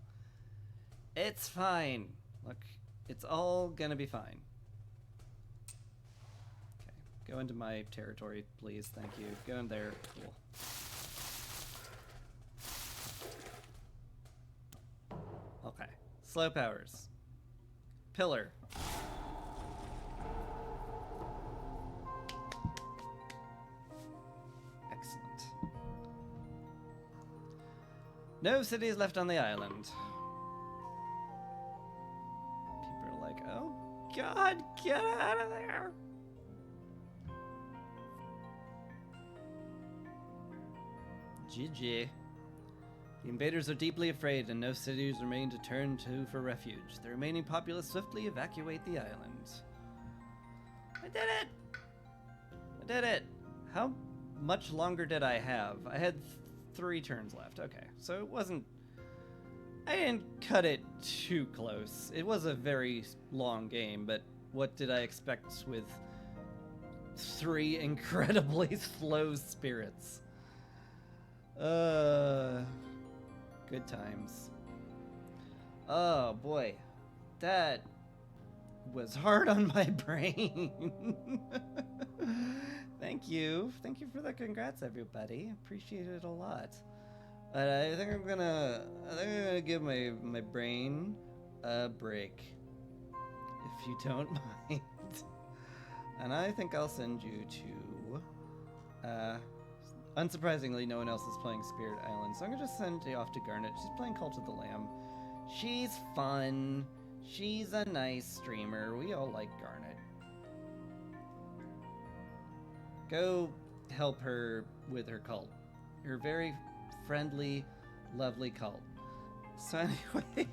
It's fine. Look, it's all gonna be fine. Okay. Go into my territory, please. Thank you. Go in there. Cool. Okay. Slow powers. Pillar. Excellent. No cities left on the island. People are like, oh God, get out of there. GG. The invaders are deeply afraid and no cities remain to turn to for refuge. The remaining populace swiftly evacuate the island. I did it! I did it! How much longer did I have? I had 3 turns left. Okay, so it wasn't... I didn't cut it too close. It was a very long game, but what did I expect with 3 incredibly slow spirits? Good times. Oh boy, that was hard on my brain. Thank you for the congrats, everybody. Appreciate it a lot. But I think I'm gonna give my brain a break, if you don't mind. And I think I'll send you to unsurprisingly, no one else is playing Spirit Island, so I'm gonna just send you off to Garnet. She's playing Cult of the Lamb. She's fun. She's a nice streamer. We all like Garnet. Go help her with her cult. Her very friendly, lovely cult. So anyway,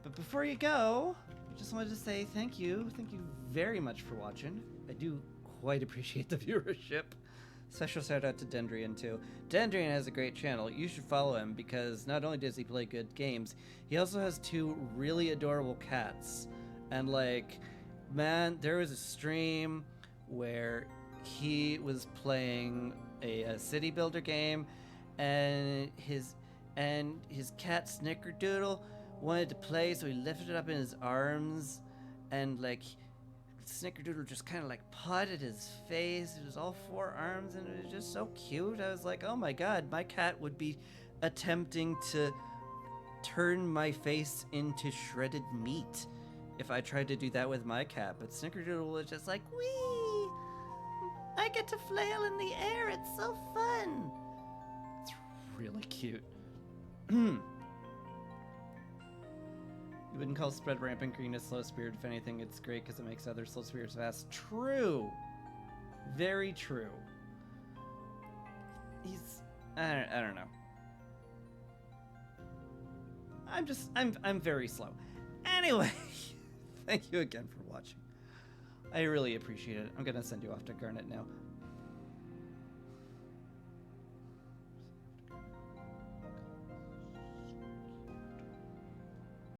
but before you go, I just wanted to say thank you. Thank you very much for watching. I do quite appreciate the viewership. Special shout out to Dendrian too. Dendrian has a great channel. You should follow him because not only does he play good games, he also has 2 really adorable cats. And like, man, there was a stream where he was playing a city builder game, and his cat Snickerdoodle wanted to play, so he lifted it up in his arms, and like Snickerdoodle just kind of like pawed at his face. It was all 4 arms, and it was just so cute. I was like, oh my God, my cat would be attempting to turn my face into shredded meat if I tried to do that with my cat. But Snickerdoodle was just like, wee! I get to flail in the air. It's so fun. It's really cute. You wouldn't call spread rampant green a slow spirit. If anything, it's great because it makes other slow spirits fast. True. Very true. He's... I don't know. I'm very slow. Anyway, thank you again for watching. I really appreciate it. I'm gonna send you off to Garnet now.